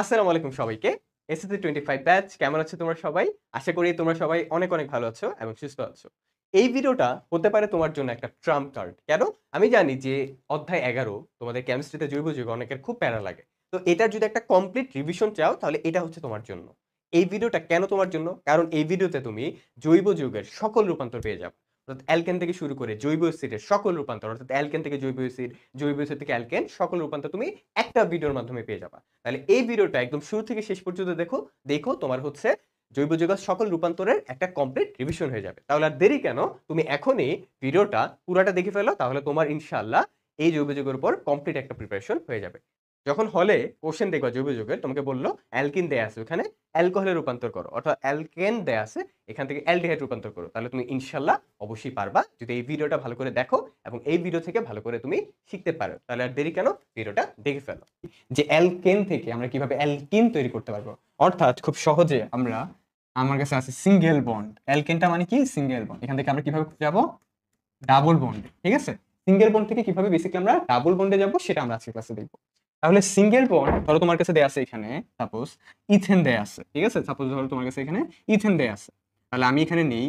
আসসালামু আলাইকুম সবাইকে। এসএসসি 25 ব্যাচ কেমন আছো তোমরা সবাই? আশা করি তোমরা সবাই অনেক, অনেক ভালো আছো এবং সুস্থ আছো। এই ভিডিওটা হতে পারে তোমার জন্য একটা ট্রাম্প কার্ড। কেন? আমি জানি যে অধ্যায় ১১ তোমাদের কেমিস্ট্রিতে জৈব যৌগ অনেকের খুব প্যারা লাগে। তো এটার যদি একটা কমপ্লিট রিভিশন চাও তাহলে এটা হচ্ছে তোমার জন্য। এই ভিডিওটা কেন তোমার জন্য? কারণ এই ভিডিওতে তুমি জৈব যৌগের সকল রূপান্তর পেয়ে যাবে। অর্থাৎ অ্যালকেন থেকে শুরু করে জৈব অ্যাসিডের সকল রূপান্তর অর্থাৎ অ্যালকেন থেকে জৈব অ্যাসিড, জৈব অ্যাসিড থেকে অ্যালকেন সকল রূপান্তর তুমি একটা ভিডিওর মাধ্যমে পেয়ে যাবা। তাহলে এই ভিডিওটা একদম শুরু থেকে শেষ পর্যন্ত দেখো তোমার হচ্ছে জৈব যৌগের সকল রূপান্তরের একটা কমপ্লিট রিভিশন হয়ে যাবে। তাহলে আর দেরি কেন? তুমি এখনই ভিডিওটা পুরাটা দেখে ফেলো তাহলে তোমার ইনশাআল্লাহ এই জৈব যৌগের উপর কমপ্লিট একটা প্রিপারেশন হয়ে যাবে। যখন হলে কোশ্চেন দেখবা জৈব যৌগের তোমাকে বললো অ্যালকিন দেয়া আছে ওখানে অ্যালকোহলে রূপান্তর করো অর্থাৎ অ্যালকেন দেয়া আছে এখান থেকে অ্যালডিহাইড রূপান্তর করো তাহলে তুমি ইনশাআল্লাহ অবশ্যই পারবা যদি এই ভিডিওটা ভালো করে দেখো এবং এই ভিডিও থেকে ভালো করে তুমি শিখতে পারো। তাহলে আর দেরি কেন? ভিডিওটা দেখে ফেলো। যে অ্যালকেন থেকে আমরা কিভাবে অ্যালকিন তৈরি করতে পারবো, অর্থাৎ খুব সহজে আমরা আমার কাছে আছে সিঙ্গেল বন্ড। অ্যালকেনটা মানে কি? Single bond. এখান থেকে আমরা কিভাবে যাব? ডাবল বন্ডে। ঠিক আছে, সিঙ্গেল বন্ড থেকে কিভাবে বেসিক্যালি আমরা ডাবল বন্ডে যাব সেটা আমরা আজকে ক্লাসে দেখব। তাহলে সিঙ্গেল বন্ড ধরো তোমার কাছে দেয়া আছে এখানে সাপোজ ইথেন দেয়া আছে। ঠিক আছে, সাপোজ ধরো তোমার কাছে এখানে ইথেন দেয়া আছে, তাহলে আমি এখানে নেই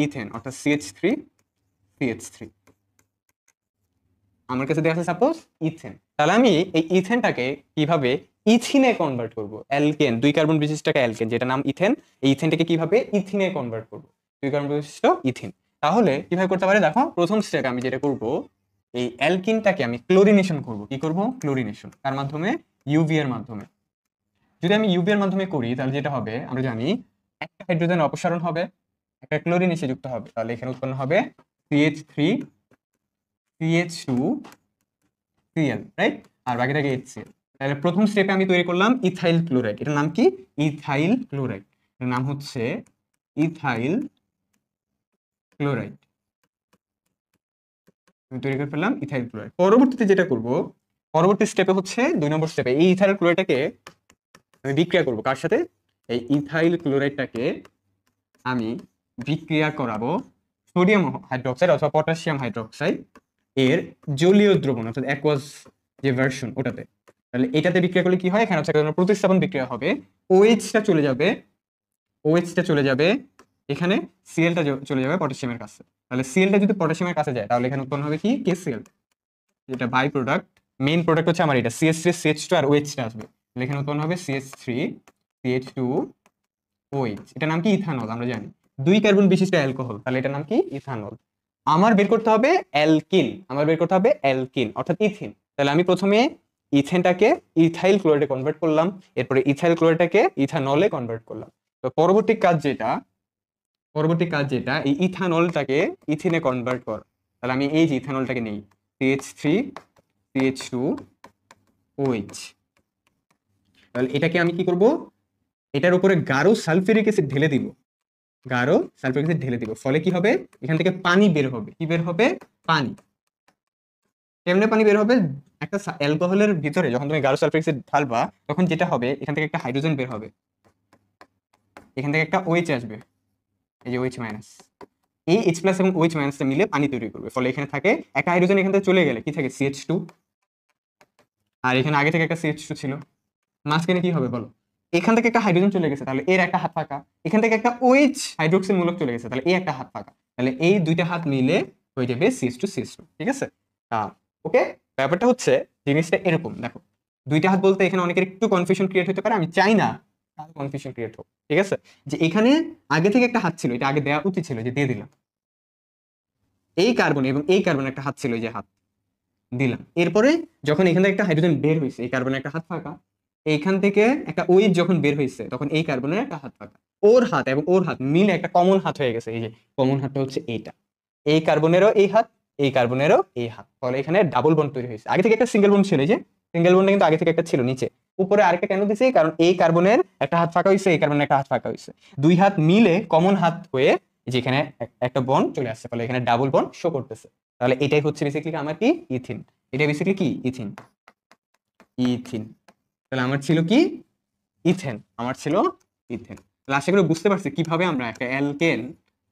ইথেন অর্থাৎ CH3 আমার কাছে দেয়া আছে সাপোজ ইথেন। তাহলে আমি এই ইথেনটাকে কিভাবে ইথিনে কনভার্ট করব? অ্যালকেন, 2 কার্বন বিশিষ্টকে অ্যালকেন যেটা নাম ইথেন, এই ইথেনটাকে কিভাবে ইথিনে কনভার্ট করব? 2 কার্বন বিশিষ্ট ইথিন। তাহলে কিভাবে করতে পারে দেখো, প্রথম স্টেপে আমি যেটা করব এই অ্যালকিনটাকে আমি ক্লোরিনেশন করব। কি করব? ক্লোরিনেশন। তার মাধ্যমে ইউভি এর মাধ্যমে। যদি আমি ইউভি এর মাধ্যমে করি তাহলে যেটা হবে আমরা জানি একটা হাইড্রোজেন অপসারণ হবে, একটা ক্লোরিন এসে যুক্ত হবে, তাহলে এখানে উৎপন্ন হবে CH3 CH2 Cl, রাইট? আর বাকিটাকে HCl। তাহলে প্রথম স্টেপে আমি তৈরি করলাম ইথাইল ক্লোরাইড। এটার নাম কি? Ethyl chloride. এটার নাম হচ্ছে ইথাইল ক্লোরাইড। আমি তৈরি করে ফেললাম ইথাইল ক্লোরাইড। পরবর্তীতে যেটা করব, পরবর্তী স্টেপে হচ্ছে 2 নম্বর স্টেপে এই ইথাইল ক্লোরাইডটাকে আমি বিক্রিয়া করব। কার সাথে? এই ইথাইল ক্লোরাইডটাকে আমি বিক্রিয়া করাবো সোডিয়াম হাইড্রোক্সাইড অথবা পটাশিয়াম হাইড্রোক্সাইড এর জলীয় দ্রবণ অর্থাৎ অ্যাকোয়াস যে ভার্সন ওটাতে। তাহলে এটাতে বিক্রিয়া করলে কি হয়? এখানে হচ্ছে একটা প্রতিস্থাপন বিক্রিয়া হবে, OH-টা চলে যাবে এখানে, Cl-টা চলে যাবে পটাশিয়ামের কাছে। তাহলে Cl-টা যদি পটাশিয়ামের কাছে যায় তাহলে এখানে উৎপন্ন হবে কি? KCl, যেটা বাই প্রোডাক্ট। মেইন প্রোডাক্ট হচ্ছে আমার এটা CH3 CH2 আর OH-টা আসবে। তাহলে এখানে উৎপন্ন হবে CH3 CH2 OH। এটার নাম কি? ইথানল। আমরা জানি 2 কার্বন বিশিষ্ট অ্যালকোহল, তাহলে এটার নাম কি? ইথানল। আমার বের করতে হবে অ্যালকিন অর্থাৎ ইথিন। তাহলে আমি প্রথমে ইথেনটাকে ইথাইল ক্লোরাইডে কনভার্ট করলাম, এরপরে ইথাইল ক্লোরাইডটাকে ইথানলে কনভার্ট করলাম। তো পরবর্তী কাজ যেটা এই ইথানলটাকে ইথিনে কনভার্ট কর। তাহলে আমি এই যে ইথানলটাকে নেই CH3 CH2 OH। তাহলে এটাকে আমি কি করব? এটার উপরে গাঢ় সালফিউরিক অ্যাসিড ঢেলে দিব। ফলে কি হবে? এখান থেকে পানি বের হবে। কি বের হবে? পানি। কেমনে পানি বের হবে? একটা অ্যালকোহলের ভিতরে যখন তুমি গাঢ় সালফিউরিক অ্যাসিড ঢালবা তখন যেটা হবে এখান থেকে একটা হাইড্রোজেন বের হবে, এখান থেকে একটা OH আসবে, এই যে OH মাইনাস। এই H প্লাস এবং OH মাইনাসটা মিলে পানি তৈরি করবে। ফলে এখানে থাকে একটা হাইড্রোজেন, এখান থেকে চলে গেলে কি থাকে? CH2। আর এখানে আগে থেকে একটা CH2 ছিল, মাঝখানে কি হবে বলো? এখান থেকে একটা হাইড্রোজেন চলে গেছে, তাহলে এর একটা হাত ফাঁকা। এখান থেকে একটা OH হাইড্রোক্সিল মূলক চলে গেছে, তাহলে এই একটা হাত ফাঁকা। তাহলে এই দুইটা হাত মিলে হয়ে যাবে CH2 ঠিক আছে? ওকে, ব্যাপারটা হচ্ছে জিনিসটা এরকম। দেখো, দুইটা হাত বলতে এখানে অনেকের একটু কনফিউশন ক্রিয়েট হতে পারে, আমি চাই না আর কনফিউশন ক্রিয়েট হোক। ঠিক আছে, যে এখানে আগে থেকে একটা হাত ছিল, এটা আগে দেওয়া উচিত ছিল, যে দিয়ে দিলাম। এই কার্বন এবং এই কার্বন একটা হাত ছিল, যে হাত দিলাম। এরপরে যখন এখান থেকে একটা হাইড্রোজেন বের হয়েছে, এই কার্বনের একটা হাত ফাঁকা, এইখান থেকে একটা OH যখন বের হয়েছে তখন এই কার্বনের একটা হাত ফাঁকা, ওর হাত এবং ওর হাত মিলে একটা কমন হাত হয়ে গেছে। এই যে কমন হাতটা হচ্ছে এইটা, এই কার্বনেরও এই হাত, এই কার্বনেরও এই হাত। ফলে এখানে ডাবল বন্ড তৈরি হয়েছে। আগে থেকে একটা সিঙ্গেল বন্ড ছিল, এই যে সিঙ্গেল বন্ড কিন্তু আগে থেকে একটা ছিল নিচে, উপরে আরেকটা কেন দিছে? কারণ এই কার্বনের একটা হাত ফাঁকা হয়েছে, এই কার্বনের একটা হাত ফাঁকা হয়েছে, দুই হাত মিলে কমন হাত হয়ে যেখানে একটা বন্ড চলে আসছে, ফলে এখানে ডাবল বন্ড শো করতেছে। তাহলে এটাই হচ্ছে বেসিক্যালি আমার কি? ইথিন। এটা বেসিক্যালি কি? ইথিন। তাহলে আমার ছিল কি? ইথেন। তাহলে আশা করি বুঝতে পারছি কিভাবে আমরা একটা অ্যালকেন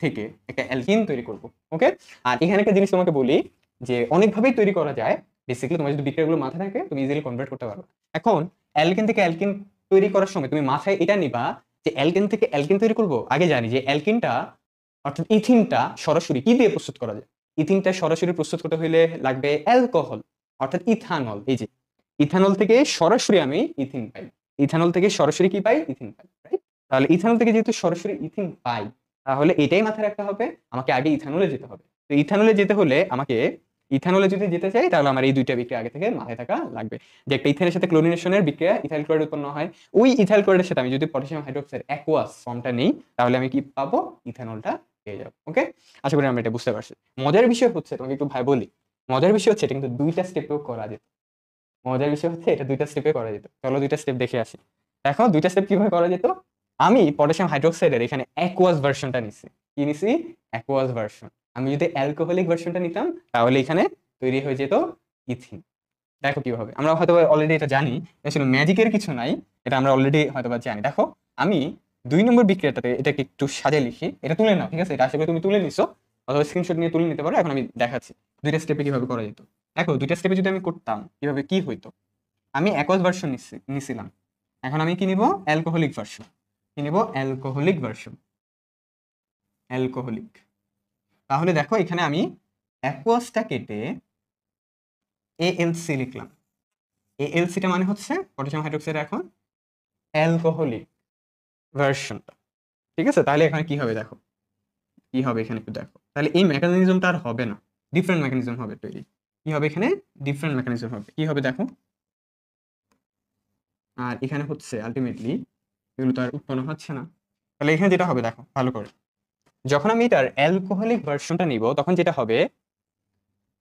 থেকে একটা অ্যালকিন তৈরি করব। ওকে, আর এখানে একটা জিনিস তোমাকে বলি যে অনেকভাবেই তৈরি করা যায়। বেসিক্যালি তোমার যদি বিক্রিয়াগুলো মাথায় থাকে তুমি ইজিলি কনভার্ট করতে পারো। এখন অ্যালকেন থেকে অ্যালকিন তৈরি করার সময় তুমি মাথায় এটা নিবা যে অ্যালকেন থেকে অ্যালকেন তৈরি করব, আগে জানি যে অ্যালকেনটা অর্থাৎ ইথিনটা সরাসরি কি দিয়ে প্রস্তুত করা যায়। ইথিনটা সরাসরি প্রস্তুত করতে হলে লাগবে অ্যালকোহল অর্থাৎ ইথানল। এই যে ইথানল থেকে সরাসরি আমি ইথিন পাই, ইথানল থেকে সরাসরি কি পাই, ইথিন পাই, রাইট? তাহলে ইথানল থেকে যেহেতু সরাসরি ইথিন পাই, তাহলে এটাই মাথায় রাখতে হবে, আমাকে আগে ইথানলে যেতে হবে। তো ইথানলে যেতে হলে আমাকে, ইথানলে যদি যেতে চাই তাহলে আমার এই দুইটা বিক্রিয়া আগে থেকে মাথায় থাকা লাগবে, যে একটা ইথেনের সাথে ক্লোরিনেশনের বিক্রিয়া ইথাইল ক্লোরাইড উৎপন্ন হয়, ওই ইথাইল ক্লোরাইডের সাথে আমি যদি পটাশিয়াম হাইড্রোক্সাইড অ্যাকুয়াস ফর্মটা নেই, তাহলে আমি কি পাবো, ইথানলটা পেয়ে যাবো। ওকে, আশা করি আমরা এটা বুঝতে পারছি। মজার বিষয় হচ্ছে, তোমাকে একটু ভাই বলি, মজার বিষয় হচ্ছে এটা কিন্তু দুইটা স্টেপেও করা যেত। মজার বিষয় হচ্ছে এটা দুইটা স্টেপে করা যেত। চলো দুইটা স্টেপ দেখে আসি। দেখো দুইটা স্টেপ কিভাবে করা যেত। আমি পটাশিয়াম হাইড্রোক্সাইডের এখানে অ্যাকুয়াস ভার্সনটা নিছি। কি নিছি, অ্যাকুয়াস ভার্সন। আমি যদি অ্যালকোহলিক ভার্সনটা নিতাম তাহলে এখানে তৈরি হয়ে যেত ইথিন। দেখো কিভাবে, আমরা হয়তো অলরেডি এটা জানি, আসলে ম্যাজিকের কিছু নাই, এটা আমরা অলরেডি হয়তো জানি। দেখো আমি 2 নম্বর বিক্রিয়াটাতে এটাকে একটু সাজিয়ে লিখি, এটা তুলে নাও, ঠিক আছে? এটা আশা করি তুমি তুলে নিছো অথবা স্ক্রিনশট নিয়ে তুলে নিতে পারো। এখন আমি দেখাচ্ছি দুইটা স্টেপে কিভাবে করা যেত। দেখো দুইটা স্টেপে যদি আমি করতাম কিভাবে কি হইতো। আমি অ্যাকুয়াস ভার্সন নিছিলাম, এখন আমি কি নিব, অ্যালকোহলিক ভার্সন। কি নিব, অ্যালকোহলিক ভার্সন, অ্যালকোহলিক। তাহলে দেখো এখানে আমি অ্যাকুয়াসটা কেটে এএলসি লিখলাম। এএলসিটা মানে হচ্ছে পটাশিয়াম হাইড্রোক্সাইড এখন অ্যালকোহলিক ভার্সনটা, ঠিক আছে? তাহলে এখানে কি হবে দেখো, কি হবে এখানে একটু দেখো। তাহলে এই মেকানিজমটা আর হবে না, ডিফারেন্ট মেকানিজম হবে তৈরি। কি হবে এখানে, ডিফারেন্ট মেকানিজম হবে। কি হবে দেখো, আর এখানে হচ্ছে আলটিমেটলি এগুলো তো আর উৎপন্ন হচ্ছে না। তাহলে এখানে যেটা হবে দেখো ভালো করে, যখন আমি এটার অ্যালকোহলিক ভার্সনটা নিব তখন যেটা হবে,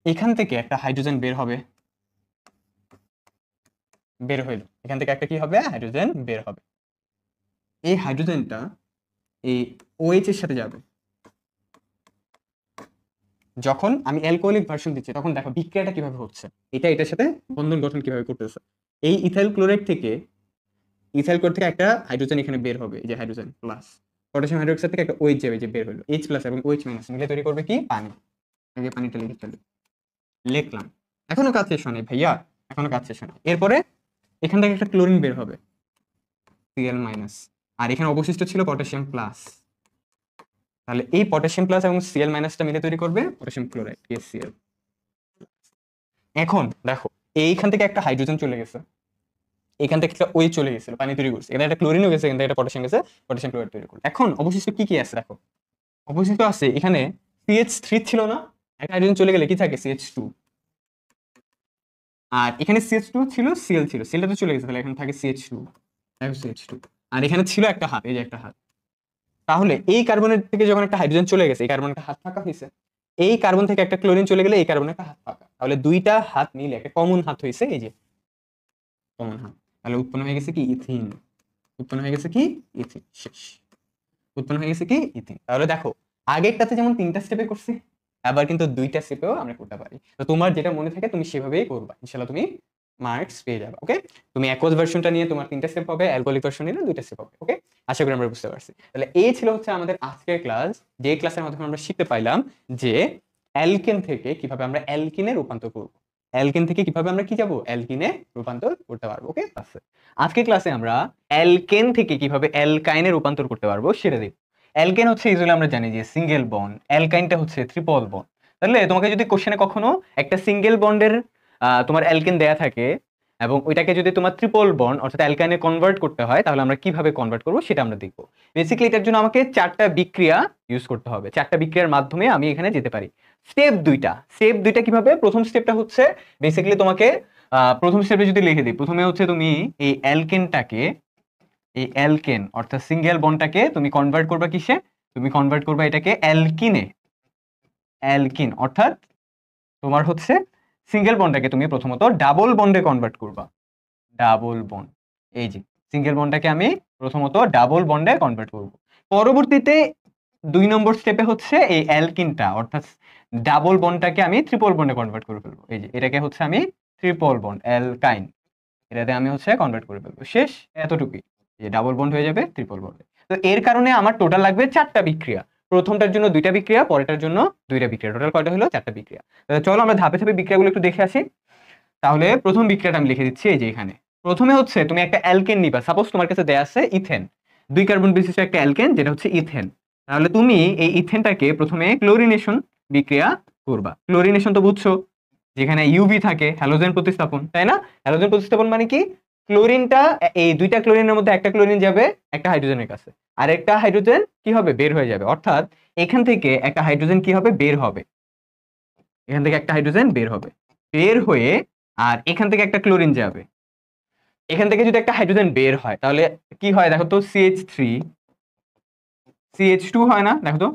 এখান থেকে একটা হাইড্রোজেন বের হবে, বের হইল এখান থেকে একটা কি হবে, হাইড্রোজেন বের হবে। এই হাইড্রোজেনটা এই OH এর সাথে যাবে। যখন আমি অ্যালকোহলিক ভার্সন দিচ্ছি তখন দেখো বিক্রিয়াটা কিভাবে হচ্ছে, এটা এটার সাথে বন্ধন গঠন কিভাবে করতেছে। এই ইথাইল ক্লোরাইড থেকে, ইথাইল ক্লোরাইড থেকে একটা হাইড্রোজেন এখানে বের হবে, এই যে হাইড্রোজেন প্লাস, পটাশিয়াম হাইড্রোক্সাইড থেকে একটা OH যাবে, যে বের হলো H প্লাস এবং OH মাইনাস মিলে তৈরি করবে কি, পানি। আগে পানিটা লিখে ফেলি, লিখলাম। এখনো কাজ শেষ হয়নি ভাইয়া, এখনো কাজ শেষ হয়নি। এরপরে এখান থেকে একটা ক্লোরিন বের হবে, Cl মাইনাস, আর এখানে অবশিষ্ট ছিল পটাশিয়াম প্লাস। তাহলে এই পটাশিয়াম প্লাস এবং Cl মাইনাসটা মিলে তৈরি করবে পটাশিয়াম ক্লোরাইড, KCl। এখন দেখো এইখান থেকে একটা হাইড্রোজেন চলে গেছে, এখান থেকে একটা OH চলে গেছিল, পানি তৈরি করছে, এখানে একটা ক্লোরিনও গেছে, এখান থেকে একটা পটাশিয়াম গেছে, পটাশিয়াম ক্লোরাইড তৈরি করলো। এখন অবশিষ্ট কি কি আছে দেখো, অবশিষ্ট আছে এখানে CH3 ছিল না, একটা হাইড্রোজেন চলে গেলে কি থাকে, CH2। আর এখানে CH2 ছিল, Cl ছিল, Clটা তো চলে গেছে, তাহলে এখন থাকে CH2, দেখো CH2। আর এখানে ছিল একটা হাত, এই যে একটা হাত। তাহলে এই কার্বনের থেকে যখন একটা হাইড্রোজেন চলে গেছে, এই কার্বনের একটা হাত ফাঁকা হয়েছে, এই কার্বন থেকে একটা ক্লোরিন চলে গেলে এই কার্বনের একটা হাত ফাঁকা, তাহলে দুইটা হাত মিলে একটা কমন হাত হয়েছে, এই যে কমন হাত। তাহলে উৎপন্ন হয়ে গেছে কি, ইথিন। উৎপন্ন হয়ে গেছে কি, ইথিন। শেষ, উৎপন্ন হয়ে গেছে কি, ইথিন। তাহলে দেখো আগেরটাতে যেমন 3টা স্টেপে করছি, আবার কিন্তু 2টা স্টেপেও আমরা করতে পারি। তো তোমার যেটা মনে থাকে তুমি সেভাবেই করবা, ইনশাআল্লাহ তুমি মার্কস পেয়ে যাবে। ওকে, তুমি অ্যাকোয়াস ভার্সনটা নিয়ে তোমার 3টা স্টেপ হবে, অ্যালকোহলিক ভার্সন নিলে 2টা স্টেপ হবে। ওকে, আশা করি আমরা বুঝতে পারছি। তাহলে এই ছিল হচ্ছে আমাদের আজকের ক্লাস, যে ক্লাসের মাধ্যমে আমরা শিখতে পাইলাম যে অ্যালকেন থেকে কিভাবে আমরা অ্যালকিনে রূপান্তর করব, অ্যালকেন থেকে কিভাবে আমরা কি যাব, অ্যালকিনে রূপান্তর করতে পারবো। ওকে, আজকের ক্লাসে আমরা অ্যালকেন থেকে কিভাবে অ্যালকাইনে রূপান্তর করতে পারবো সেটা দেখব। অ্যালকেন হচ্ছে ইউজুয়ালি আমরা জানি যে সিঙ্গেল বন্ড, অ্যালকাইনটা হচ্ছে ট্রিপল বন্ড। তাহলে তোমাকে যদি কোশ্চেনে কখনো একটা সিঙ্গেল বন্ডের তোমার অ্যালকেন দেয়া থাকে এবং ওইটাকে যদি তোমার ট্রিপল বন্ড অর্থাৎ অ্যালকাইনে কনভার্ট করতে হয়, তাহলে আমরা কিভাবে কনভার্ট করব সেটা আমরা দেখব। বেসিক্যালি এটার জন্য আমাকে 4টা বিক্রিয়া ইউজ করতে হবে, 4টা বিক্রিয়ার মাধ্যমে আমি এখানে যেতে পারি। স্টেপ 2টা কিভাবে, প্রথম স্টেপটা হচ্ছে বেসিক্যালি তোমাকে প্রথম স্টেপে যদি লিখে দিই, প্রথমে হচ্ছে তুমি এই অ্যালকেনটাকে, এই অ্যালকেন অর্থাৎ সিঙ্গেল বন্ডটাকে তুমি কনভার্ট করবা কিসে, তুমি কনভার্ট করবা এটাকে অ্যালকিনে। অ্যালকিন অর্থাৎ তোমার হচ্ছে সিঙ্গেল বন্ডটাকে তুমি প্রথমত ডাবল বন্ডে কনভার্ট করবা, ডাবল বন্ড। এই যে সিঙ্গেল বন্ডটাকে আমি প্রথমত ডাবল বন্ডে কনভার্ট করব। পরবর্তীতে 2 নম্বর স্টেপে হচ্ছে এই অ্যালকিনটা অর্থাৎ ডাবল বন্ডটাকে আমি ট্রিপল বন্ডে কনভার্ট করে ফেলবো। এই যে এটাকে হচ্ছে আমি ট্রিপল বন্ড, অ্যালকাইন, এটাতে আমি হচ্ছে কনভার্ট করে ফেলবো। শেষ, এতটুকুই, যে ডাবল বন্ড হয়ে যাবে ট্রিপল বন্ডে। তো এর কারণে আমার টোটাল লাগবে 4টা বিক্রিয়া, প্রথমটার জন্য 2টা বিক্রিয়া, পরেরটার জন্য 2টা বিক্রিয়া, টোটাল কয়টা হলো, 4টা বিক্রিয়া। চলো আমরা ধাপে ধাপে বিক্রিয়াগুলো একটু দেখে আসি। তাহলে প্রথম বিক্রিয়াটা আমি লিখে দিচ্ছি এই যে এখানে, প্রথমে হচ্ছে তুমি একটা অ্যালকেন নিবা, সাপোজ তোমার কাছে দেয়া আছে ইথেন, 2 কার্বন বিশিষ্ট একটা অ্যালকেন যেটা হচ্ছে ইথেন। তাহলে তুমি এই ইথেনটাকে প্রথমে ক্লোরিনেশন বিক্রিয়া করবা। ক্লোরিনেশন তো বুঝছো, যেখানে ইউভি থাকে, হ্যালোজেন প্রতিস্থাপন, তাই না? হ্যালোজেন প্রতিস্থাপন মানে কি, ক্লোরিনটা, এই 2টা ক্লোরিনের মধ্যে একটা ক্লোরিন যাবে একটা হাইড্রোজেনের কাছে, আর একটা হাইড্রোজেন কি হবে, বের হয়ে যাবে। অর্থাৎ এখান থেকে একটা হাইড্রোজেন কি হবে, বের হবে, এখান থেকে একটা হাইড্রোজেন বের হবে, বের হয়ে আর এখান থেকে একটা ক্লোরিন যাবে। এখান থেকে যদি একটা হাইড্রোজেন বের হয় তাহলে কি হয় দেখো তো, CH3 CH2 হয় না, দেখো তো,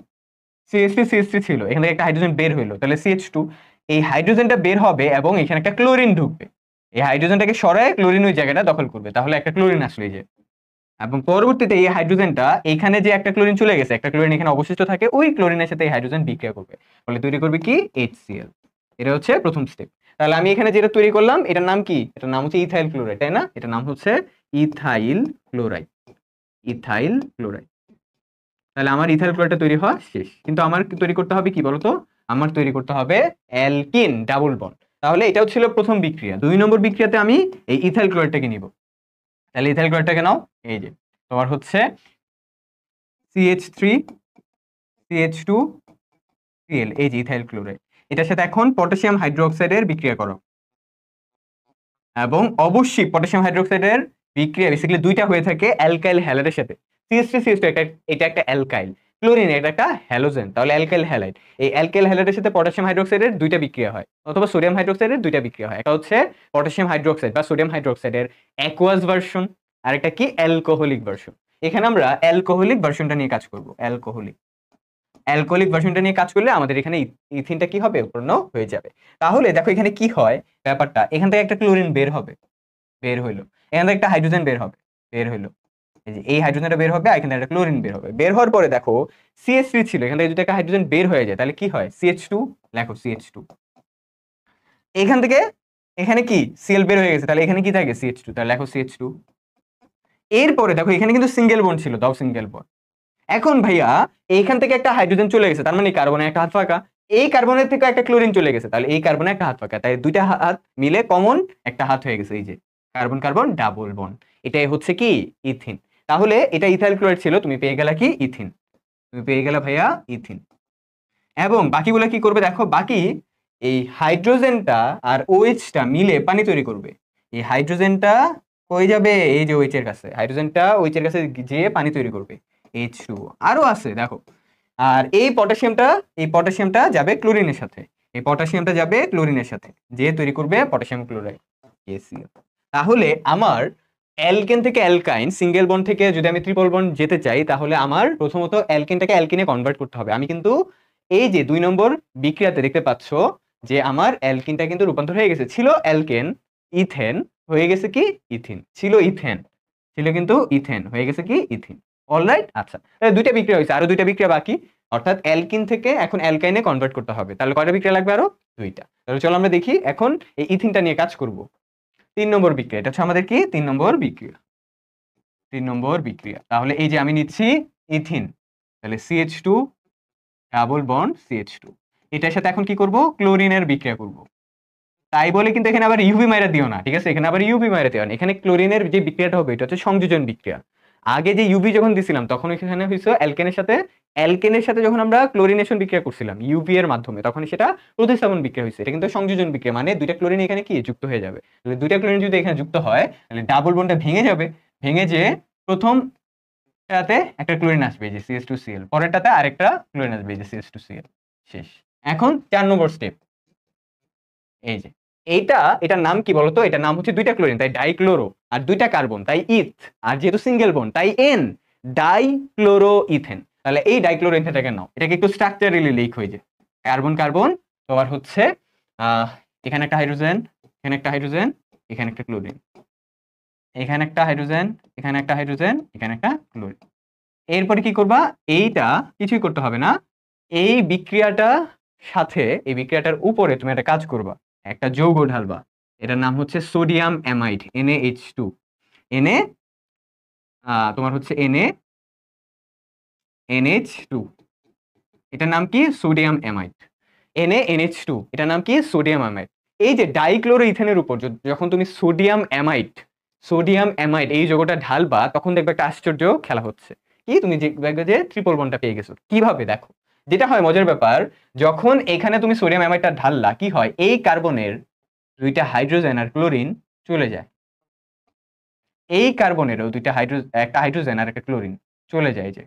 CH3 ছিল, এখান থেকে একটা হাইড্রোজেন বের হইলো, তাহলে CH2, এই হাইড্রোজেনটা বের হবে এবং এখানে একটা ক্লোরিন ঢুকবে, এই হাইড্রোজেনটাকে সরায় ক্লোরিন ওই জায়গাটা দখল করবে, তাহলে একটা ক্লোরিন আসলে এই যে। এবং পরবর্তীতে এই হাইড্রোজেনটা এখানে যে একটা ক্লোরিন চলে গেছে, একটা ক্লোরিন এখানে অবশিষ্ট থাকে, ওই ক্লোরিনের সাথে এই হাইড্রোজেন বিক্রিয়া করবে, ফলে তৈরি করবে কি, HCl। এটা হচ্ছে প্রথম স্টেপ। তাহলে আমি এখানে যেটা তৈরি করলাম এটার নাম কি, এটার নাম হচ্ছে ইথাইল ক্লোরাইড, তাই না? এটার নাম হচ্ছে ইথাইল ক্লোরাইড, ইথাইল ক্লোরাইড। তাহলে আমার ইথাইল ক্লোরাইডটা তৈরি হওয়া শেষ, কিন্তু আমার তৈরি করতে হবে কি বলতো, আমার তৈরি করতে হবে অ্যালকিন ডাবল বন্ড। তাহলে এটাও ছিল প্রথম বিক্রিয়া। 2 নম্বর বিক্রিয়াতে আমি এই ইথাইল ক্লোরাইডটাকে নিব। তাহলে ইথাইল ক্লোরাইডটাকে নাও, এই যে তোমার হচ্ছে CH3 CH2 Cl, এই যে ইথাইল ক্লোরাইড। এটার সাথে এখন পটাশিয়াম হাইড্রোক্সাইডের বিক্রিয়া করো, এবং অবশ্যই পটাশিয়াম হাইড্রোক্সাইডের বিক্রিয়া বেসিক্যালি 2টা হয়ে থাকে অ্যালকাইল হ্যালাইডের সাথে। CH3 এটা একটা অ্যালকাইল, ক্লোরিন এটা একটা হ্যালোজেন, তাহলে অ্যালকাইল হ্যালাইড। এই অ্যালকাইল হ্যালাইডের সাথে পটাশিয়াম হাইড্রোক্সাইডের 2টা বিক্রিয়া হয়, অথবা সোডিয়াম হাইড্রোক্সাইডের 2টা বিক্রিয়া হয়। একটা হচ্ছে পটাশিয়াম হাইড্রোক্সাইড বা সোডিয়াম হাইড্রোক্সাইডের অ্যাকুয়াস ভার্সন, আর একটা কি, অ্যালকোহলিক ভার্সন। এখানে আমরা অ্যালকোহলিক ভার্সনটা নিয়ে কাজ করব। অ্যালকোহলিক ভার্সনটা নিয়ে কাজ করলে আমাদের এখানে ইথিনটা কি হবে, উৎপন্ন হয়ে যাবে। তাহলে দেখো এখানে কি হয় ব্যাপারটা, এখান থেকে একটা ক্লোরিন বের হবে, বের হইলো, এখান থেকে একটা হাইড্রোজেন বের হবে, বের হইলো, এই যে এই হাইড্রোজেনটা বের হবে, এখান থেকে একটা ক্লোরিন বের হবে। বের হওয়ার পরে দেখো CH3 ছিল, এখান থেকে যদি একটা হাইড্রোজেন বের হয়ে যায় তাহলে কি হয়, CH2, লেখো CH2। এখান থেকে এখানে কি Cl বের হয়ে গেছে, তাহলে এখানে কি থাকে, CH2, তাহলে লেখো CH2। এরপরে দেখো এখানে কিন্তু সিঙ্গেল বন্ড ছিল, দাও সিঙ্গেল বন্ড। এখন ভাইয়া এইখান থেকে একটা হাইড্রোজেন চলে গেছে, তার মানে কার্বনের একটা হাত ফাঁকা, এই কার্বনের থেকে একটা ক্লোরিন চলে গেছে, তাহলে এই কার্বনে একটা হাত ফাঁকা, তাই 2টা হাত মিলে কমন একটা হাত হয়ে গেছে, এই যে কার্বন কার্বন ডাবল বন্ড। এটাই হচ্ছে কি, ইথিন। তাহলে এটা ইথাইল ক্লোরাইড ছিল, তুমি পেয়ে গেলা কি, ইথিন। তুমি পেয়ে গেলা ভাইয়া ইথিন। এবং বাকিগুলো কি করবে দেখো, বাকি এই হাইড্রোজেনটা আর OH-টা মিলে পানি তৈরি করবে। এই হাইড্রোজেনটা কই যাবে, এই যে OH এর কাছে, হাইড্রোজেনটা OH এর কাছে যেয়ে পানি তৈরি করবে, H2O আরো আছে দেখো। আর এই পটাশিয়ামটা যাবে ক্লোরিনের সাথে, এই পটাশিয়ামটা যাবে ক্লোরিনের সাথে, যে তৈরি করবে পটাশিয়াম ক্লোরাইড, KCl। তাহলে আমার অ্যালকেন থেকে অ্যালকাইন, সিঙ্গেল বন্ড থেকে যদি আমি ট্রিপল বন্ড যেতে চাই, তাহলে আমার প্রথমত অ্যালকেনটাকে অ্যালকিনে কনভার্ট করতে হবে। আমি কিন্তু এই যে 2 নম্বর বিক্রিয়াতে দেখতে পাচ্ছ যে আমার অ্যালকিনটা কিন্তু রূপান্তর হয়ে গেছে, ছিল অ্যালকেন, ইথেন হয়ে গেছে কি, ইথিন, ছিল ইথেন, ছিল কিন্তু ইথেন হয়ে গেছে কি, ইথিন। অলরাইট, আচ্ছা, তাহলে 2টা বিক্রিয়া হয়েছে, আরো 2টা বিক্রিয়া বাকি, অর্থাৎ অ্যালকিন থেকে এখন অ্যালকাইনে কনভার্ট করতে হবে। তাহলে কয়টা বিক্রিয়া লাগবে, আরো 2টা। তাহলে চলো আমরা দেখি এখন এই ইথিনটা নিয়ে কাজ করব। 3 নম্বর বিক্রিয়া, এটা হচ্ছে আমাদের কি, 3 নম্বর বিক্রিয়া, 3 নম্বর বিক্রিয়া। তাহলে এই যে আমি নিচ্ছি ইথিন, তাহলে CH2 ডাবল বন্ড CH2, এটার সাথে এখন কি করব, ক্লোরিনের বিক্রিয়া করব। তাই বলে কিন্তু এখানে আবার ইউভি মাইরা দিও না, ঠিক আছে? এখানে আবার ইউভি মাইরা দিও না, এখানে ক্লোরিনের যে বিক্রিয়াটা হবে এটা হচ্ছে সংযোজন বিক্রিয়া। আগে যে ইউভি যখন দিছিলাম তখন এখানে হইছে অ্যালকেনের সাথে যখন আমরা ক্লোরিনেশন বিক্রিয়া করছিলাম ইউভি এর মাধ্যমে, তখন সেটা প্রতিস্থাপন বিক্রিয়া হয়েছে। এটা কিন্তু সংযোজন বিক্রিয়া, মানে 2টা ক্লোরিন এখানে কি যুক্ত হয়ে যাবে। তাহলে 2টা ক্লোরিন যদি এখানে যুক্ত হয় তাহলে ডাবল বন্ডটা ভেঙে যাবে, ভেঙে যে প্রথমটাতে একটা ক্লোরিন আসবে যে CH2Cl, পরেরটাতে আরেকটা ক্লোরিন আসবে যে CH2Cl। শেষ। এখন 4 নম্বর স্টেপ, এই যে এটার নাম কি বলতো, এটার নাম হচ্ছে 2টা ক্লোরিন তাই ডাইক্লোরো, আর 2টা কার্বন তাই ইথ, আর যেহেতু সিঙ্গেল বন্ড তাই এন, ডাইক্লোরো ইথেন। তাহলে এই ডাইক্লোরো ইথেনটাকে নাও, এটাকে একটু স্ট্রাকচারালি লিখ হয়ে যায়, কার্বন কার্বন, তোমার হচ্ছে এখানে একটা হাইড্রোজেন, এখানে একটা হাইড্রোজেন, এখানে একটা ক্লোরিন, এখানে একটা হাইড্রোজেন, এখানে একটা হাইড্রোজেন, এখানে একটা ক্লোরিন। এরপরে কি করবা, এইটা কিছুই করতে হবে না, এই বিক্রিয়াটার উপরে তুমি একটা কাজ করবা, একটা যৌগ ঢালবা, এটার নাম হচ্ছে সোডিয়াম অ্যামাইড, NaH2, Na তোমার হচ্ছে NaNH2, এটার নাম কি, সোডিয়াম অ্যামাইড, NaNH2, এটার নাম কি, সোডিয়াম অ্যামাইড। এই যে ডাইক্লোরো ইথেনের উপর যখন তুমি সোডিয়াম অ্যামাইড সোডিয়াম অ্যামাইড এই যৌগটা ঢালবা তখন দেখবে একটা আশ্চর্য খেলা হচ্ছে। কি তুমি দেখবে যে ট্রিপল বন্ডটা পেয়ে গেছো। কিভাবে দেখো, যেটা হয় মজার ব্যাপার, যখন এখানে তুমি সোডিয়াম অ্যামাইডটা ঢাললা কি হয়, এই কার্বনের দুইটা হাইড্রোজেন আর ক্লোরিন চলে যায়, এই কার্বনেরও একটা হাইড্রোজেন আর একটা ক্লোরিন চলে যায় যে,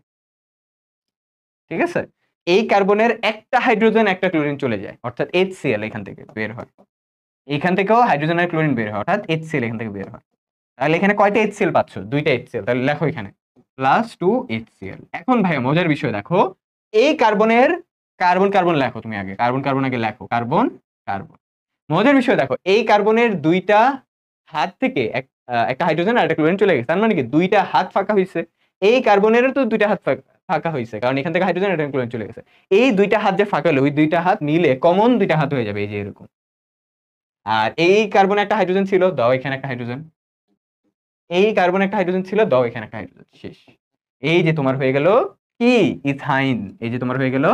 ঠিক আছে, এই কার্বনের একটা হাইড্রোজেন একটা ক্লোরিন চলে যায়, অর্থাৎ HCl এখান থেকে বের হয়, এখান থেকেও হাইড্রোজেন আর ক্লোরিন বের হয়, অর্থাৎ HCl এখান থেকে বের হয়। তাহলে এখানে কয়টা HCl পাচ্ছ? দুইটা HCl। তাহলে লেখো এখানে +2 HCl। এখন ভাই মজার বিষয় দেখো, এই কার্বনের কার্বন কার্বন লেখো, তুমি আগে কার্বন কার্বন আগে লেখো, কার্বন কার্বন। মজার বিষয় দেখো, এই কার্বনের দুইটা হাত থেকে একটা হাইড্রোজেন আর একটা ক্লোরিন চলে গেছে, তার মানে কি দুইটা হাত ফাঁকা হয়েছে। এই কার্বনের তো দুইটা হাত ফাঁকা হয়েছে, কারণ এখান থেকে হাইড্রোজেন আর একটা ক্লোরিন চলে গেছে। এই দুইটা হাত যে ফাঁকা হলো, ওই দুইটা হাত মিলে কমন দুইটা হাত হয়ে যাবে, এই যে এরকম। আর এই কার্বনে একটা হাইড্রোজেন ছিল, দাও এখানে একটা হাইড্রোজেন, এই কার্বনে একটা হাইড্রোজেন ছিল, দাও এখানে একটা হাইড্রোজেন, শেষ। এই যে তোমার হয়ে গেল কি ইথাইন, এই যে তোমার হয়ে গেল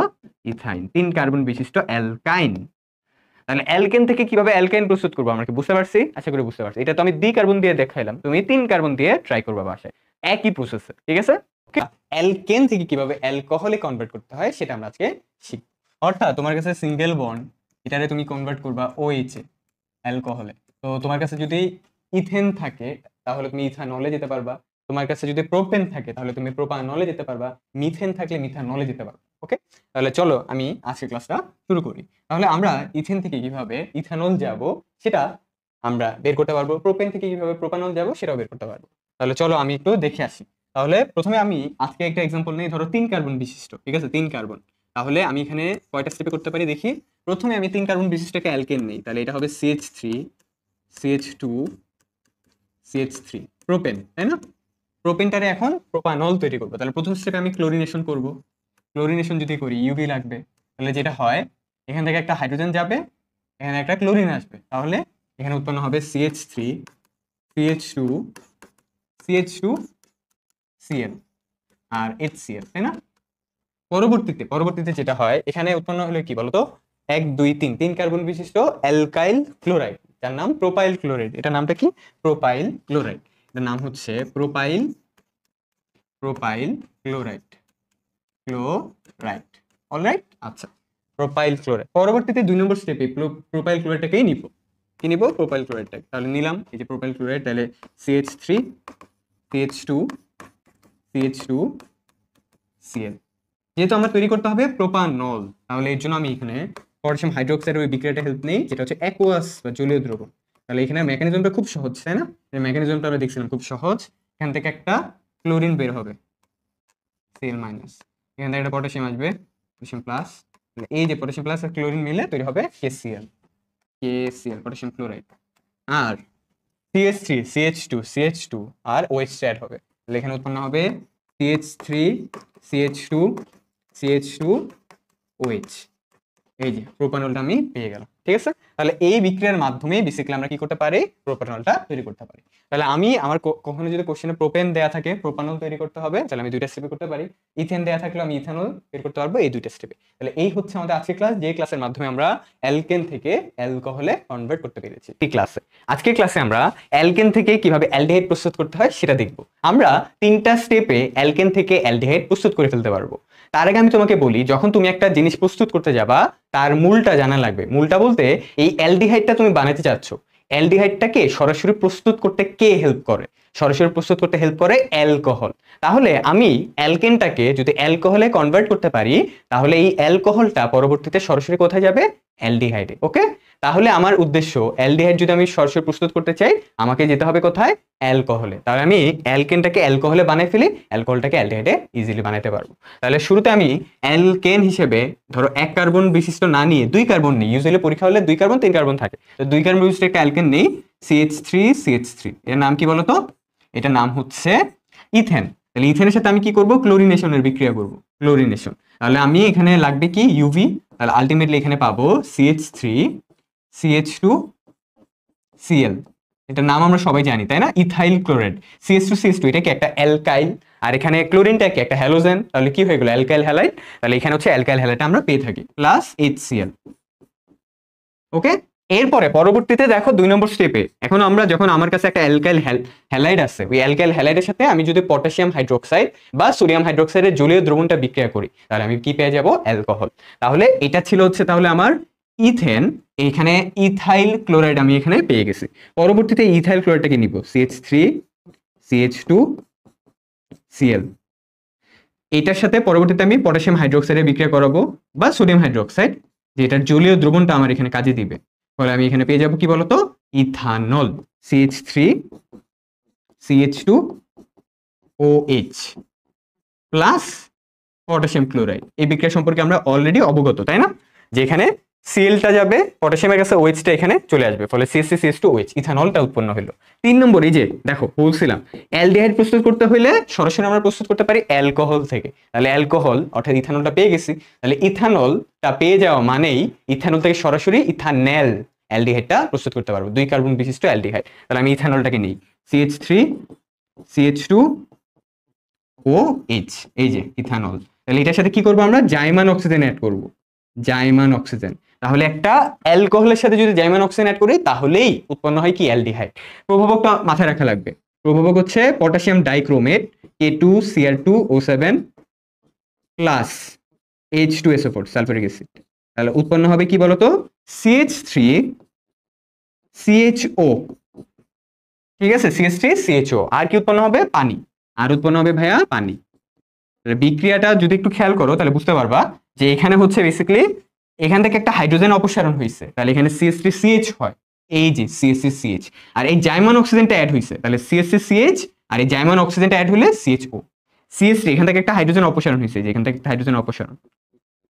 ইথাইন, 3 কার্বন বিশিষ্ট অ্যালকাইন। তাহলে অ্যালকেন থেকে কিভাবে অ্যালকাইন প্রস্তুত করবো আমরা কি বুঝতে পারছি? আশা করি বুঝতে পারছি। এটা তো আমি 2 কার্বন দিয়ে দেখাইলাম, তুমি 3 কার্বন দিয়ে ট্রাই করবা বাসায়, একই প্রসেসে, ঠিক আছে? অ্যালকেন থেকে কিভাবে অ্যালকোহলে কনভার্ট করতে হয় সেটা আমরা আজকে শিখব। অর্থাৎ তোমার কাছে সিঙ্গেল বন্ড, এটারে তুমি কনভার্ট করবা OH এ, অ্যালকোহলে। তো তোমার কাছে যদি ইথেন থাকে তাহলে তুমি ইথানলে যেতে পারবা, তোমার কাছে যদি প্রোপেন থাকে তাহলে তুমি প্রোপানলে যেতে পারবা, মিথেন থাকলে মিথানলে যেতে পারবা। ওকে, তাহলে চলো আমি আজকের ক্লাসটা শুরু করি। তাহলে আমরা ইথেন থেকে কিভাবে ইথানল যাব সেটা আমরা বের করতে পারবো, প্রোপেন থেকে কিভাবে প্রোপানল যাব সেটাও বের করতে পারবো। তাহলে চলো আমি একটু দেখে আসি। তাহলে প্রথমে আমি আজকে একটা এক্সাম্পল নেই, ধরো 3 কার্বন বিশিষ্ট, ঠিক আছে, 3 কার্বন। তাহলে আমি এখানে কয়টা স্টেপে করতে পারি দেখি। প্রথমে আমি 3 কার্বন বিশিষ্ট একটা অ্যালকেন নেই, তাহলে এটা হবে CH3 CH2 CH3 প্রোপেন, তাই না? প্রোপেনটারে এখন প্রোপানল তৈরি করবো। তাহলে প্রথম স্টেপে আমি ক্লোরিনেশন করব। ক্লোরিনেশন যদি করি ইউভি লাগবে, তাহলে যেটা হয় এখান থেকে একটা হাইড্রোজেন যাবে, এখানে একটা ক্লোরিন আসবে, তাহলে এখানে উৎপন্ন হবে CH3 CH2 CH2 Cl আর HCl, তাই না? পরবর্তীতে যেটা হয় এখানে উৎপন্ন হলো কি বলতো, 1 2 3 3 কার্বন বিশিষ্ট অ্যালকাইল ক্লোরাইড, যার নাম প্রোপাইল ক্লোরাইড। এটা নামটা কি? Propyl chloride. এটার নাম হচ্ছে প্রোপাইল ক্লোরাইড। অলরাইট, আচ্ছা, প্রোপাইল ক্লোরাইড। পরবর্তীতে 2 নম্বর স্টেপে প্রোপাইল ক্লোরাইডটাকেই নিব, কি নিব? প্রোপাইল ক্লোরাইডটা। তাহলে নিলাম এই যে প্রোপাইল ক্লোরাইড, তাহলে CH3 CH2 CH2 Cl। যেহেতু আমার তৈরি করতে হবে প্রোপানল, তাহলে এর জন্য আমি এখানে পটাশিয়াম হাইড্রোক্সাইডের ওই বিক্রিয়াটা হেল্প নেই, যেটা হচ্ছে অ্যাকুয়াস বা জলীয় দ্রবণ। তাহলে এখানে মেকানিজমটা খুব সহজ, তাই না? এই মেকানিজমটা আমরা দেখছিলাম খুব সহজ। এখান থেকে একটা ক্লোরিন বের হবে Cl মাইনাস, এখান থেকে একটা পটাশিয়াম আসবে, পটাশিয়াম প্লাস, এই যে পটাশিয়াম প্লাস আর ক্লোরিন মিলে তৈরি হবে KCl পটাশিয়াম ক্লোরাইড। আর CH3 CH2 আর OH অ্যাড হবে, তাহলে এখানে উৎপন্ন হবে CH3 CH2 OH। এই যে প্রোপানলটা আমি পেয়ে গেলাম, ঠিক আছে? তাহলে এই বিক্রিয়ার মাধ্যমে বেসিক্যালি আমরা কি করতে পারি? প্রোপানলটা তৈরি করতে পারি। তাহলে আমি আমার কখনো যদি কোশ্চেনে প্রোপেন দেয়া থাকে প্রোপানল তৈরি করতে হবে, তাহলে আমি 2টা স্টেপে করতে পারি। ইথেন দেয়া থাকলে আমি ইথানল বের করতে পারবো এই 2টা স্টেপে। তাহলে এই হচ্ছে আমাদের আজকের ক্লাস, যে ক্লাসের মাধ্যমে আমরা অ্যালকেন থেকে অ্যালকোহলে কনভার্ট করতে পেরেছি। এই ক্লাসে আজকের ক্লাসে আমরা অ্যালকেন থেকে কিভাবে অ্যালডিহাইড প্রস্তুত করতে হয় সেটা দেখব। আমরা 3টা স্টেপে অ্যালকেন থেকে অ্যালডিহাইড প্রস্তুত করে ফেলতে পারবো। তার আগে আমি তোমাকে বলি, যখন তুমি একটা জিনিস প্রস্তুত করতে যাবা তার মূলটা জানা লাগবে। মূলটা বলতে এই অ্যালডিহাইডটা তুমি বানাতে চাচ্ছ, অ্যালডিহাইডটাকে সরাসরি প্রস্তুত করতে কে হেল্প করে? সরাসরি প্রস্তুত করতে হেল্প করে অ্যালকোহল। তাহলে আমি অ্যালকেনটাকে যদি অ্যালকোহলে কনভার্ট করতে পারি, তাহলে এই অ্যালকোহলটা পরবর্তীতে সরাসরি কোথায় যাবে? অ্যালডিহাইডে। ওকে, তাহলে আমার উদ্দেশ্য অ্যালডিহাইড যদি আমি সরাসরি প্রস্তুত করতে চাই আমাকে যেতে হবে কোথায়? অ্যালকোহলে। তাহলে আমি অ্যালকেনটাকে অ্যালকোহলে বানিয়ে ফেলি, অ্যালকোহলটাকে অ্যালডিহাইডে ইজিলি বানাতে পারবো। তাহলে শুরুতে আমি অ্যালকেন হিসেবে ধরো 1 কার্বন বিশিষ্ট না নিয়ে 2 কার্বন নিই। ইউজুয়ালি পরীক্ষা হলে 2 কার্বন 3 কার্বন থাকে, তো 2 কার্বন বিশিষ্ট একটা অ্যালকেন নেই, CH3 এর নাম কি বলতো? এটার নাম হচ্ছে ইথেন। তাহলে ইথেনের সাথে আমি কি করব? ক্লোরিনেশনের বিক্রিয়া করব, ক্লোরিনেশন। তাহলে আমি এখানে লাগবে কি? ইউভি। তাহলে আলটিমেটলি এখানে পাবো CH3 CH2 Cl। এটার নাম আমরা সবাই জানি, তাই না? Ethyl chloride. CH2 এটা কি একটা অ্যালকাইল, আর এখানে ক্লোরিনটা কি একটা হ্যালোজেন, তাহলে কি হয়ে গেল? Alkyl halide. তাহলে এখানে হচ্ছে অ্যালকাইল হ্যালাইডটা আমরা পেয়ে থাকি প্লাস HCl। ওকে, এরপরে পরবর্তীতে দেখো 2 নম্বর স্টেপে এখন আমরা যখন আমার কাছে একটা অ্যালকাইল হ্যালাইড আছে, ওই অ্যালকাইল হ্যালাইডের সাথে আমি যদি পটাশিয়াম হাইড্রোক্সাইড বা সোডিয়াম হাইড্রোক্সাইডের জলীয় দ্রবণটা বিক্রিয়া করি, তাহলে আমি কি পেয়ে যাব? অ্যালকোহল। তাহলে এটা ছিল হচ্ছে তাহলে আমার ইথেন, এখানে ইথাইল ক্লোরাইড আমি এখানে পেয়ে গেছি। পরবর্তীতে ইথাইল ক্লোরাইডটাকে নিব, CH3 CH2 Cl। এটার সাথে পরবর্তীতে আমি পটাশিয়াম হাইড্রোক্সাইডের বিক্রিয়া করাবো বা সোডিয়াম হাইড্রোক্সাইড, যেটার জলীয় দ্রবণটা আমার এখানে কাজে দিবে। ফলে আমি এখানে পেয়ে যাবো কি বলতো? Ethanol, CH3 CH2 OH plus potassium chloride. এই বিক্রিয়া সম্পর্কে আমরা অলরেডি অবগত, তাই না? যে এখানে সিএলটা যাবে পটাশিয়ামের কাছে, ওএইচটা এখানে চলে আসবে, ফলে CH3CH2OH ইথানলটা উৎপন্ন হলো। 3 নম্বর, এই যে দেখো বলছিলাম অ্যালডিহাইড প্রস্তুত করতে হলে সরাসরি আমরা প্রস্তুত করতে পারি অ্যালকোহল থেকে। তাহলে অ্যালকোহল অর্থাৎ ইথানলটা পেয়ে গেছি, তাহলে ইথানলটা পেয়ে যাওয়া মানেই ইথানল থেকে সরাসরি ইথানেল অ্যালডিহাইডটা প্রস্তুত করতে পারবো, 2 কার্বন বিশিষ্ট অ্যালডিহাইড। তাহলে আমি ইথানলটাকে নিই, CH3 CH2OH, এই যে ইথানল। তাহলে এটার সাথে কি করবো আমরা? জাইমান অক্সিজেন অ্যাড করব, জাইমান অক্সিজেন। তাহলে একটা অ্যালকোহলের সাথে যদি জাইমান অক্সিজেন অ্যাড করি তাহলেই উৎপন্ন হয় কি? অ্যালডিহাইড। প্রভাবকটা মাথায় রাখা লাগবে। প্রভাবক হচ্ছে potassium dichromate K2Cr2O7 plus H2SO4 sulphuric acid. তাহলে উৎপন্ন হবে কি বলতো? CH3CHO, ঠিক আছে, CH3CHO। আর কি উৎপন্ন হবে? পানি। আর উৎপন্ন হবে ভাইয়া পানি। বিক্রিয়াটা যদি একটু খেয়াল করো তাহলে বুঝতে পারবা যে এখানে হচ্ছে বেসিক্যালি এখান থেকে একটা হাইড্রোজেন অপসারণ হয়েছে, তাহলে এখানে CH3CH হয়, এই যে CH3CH, আর এই জাইমান অক্সিজেনটা অ্যাড হয়েছে, তাহলে CH3CH, আর এই জাইমান অক্সিজেনটা অ্যাড হলে CHO। CH3 এখান থেকে একটা হাইড্রোজেন অপসারণ হয়েছে, যে এখান থেকে একটা হাইড্রোজেন অপসারণ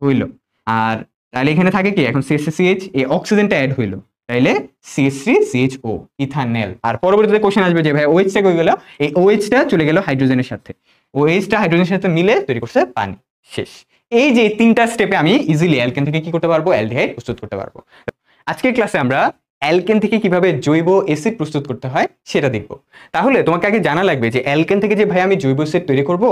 হইলো, আর তাহলে এখানে থাকে কি? এখন CH3CH, এই অক্সিজেনটা অ্যাড হইলো, তাইলে CH3CHO ইথানেল। আর পরবর্তীতে কোশ্চেন আসবে যে ভাই OH টা কই গেল? এই OH টা চলে গেল হাইড্রোজেনের সাথে, OH টা হাইড্রোজেনের সাথে মিলে তৈরি করছে পানি। শেষ। এই যে 3টা স্টেপে আমি ইজিলি অ্যালকেন থেকে কি করতে পারবো? অ্যালডিহাইড প্রস্তুত করতে পারবো। আজকের ক্লাসে আমরা অ্যালকেন থেকে কিভাবে জৈব অ্যাসিড প্রস্তুত করতে হয় সেটা দেখব। তাহলে তোমাকে আগে জানা লাগবে যে অ্যালকেন থেকে যে ভাই আমি জৈব অ্যাসিড তৈরি করব,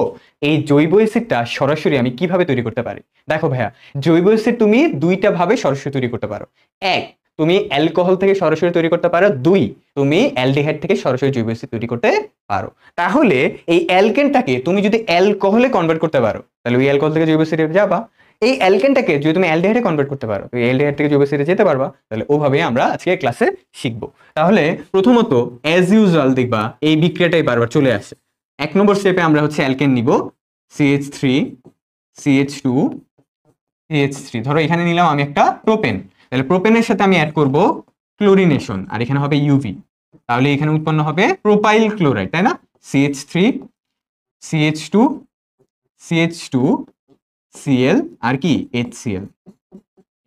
এই জৈব অ্যাসিডটা সরাসরি আমি কিভাবে তৈরি করতে পারি। দেখো ভাইয়া, জৈব অ্যাসিড তুমি 2টা ভাবে সরাসরি তৈরি করতে পারো। 1, তুমি অ্যালকোহল থেকে সরাসরি তৈরি করতে পারো। 2, তুমি অ্যালডিহাইড থেকে সরাসরি জৈব অ্যাসিড তৈরি করতে পারো। তাহলে এই অ্যালকেনটাকে তুমি যদি অ্যালকোহলে কনভার্ট করতে পারো, তাহলে ওই অ্যালকোহল থেকে জৈব অ্যাসিডে যাবা। এই অ্যালকেনটাকে যদি তুমি অ্যালডিহাইডে কনভার্ট করতে পারো, এই অ্যালডিহাইড থেকে জৈব অ্যাসিডে যেতে পারবা। তাহলে ওভাবে আমরা আজকে ক্লাসে শিখবো। তাহলে প্রথমত অ্যাজ ইউজুয়াল দেখবা এই বিক্রিয়াটাই বারবার চলে আসে। 1 নম্বর স্টেপে আমরা হচ্ছে অ্যালকেন নিব, CH3 CH2 CH3। ধরো এখানে নিলাম আমি একটা প্রোপেন, তাহলে প্রোপেনের সাথে আমি অ্যাড করব ক্লোরিনেশন, আর এখানে হবে ইউভি। তাহলে এখানে উৎপন্ন হবে প্রোপাইল ক্লোরাইড, তাই না? CH3 CH2 CH2 Cl আর কি HCl।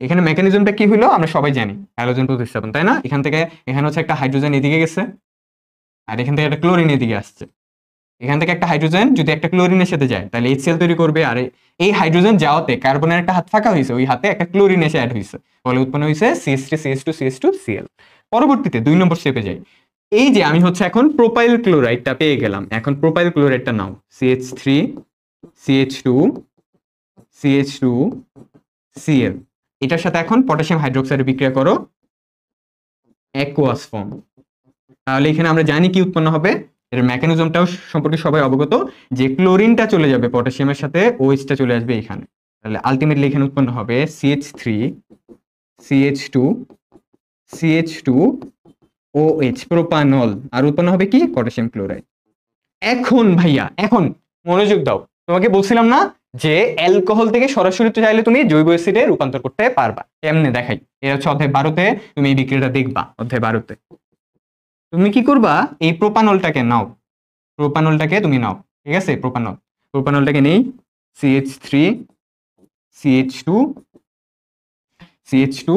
এখানে মেকানিজমটা কি হলো আমরা সবাই জানি, হ্যালোজেন প্রতিস্থাপন, তাই না? এখান থেকে এখানে হচ্ছে একটা হাইড্রোজেন এদিকে গেছে, আর এখান থেকে একটা ক্লোরিন এদিকে আসছে। এখান থেকে একটা হাইড্রোজেন যদি একটা ক্লোরিনের সাথে যায় তাহলে HCl তৈরি করবে, আর এই হাইড্রোজেন যাওয়াতে কার্বনের একটা হাত ফাঁকা হয়েছে, ওই হাতে একটা ক্লোরিন এসে অ্যাড হয়েছে, ফলে উৎপন্ন হয়েছে CH3 CH2 CH2 Cl। পরবর্তীতে 2 নম্বর স্টেপে যাই। এই যে আমি হচ্ছে এখন প্রোপাইল ক্লোরাইডটা পেয়ে গেলাম, এখন প্রোপাইল ক্লোরাইডটা নাও, CH3 CH2 CH2 Cl। এটার সাথে এখন পটাশিয়াম হাইড্রোক্সাইড বিক্রিয়া করো, অ্যাকুয়াস ফর্ম। তাহলে এখানে আমরা জানি কি উৎপন্ন হবে, এর মেকানিজমটাও সম্পর্কে সবাই অবগত, যে ক্লোরিনটা চলে যাবে পটাশিয়ামের সাথে, OH টা চলে আসবে এখানে। তাহলে আলটিমেটলি এখানে উৎপন্ন হবে CH3 CH2 CH2 OH propanol, আর উৎপন্ন হবে কি? Potassium chloride. এখন ভাইয়া, এখন মনোযোগ দাও, তোমাকে বলছিলাম না যে অ্যালকোহল থেকে সরাসরি তো চাইলে তুমি জৈব অ্যাসিডে রূপান্তর করতে পারবা। এমনি দেখাই, এটা হচ্ছে অধ্যায় 12তে তুমি এই বিক্রিয়াটা দেখবা। অধ্যায় 12তে তুমি কি করবা? এই প্রোপানলটাকে নাও, প্রোপানলটাকে তুমি নাও, ঠিক আছে? প্রোপানলটাকে নেই, CH3 CH2 CH2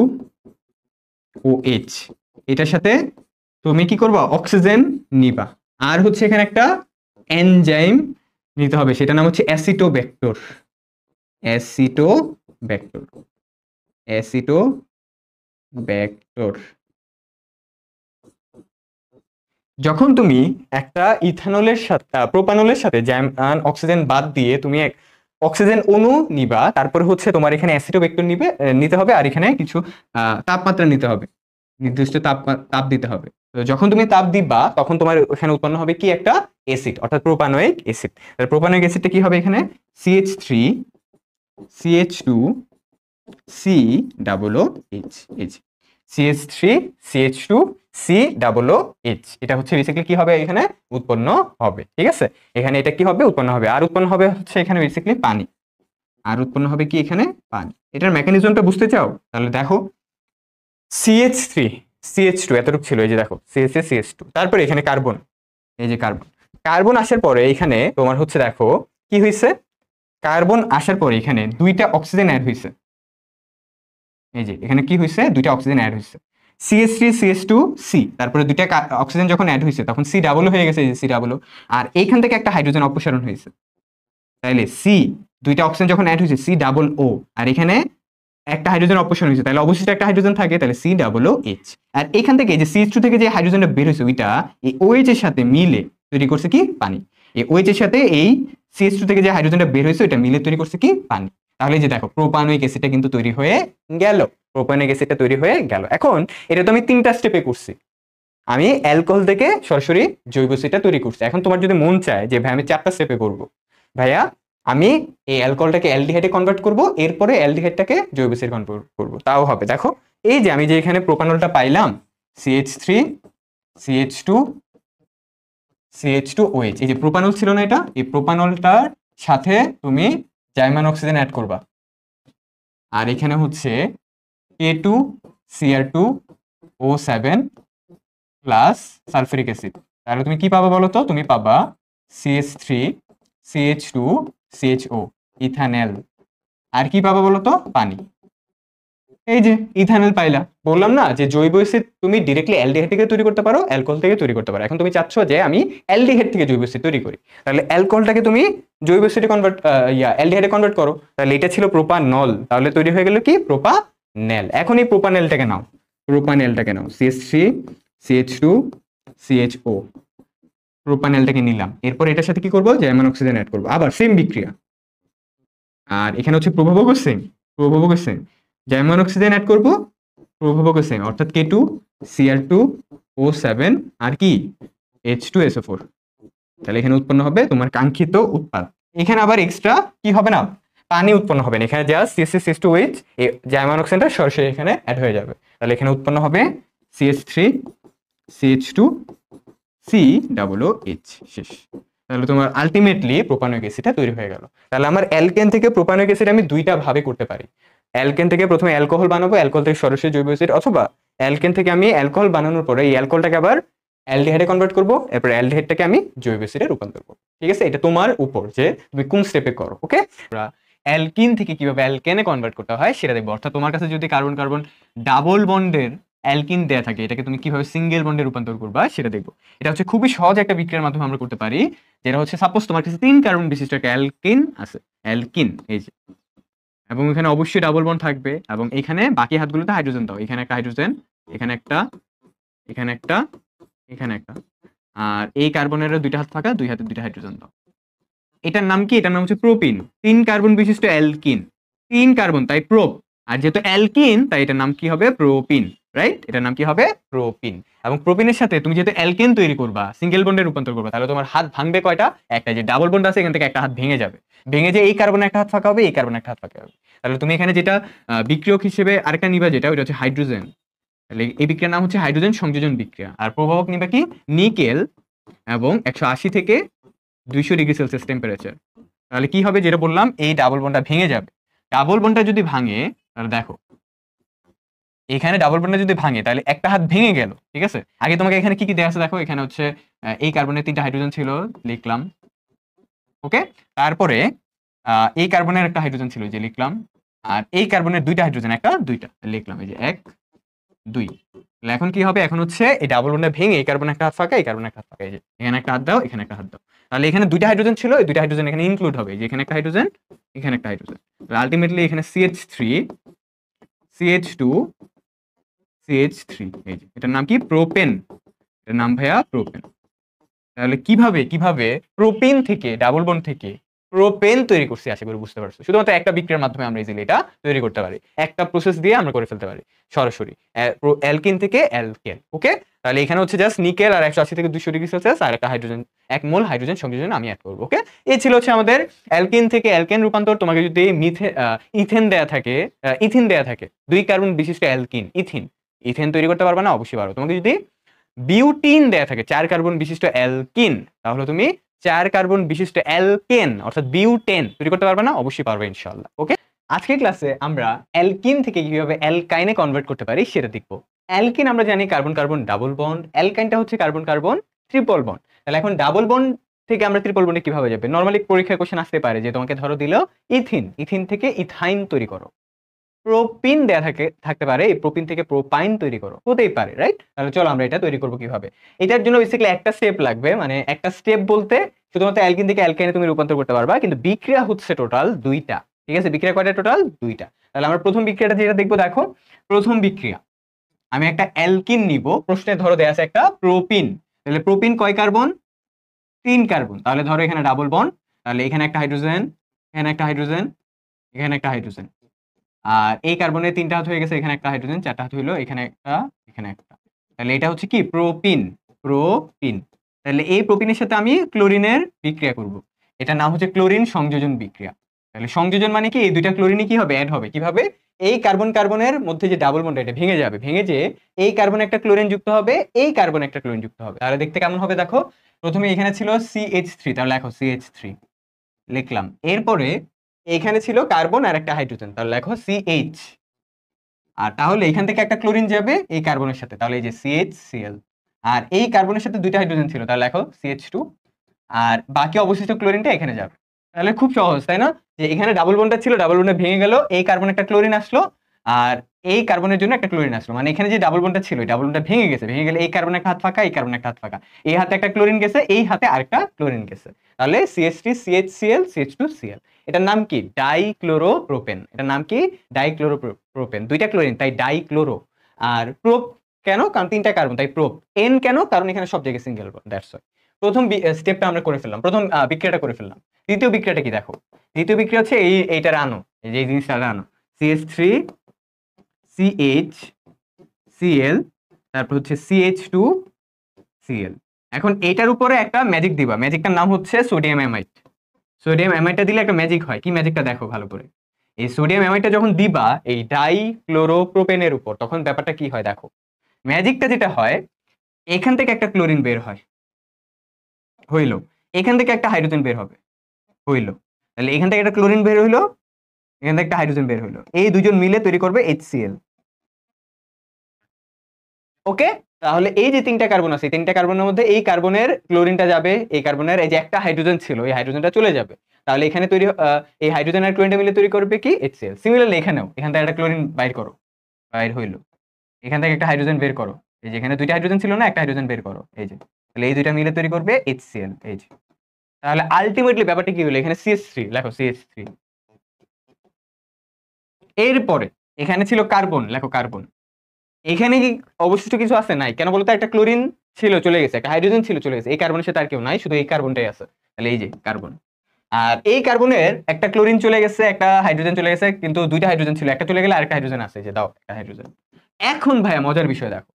OH। এটার সাথে তুমি কি করবা? অক্সিজেন নিবা, আর হচ্ছে এখানে একটা এনজাইম নিতে হবে, সেটা নাম হচ্ছে অ্যাসিটোব্যাক্টর। অ্যাসিটোব্যাক্টর অ্যাসিটোব্যাক্টর। যখন তুমি একটা ইথানলের সাথে প্রোপানলের সাথে জাইমান অক্সিজেন বাদ দিয়ে তুমি এক অক্সিজেন অণু নিবা, তারপরে হচ্ছে তোমার এখানে অ্যাসিটোব্যাক্টর নিতে হবে, আর এখানে কিছু তাপমাত্রা নিতে হবে। নির্দিষ্ট তাপ দিতে হবে। তো যখন তুমি তাপ দিবা তখন তোমার এখানে উৎপন্ন হবে কি একটা অ্যাসিড, অর্থাৎ প্রোপানোয়িক অ্যাসিড। প্রোপানোয়িক অ্যাসিডটা কি হবে এখানে CH3 CH2 C double O H, H CH3 CH2 C double O H, এটা হচ্ছে বেসিক্যালি কি হবে এখানে উৎপন্ন হবে। ঠিক আছে, এখানে এটা কি হবে উৎপন্ন হবে, আর উৎপন্ন হবে হচ্ছে এখানে বেসিক্যালি পানি, আর উৎপন্ন হবে কি এখানে পানি। এটার মেকানিজমটা বুঝতে চাও তাহলে দেখো, CH3 CH2 এতটুকু ছিল, এই যে দেখো CH2, তারপরে এখানে কার্বন, এই যে কার্বন, কার্বন আসার পরে এখানে তোমার হচ্ছে দেখো কি হয়েছে, কার্বন আসার পরে এখানে দুইটা অক্সিজেন অ্যাড হয়েছে, এই যে এখানে কি হয়েছে দুইটা অক্সিজেন অ্যাড হয়েছে, CH3 CH2 সি, তারপরে দুইটা অক্সিজেন যখন অ্যাড হয়েছে তখন সি ডাবল হয়ে গেছে, এই যে সি ডাবল, আর এইখান থেকে একটা হাইড্রোজেন অপসারণ হয়েছে, তাইলে সি দুইটা অক্সিজেন যখন অ্যাড হয়েছে সি ডাবল ও, আর এখানে একটা হাইড্রোজেন অপসারণ হয়েছে, তাহলে অবশ্যই একটা হাইড্রোজেন থাকে, তাহলে সি ডাবল ও এইচ। আর এখান থেকে যে CH2 থেকে যে হাইড্রোজেনটা বের হয়েছে ওইটা এই OH এর সাথে মিলে তৈরি করছে কি পানি, এই OH এর সাথে এই CH2 থেকে যে হাইড্রোজেনটা বের হয়েছে ওইটা মিলে তৈরি করছে কি পানি। তাহলে যে দেখো প্রোপানোয়িক অ্যাসিডটা কিন্তু তৈরি হয়ে গেল, প্রোপানোয়িক অ্যাসিডটা তৈরি হয়ে গেল। এখন এটা তো আমি 3টা স্টেপে করছি, আমি অ্যালকোহল থেকে সরাসরি জৈব অ্যাসিডটা তৈরি করছি। এখন তোমার যদি মন চায় যে ভাই আমি 4টা স্টেপে করব, ভাইয়া আমি এই অ্যালকোহলটাকে অ্যালডিহাইডে কনভার্ট করব, এরপরে অ্যালডিহাইডটাকে জৈব অ্যাসিড কনভার্ট করব, তাও হবে। দেখো এই যে আমি যে এখানে প্রোপানলটা পাইলাম CH3 CH2 CH2OH, এই যে প্রোপানল ছিল না, এটা এই প্রোপানলটার সাথে তুমি জাইমান অক্সিজেন অ্যাড করবা, আর এখানে হচ্ছে K2Cr2O7 প্লাস সালফিউরিক অ্যাসিড, তাহলে তুমি কি পাবা বলো তো, তুমি পাবা CH3 CH2 CHO ইথানল, আর কি পাবা বলো তো পানি। এই যে ইথানল পাইলা, বললাম না যে জৈব অ্যাসিড তুমি ডিরেক্টলি অ্যালডিহাইড থেকে তৈরি করতে পারো, অ্যালকোহল থেকে তৈরি করতে পারো। এখন তুমি চাচ্ছ যে আমি অ্যালডিহাইড থেকে জৈব অ্যাসিড তৈরি করি, তাহলে অ্যালকোহলটাকে তুমি জৈব অ্যাসিডে কনভার্ট অ্যালডিহাইডে কনভার্ট করো, তাহলে এটা ছিল প্রোপানল, তাহলে তৈরি হয়ে গেল কি প্রোপানেল। এখন এই প্রোপানেলটাকে নাও, প্রোপানেলটাকে নাও CH3 CH2 CHO, প্রোপানেলটাকে নিলাম, এরপর এটার সাথে কি করবো জাইমান অক্সিজেন অ্যাড করবো, আবার সেম বিক্রিয়া, আর এখানে হচ্ছে প্রভাবকও সেম, প্রভাবকও সেম, জাইমান অক্সিজেন অ্যাড করবো, প্রভাবকও সেম, অর্থাৎ K2Cr2O7 আর কি H2SO4, তাহলে এখানে উৎপন্ন হবে তোমার কাঙ্ক্ষিত উৎপাদ। এখানে আবার এক্সট্রা কি হবে না, পানি উৎপন্ন হবে না, এখানে জাস্ট CH2OH এই জাইমান অক্সিজেনটা সরাসরি এখানে অ্যাড হয়ে যাবে, তাহলে এখানে উৎপন্ন হবে CH3 CH2 COOH, শেষ। তাহলে তোমার আলটিমেটলি প্রোপানোয়িক অ্যাসিডটা তৈরি হয়ে গেল। তাহলে আমার অ্যালকেন থেকে প্রোপানোয়িক অ্যাসিড আমি দুইটা ভাবে করতে পারি, অ্যালকেন থেকে প্রথমে অ্যালকোহল বানাবো, অ্যালকোহল থেকে সরাসরি জৈব অ্যাসিড, অথবা অ্যালকেন থেকে আমি অ্যালকোহল বানানোর পরে এই অ্যালকোহলটাকে আবার অ্যালডিহাইডে কনভার্ট করবো, এরপর অ্যালডিহাইডটাকে আমি জৈব অ্যাসিডে রূপান্তর করবো। ঠিক আছে, এটা তোমার উপর যে তুমি কোন স্টেপে করো। ওকে, আমরা অ্যালকিন থেকে কিভাবে অ্যালকেনে কনভার্ট করতে হয় সেটা দেখবো। অর্থাৎ তোমার কাছে যদি কার্বন কার্বন ডাবল বন্ডের অ্যালকিন দেয়া থাকে, এটাকে তুমি কিভাবে সিঙ্গেল বন্ডে রূপান্তর করবা সেটা দেখবো। এটা হচ্ছে খুবই সহজ একটা বিক্রিয়ার মাধ্যমে আমরা করতে পারি, যেটা হচ্ছে সাপোজ তোমার কাছে 3 কার্বন বিশিষ্ট একটা অ্যালকিন আছে, অ্যালকিন এই যে, এবং এখানে অবশ্যই ডাবল বন্ড থাকবে, এবং এখানে বাকি হাতগুলোতে হাইড্রোজেন দাও, এখানে একটা হাইড্রোজেন, এখানে একটা, এখানে একটা, এখানে একটা, আর এই কার্বনেরও দুইটা হাত থাকা, দুই হাতে দুইটা হাইড্রোজেন দাও। এটার নাম কি, এটার নাম হচ্ছে প্রোপিন, 3 কার্বন বিশিষ্ট অ্যালকিন, 3 কার্বন তাই প্রোপ, আর যেহেতু অ্যালকিন তাই এটার নাম কি হবে প্রোপিন, রাইট, এটার নাম কি হবে প্রোপিন। এবং প্রোপিনের সাথে তুমি যেহেতু অ্যালকেন তৈরি করবা, সিঙ্গেল বন্ডে রূপান্তর করবা, তাহলে তোমার হাত ভাঙবে কয়টা, একটা, যে ডাবল বন্ড আছে এখান থেকে একটা হাত ভেঙে যাবে, ভেঙে যে এই কার্বনে একটা হাত ফাঁকা হবে, এই কার্বনে একটা হাত ফাঁকা হবে, তাহলে তুমি এখানে যেটা বিক্রিয়ক হিসেবে আরেকটা নিবা, যেটা ওইটা হচ্ছে হাইড্রোজেন, তাহলে এই বিক্রিয়ার নাম হচ্ছে হাইড্রোজেন সংযোজন বিক্রিয়া। আর প্রভাবক নিবা কি নিকেল, এবং 180 থেকে 200 ডিগ্রি সেলসিয়াস টেম্পারেচার। তাহলে কি হবে, যেটা বললাম এই ডাবল বন্ডটা ভেঙে যাবে, ডাবল বন্ডটা যদি ভাঙে তাহলে দেখো এখানে ডাবল বন্ডটা যদি ভাঙে তাহলে একটা হাত ভেঙে গেল। ঠিক আছে, আগে তোমাকে এখানে কি কি দেওয়া আছে দেখো, এখানে হচ্ছে এই কার্বনের 3টা হাইড্রোজেন ছিল, লিখলাম। ওকে, তারপরে এই কার্বনের একটা হাইড্রোজেন ছিল, যে লিখলাম, আর এই কার্বনের 2টা হাইড্রোজেন, একটা দুইটা লিখলাম, এই যে 1 2। তাহলে এখন কি হবে, এখন হচ্ছে এই ডাবল বন্ডটা ভেঙে এই কার্বন একটা হাত ফাঁকা, এই কার্বন একটা হাত ফাঁকা, এই যে এখানে একটা হাত দাও, এখানে একটা হাত দাও, তাহলে এখানে 2টা হাইড্রোজেন ছিল, এই 2টা হাইড্রোজেন এখানে ইনক্লুড হবে, যে এখানে একটা হাইড্রোজেন, এখানে একটা হাইড্রোজেন, আলটিমেটলি এখানে CH3 CH2 CH3, এই যে এটার নাম কি প্রোপেন, এটার নাম ভাইয়া প্রোপেন। তাহলে কিভাবে কিভাবে প্রোপিন থেকে, ডাবল বন্ড থেকে প্রোপেন তৈরি করছি, আশা করি বুঝতে পারছো। শুধুমাত্র একটা বিক্রিয়ার মাধ্যমে আমরা ইজিলি এটা তৈরি করতে পারি, একটা প্রসেস দিয়ে আমরা করে ফেলতে পারি সরাসরি অ্যালকিন থেকে অ্যালকেন। ওকে, তাহলে এখানে হচ্ছে জাস্ট নিকেল আর 180 থেকে 200 ডিগ্রি সেলসিয়াস আর একটা হাইড্রোজেন, 1 মোল হাইড্রোজেন সংযোজন আমি অ্যাড করবো। ওকে, এই ছিল হচ্ছে আমাদের অ্যালকিন থেকে অ্যালকেন রূপান্তর। তোমাকে যদি ইথেন দেয়া থাকে, ইথিন দেয়া থাকে, 2 কার্বন বিশিষ্ট অ্যালকিন ইথিন, ইথেন তৈরি করতে পারবে না? অবশ্যই পারো। তোমাকে যদি বিউটিন দেয়া থাকে 4 কার্বন বিশিষ্ট অ্যালকিন, তাহলে তুমি 4 কার্বন বিশিষ্ট অ্যালকেন অর্থাৎ বিউটেন তৈরি করতে পারবে না? অবশ্যই পারবে ইনশাআল্লাহ। ওকে, আজকের ক্লাসে আমরা অ্যালকিন থেকে কিভাবে অ্যালকাইনে কনভার্ট করতে পারি সেটা দেখবো। অ্যালকিন আমরা জানি কার্বন কার্বন ডাবল বন্ড, অ্যালকাইনটা হচ্ছে কার্বন কার্বন ট্রিপল বন্ড। তাহলে এখন ডাবল বন্ড থেকে আমরা ট্রিপল বন্ডে কিভাবে যাবে? নরমালি পরীক্ষায় কোশ্চেন আসতে পারে যে তোমাকে ধরো দিল ইথিন, ইথিন থেকে ইথাইন তৈরি করো। প্রোপিন দেয়া থাকতে পারে, এই প্রোপিন থেকে প্রোপাইন তৈরি করো, হতেই পারে, রাইট? তাহলে চলো আমরা এটা তৈরি করবো কিভাবে। এটার জন্য বেসিক্যালি একটা স্টেপ লাগবে, মানে একটা স্টেপ বলতে শুধুমাত্র অ্যালকিন থেকে অ্যালকাইনে তুমি রূপান্তর করতে পারবা, কিন্তু বিক্রিয়া হচ্ছে টোটাল 2টা। ঠিক আছে, বিক্রিয়া কয়টা? টোটাল 2টা। তাহলে আমরা প্রথম বিক্রিয়াটা যেটা দেখবো, দেখো প্রথম বিক্রিয়া আমি একটা অ্যালকিন নিব, প্রশ্নে ধরো দেয়া আছে একটা প্রোপিন। তাহলে প্রোপিন কয় কার্বন? 3 কার্বন। তাহলে ধরো এখানে ডাবল বন্ড, তাহলে এখানে একটা হাইড্রোজেন, এখানে একটা হাইড্রোজেন, এখানে একটা হাইড্রোজেন, আর এই কার্বনের 3টা হাত হয়ে গেছে, এখানে একটা হাইড্রোজেন, 4টা হাত হইলো, এখানে একটা, এখানে একটা। তাহলে এটা হচ্ছে কি? Propene, propene. তাহলে এই প্রোপিনের সাথে আমি ক্লোরিনের বিক্রিয়া করব, এটার নাম হচ্ছে ক্লোরিন সংযোজন বিক্রিয়া। তাহলে সংযোজন মানে কি? এই 2টা ক্লোরিনই কি হবে? অ্যাড হবে। কিভাবে? এই কার্বন কার্বনের মধ্যে যে ডাবল বন্ড, এটা ভেঙে যাবে, ভেঙে যে এই কার্বন একটা ক্লোরিন যুক্ত হবে, এই কার্বন একটা ক্লোরিন যুক্ত হবে। তাহলে দেখতে কেমন হবে? দেখো প্রথমে এখানে ছিল CH3, তাহলে লেখো CH3 লিখলাম। এরপরে এখানে ছিল কার্বন আর একটা হাইড্রোজেন, তাহলে লেখো CH। আর তাহলে এখান থেকে একটা ক্লোরিন যাবে এই কার্বনের সাথে, তাহলে এই যে CHCl। আর এই কার্বনের সাথে 2টা হাইড্রোজেন ছিল, তাহলে লেখো CH2। আর বাকি অবশিষ্ট ক্লোরিনটা এখানে যাবে। তাহলে খুব সহজ, তাই না? যে এখানে ডাবল বন্ডটা ছিল, ডাবল বন্ডটা ভেঙে গেল, এই কার্বন একটা ক্লোরিন আসলো, আর এই কার্বনের জন্য একটা ক্লোরিন আসলো। মানে এখানে যে ডাবল বন্ডটা ছিল, এই ডাবল বন্ডটা ভেঙে গেছে, ভেঙে গেলে এই কার্বন একটা হাত ফাঁকা, এই কার্বন একটা হাত ফাঁকা, এই হাতে একটা ক্লোরিন গেছে, এই হাতে আরেকটা ক্লোরিন গেছে। তাহলে CH3 CHCl CH2Cl। এটার নাম কি? ডাইক্লোরোপ্রোপেন। এটার নাম কি? ডাইক্লোরোপ্রোপেন। 2টা ক্লোরিন তাই ডাইক্লোরো। আর প্রোপ কেন? কারণ 3টা কার্বন তাই প্রোপ। এন কেন? কারণ এখানে সব জায়গায় সিঙ্গেল বন্ড, দ্যাটস ওয়াই। প্রথম স্টেপটা আমরা করে ফেললাম, প্রথম বিক্রিয়াটা করে ফেললাম। দ্বিতীয় বিক্রিয়াটা কি দেখো? দ্বিতীয় বিক্রিয়া হচ্ছে এইটার আনো, এই যে এই জিনিসটা আনো, CH3 CHCl, তারপর হচ্ছে CH2Cl। এখন এইটার উপরে একটা ম্যাজিক দিবা, ম্যাজিকটার নাম হচ্ছে সোডিয়াম অ্যামাইড। সোডিয়াম অ্যামাইডটা দিলে একটা ম্যাজিক হয়। কি ম্যাজিকটা? দেখো ভালো করে। এই সোডিয়াম অ্যামাইডটা যখন দিবা এই ডাইক্লোরোপ্রোপেনের উপর, তখন ব্যাপারটা কি হয় দেখো। ম্যাজিকটা যেটা হয়, এখান থেকে একটা ক্লোরিন বের হয়, হইলো। এখান থেকে একটা হাইড্রোজেন বের হবে, হইলো। তাহলে এখান থেকে একটা ক্লোরিন বের হইলো, এখান থেকে একটা হাইড্রোজেন বের হইলো, এই দুজন মিলে তৈরি করবে HCl। ওকে, তাহলে এই যে 3টা কার্বন আছে, 3টা কার্বনের মধ্যে এই কার্বনের ক্লোরিনটা যাবে, এই কার্বনের এই যে একটা হাইড্রোজেন ছিল, এই হাইড্রোজেনটা চলে যাবে। তাহলে এখানে তৈরি এই হাইড্রোজেন আর ক্লোরিনটা মিলে তৈরি করবে কি? HCl। সিমিলারলি এখানেও এখান থেকে একটা ক্লোরিন বাইর করো, বাইর হইলো। এখান থেকে একটা হাইড্রোজেন বের করো, এই যে এখানে 2টা হাইড্রোজেন ছিল না, একটা হাইড্রোজেন বের করো, এই যে। তাহলে এই 2টা মিলে তৈরি করবে HCl, এই যে। তাহলে আলটিমেটলি ব্যাপারটা কি হলো? এখানে CH3, লেখো CH3। এরপরে এখানে ছিল কার্বন, লেখো কার্বন। এখানে কি অবশিষ্ট কিছু আছে? নাই। কেন বলতো? একটা ক্লোরিন ছিল চলে গেছে, একটা হাইড্রোজেন ছিল চলে গেছে, এই কার্বনের সাথে আর কেউ নাই, শুধু এই কার্বনটাই আছে। তাহলে এই যে কার্বন, আর এই কার্বনের একটা ক্লোরিন চলে গেছে, একটা হাইড্রোজেন চলে গেছে, কিন্তু 2টা হাইড্রোজেন ছিল, একটা চলে গেলে আরেকটা হাইড্রোজেন আছে, যে দাও একটা হাইড্রোজেন। এখন ভাইয়া মজার বিষয় দেখো,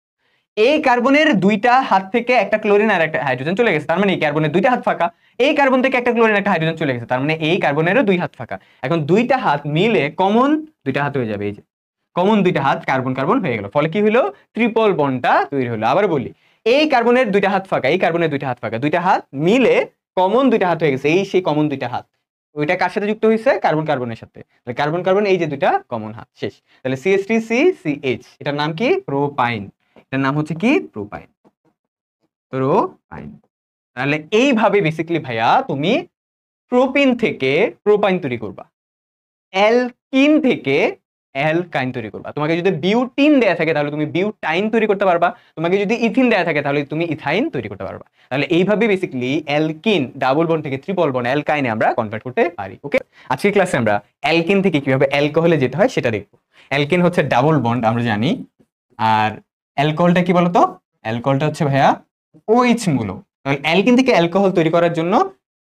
এই কার্বনের 2টা হাত থেকে একটা ক্লোরিন আর একটা হাইড্রোজেন চলে গেছে, তার মানে এই কার্বনের 2টা হাত ফাঁকা। এই কার্বন থেকে একটা ক্লোরিন একটা হাইড্রোজেন চলে গেছে, তার মানে এই কার্বনেরও 2 হাত ফাঁকা। এখন 2টা হাত মিলে কমন 2টা হাত হয়ে যাবে, এই যে কমন 2টা হাত কার্বন কার্বন হয়ে গেল। ফলে কি হলো? ট্রিপল বন্ডটা তৈরি হলো। আবার বলি, এই কার্বনের 2টা হাত ফাঁকা, এই কার্বনের 2টা হাত ফাঁকা, 2টা হাত মিলে কমন 2টা হাত হয়ে গেছে, এই সেই কমন 2টা হাত। ওইটা কার সাথে যুক্ত হয়েছে? কার্বন কার্বনের সাথে। তাহলে কার্বন কার্বন এই যে 2টা কমন হাত, শেষ। তাহলে CH3CCH, এটার নাম কি? প্রোপাইন। এটার নাম হচ্ছে কি? Propyne, propyne. তাহলে এইভাবে বেসিক্যালি ভাইয়া তুমি প্রোপিন থেকে প্রোপাইন তৈরি করবা, অ্যালকিন থেকে অ্যালকাইন তৈরি করবা। তোমাকে যদি বিউটিন দেয়া থাকে তাহলে তুমি বিউটাইন তৈরি করতে পারবা, তোমাকে যদি ইথিন দেয়া থাকে তাহলে তুমি ইথাইন তৈরি করতে পারবা। তাহলে এইভাবে বেসিক্যালি অ্যালকিন ডাবল বন্ড থেকে ট্রিপল বন্ড অ্যালকাইনে আমরা কনভার্ট করতে পারি। ওকে, আজকের ক্লাসে আমরা অ্যালকিন থেকে কিভাবে অ্যালকোহলে যেতে হয় সেটা দেখবো। অ্যালকিন হচ্ছে ডাবল বন্ড আমরা জানি, আর অ্যালকোহলটা কি বলতো? অ্যালকোহলটা হচ্ছে ভাইয়া OH মূলক। তাহলে অ্যালকিন থেকে অ্যালকোহল তৈরি করার জন্য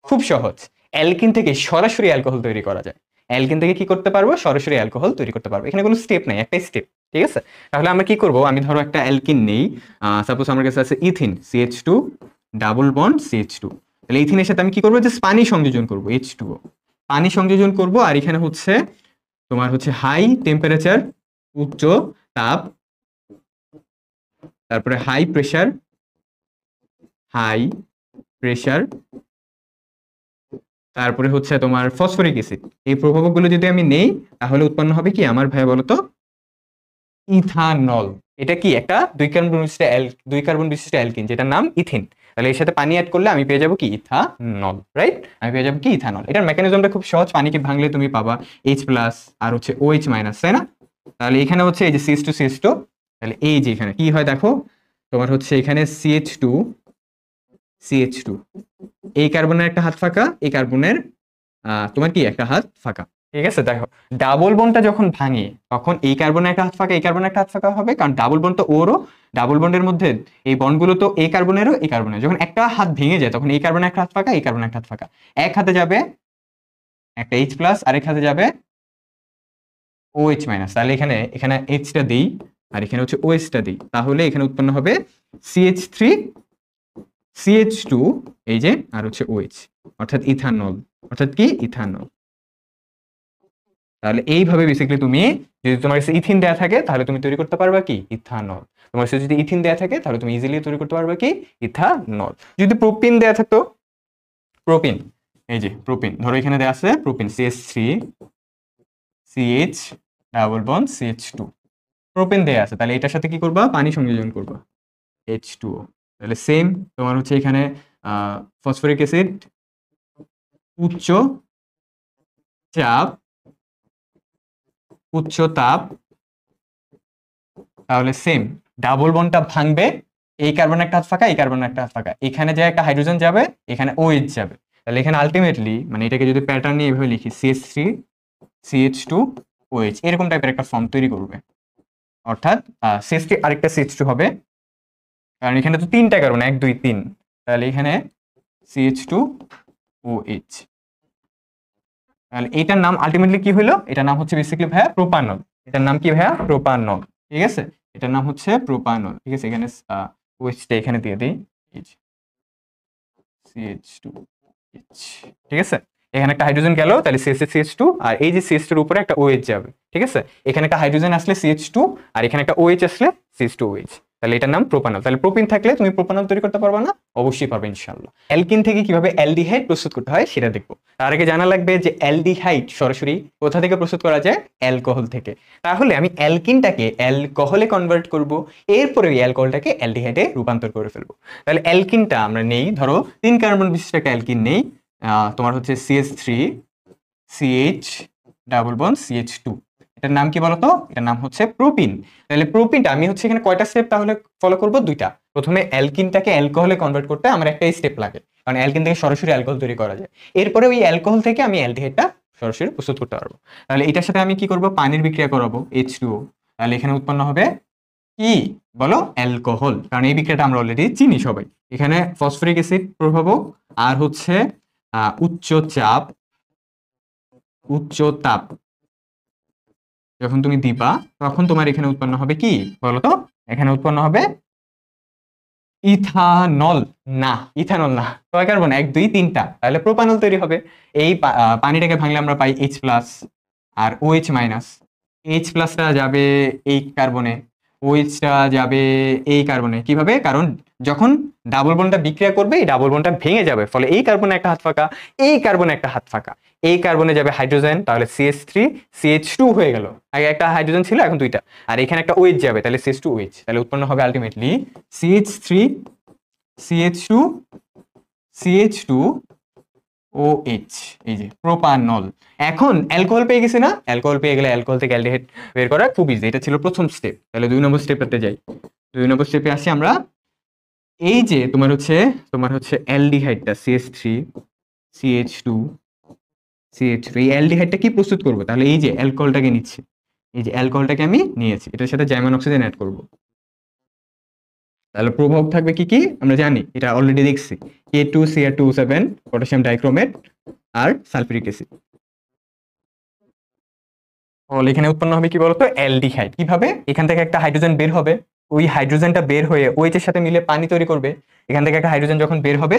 খুব সহজ, অ্যালকিন থেকে সরাসরি অ্যালকোহল তৈরি করা যায়। অ্যালকিন থেকে কি করতে পারবো? সরাসরি অ্যালকোহল তৈরি করতে পারবো। এখানে কোনো স্টেপ নাই, একটাই স্টেপ। ঠিক আছে, তাহলে আমরা কি করব? আমি ধরো একটা অ্যালকিন নেই, সাপোজ আমার কাছে আছে ethene CH2 double bond CH2। তাহলে ইথিনের সাথে আমি কি করবো? জাস্ট পানি সংযোজন করব, H2O পানি সংযোজন করব। আর এখানে হচ্ছে তোমার হচ্ছে হাই টেম্পারেচার, উচ্চ তাপ, তারপরে হাই প্রেসার, তারপরে হচ্ছে তোমার ফসফরিক অ্যাসিড। এই প্রভাবকগুলো যদি আমি নেই তাহলে উৎপন্ন হবে কি আমার ভাইয়া বলতো? ইথানল। এটা কি একটা দুই কার্বন বিশিষ্ট অ্যালকিন যেটার নাম ইথিন। তাহলে এর সাথে পানি অ্যাড করলে আমি পেয়ে যাবো কি? Ethanol, right? আমি পেয়ে যাবো কি? ইথানল। এটার মেকানিজমটা খুব সহজ, পানিকে ভাঙলে তুমি পাবা H+ আর হচ্ছে OH-, তাই না? তাহলে এখানে হচ্ছে এই যে CH2 তাহলে এই যে এখানে কি হয় দেখো, তোমার হচ্ছে এখানে CH2 এই কার্বনের একটা হাত ফাঁকা, এই কার্বনের তোমার কি একটা হাত ফাঁকা। ঠিক আছে, দেখো ডাবল বন্ডটা যখন ভাঙে তখন এই কার্বনের একটা হাত ফাঁকা, এই কার্বনের একটা হাত ফাঁকা হবে, কারণ ডাবল বন্ড তো ওরও, ডাবল বন্ডের মধ্যে এই বন্ডগুলো তো এই কার্বনেরও এই কার্বনের, যখন একটা হাত ভেঙে যায় তখন এই কার্বনের একটা হাত ফাঁকা, এই কার্বনের একটা হাত ফাঁকা। এক হাতে যাবে একটা H+, আরেক হাতে যাবে OH-। তাহলে এখানে এখানে H-টা দিই আর এখানে হচ্ছে OH-টা দিই, তাহলে এখানে উৎপন্ন হবে CH3 CH2 এই যে, আর হচ্ছে OH, অর্থাৎ ইথানল, অর্থাৎ কি? ইথানল। তাহলে এইভাবে বেসিক্যালি তুমি, যদি তোমার কাছে ইথিন দেয়া থাকে তাহলে তুমি তৈরি করতে পারবা কি? ইথানল। তোমার কাছে যদি ইথিন দেয়া থাকে তাহলে তুমি ইজিলি তৈরি করতে পারবা কি? ইথানল। যদি প্রোপিন দেয়া থাকতো, প্রোপিন, এই যে প্রোপিন, ধরো এখানে দেয়া আছে propene CH3 CH double bond CH2, propene দেয়া আছে, তাহলে এটার সাথে কি করবা? পানি সংযোজন করবা, H2O। তাহলে সেম তোমার হচ্ছে এখানে ফসফরিক অ্যাসিড, উচ্চ চাপ, উচ্চ তাপ, তাহলে সেম ডাবল বন্ডটা ভাঙবে, এই কার্বন একটা হাত ফাঁকা, এই কার্বন একটা হাত ফাঁকা, এখানে যে একটা হাইড্রোজেন যাবে, এখানে OH যাবে। তাহলে এখানে আলটিমেটলি মানে এটাকে যদি প্যাটার্ন নিয়ে এভাবে লিখি, CH3 CH2 OH, এরকম টাইপের একটা ফর্ম তৈরি করবে। অর্থাৎ CH3 আরেকটা CH2 হবে, কারণ এখানে তো তিনটা কার্বন, 1 2 3, তাহলে এখানে CH2 OH। তাহলে এটার নাম আলটিমেটলি কি হলো? এটার নাম হচ্ছে বেসিক্যালি ভাইয়া প্রোপানল। এটার নাম কি ভাইয়া? প্রোপানল। ঠিক আছে, এটার নাম হচ্ছে প্রোপানল। ঠিক আছে, এখানে ওএইচটা এখানে দিয়ে দিই, CH2H। ঠিক আছে, এখানে একটা হাইড্রোজেন গেল, তাহলে CH2, আর এই যে CH2 এর উপরে একটা OH যাবে। ঠিক আছে, এখানে একটা হাইড্রোজেন আসলে CH2, আর এখানে একটা OH আসলে CH2OH, তাহলে এটার নাম প্রোপানল। তাহলে প্রোপিন থাকলে তুমি প্রোপানল তৈরি করতে পারবে না? অবশ্যই পারবে ইনশাআল্লাহ। অ্যালকিন থেকে কিভাবে অ্যালডিহাইড প্রস্তুত করতে হয় সেটা দেখবো। তার আগে জানা লাগবে যে অ্যালডিহাইড সরাসরি কোথা থেকে প্রস্তুত করা যায়? অ্যালকোহল থেকে। তাহলে আমি অ্যালকিনটাকে অ্যালকোহলে কনভার্ট করব, এরপরে ওই অ্যালকোহলটাকে অ্যালডিহাইডে রূপান্তর করে ফেলবো। তাহলে অ্যালকিনটা আমরা নেই, ধরো 3 কার্বন বিশিষ্ট একটা অ্যালকিন নেই, তোমার হচ্ছে CH3 CH double bond CH2, এটার নাম কি বলতো? এটার নাম হচ্ছে প্রোপিন। তাহলে প্রোপিনটা আমি হচ্ছে এখানে কয়টা স্টেপ তাহলে ফলো করব? 2টা। প্রথমে অ্যালকিনটাকে অ্যালকোহলে কনভার্ট করতে আমার একটাই স্টেপ লাগে, কারণ অ্যালকিন থেকে সরাসরি অ্যালকোহল তৈরি করা যায়। এরপরে ওই অ্যালকোহল থেকে আমি অ্যালডিহাইডটা সরাসরি প্রস্তুত করতে পারবো। তাহলে এটার সাথে আমি কি করব? পানির বিক্রিয়া করাবো, H2O। তাহলে এখানে উৎপন্ন হবে কি বলো? অ্যালকোহল, কারণ এই বিক্রিয়াটা আমরা অলরেডি চিনি সবাই। এখানে ফসফরিক অ্যাসিড প্রভাবক, আর হচ্ছে উচ্চ চাপ, উচ্চ তাপ যখন তুমি দিবা তখন তোমার এখানে উৎপন্ন হবে কি বলতো? এখানে উৎপন্ন হবে ইথানল। না, ইথানল না, কয় কার্বন? 1 2 3টা, তাহলে প্রোপানল তৈরি হবে। এই পানিটাকে ভাঙলে আমরা পাই H+ আর OH-। H+টা যাবে এই কার্বনে, OH-টা যাবে এই কার্বনে। কিভাবে? কারণ যখন ডাবল বন্ডটা বিক্রিয়া করবে এই ডাবল বন্ডটা ভেঙে যাবে, ফলে এই কার্বনে একটা হাত ফাঁকা, এই কার্বনে একটা হাত ফাঁকা, এই কার্বনে যাবে হাইড্রোজেন, তাহলে CH3 CH2 হয়ে গেল। আগে একটা হাইড্রোজেন ছিল, এখন 2টা, আর এখানে একটা OH যাবে, তাহলে CH2OH। তাহলে উৎপন্ন হবে আলটিমেটলি CH3 CH2 CH2OH, এই যে প্রোপানল। এখন অ্যালকোহল পেয়ে গেছি না? অ্যালকোহল পেয়ে গেলে অ্যালকোহল থেকে অ্যালডিহাইড বের করা খুব ইজি। এটা ছিল প্রথম স্টেপ। তাহলে 2 নম্বর স্টেপটাতে যাই। 2 নম্বর স্টেপে আসি আমরা। এই যে তোমার হচ্ছে অ্যালডিহাইডটা CH3 CH2 CH3, এই অ্যালডিহাইডটা কি প্রস্তুত করব? তাহলে এই যে অ্যালকোহলটাকে নিচ্ছি, এই যে অ্যালকোহলটাকে আমি নিয়েছি, এটার সাথে জার্মান অক্সিজেন অ্যাড করব। তাহলে প্রভাব থাকবে কি কি আমরা জানি, এটা অলরেডি দেখছি, K2Cr2O7 পটাশিয়াম ডাইক্রোমেট, আর সালফিউরিক অ্যাসিড। তাহলে এখানে উৎপন্ন হবে কি বলতো, অ্যালডিহাইড। কিভাবে? এখান থেকে একটা হাইড্রোজেন বের হবে, ওই হাইড্রোজেনটা বের হয়ে OH এর সাথে মিলে পানি তৈরি করবে। এখান থেকে একটা হাইড্রোজেন যখন বের হবে,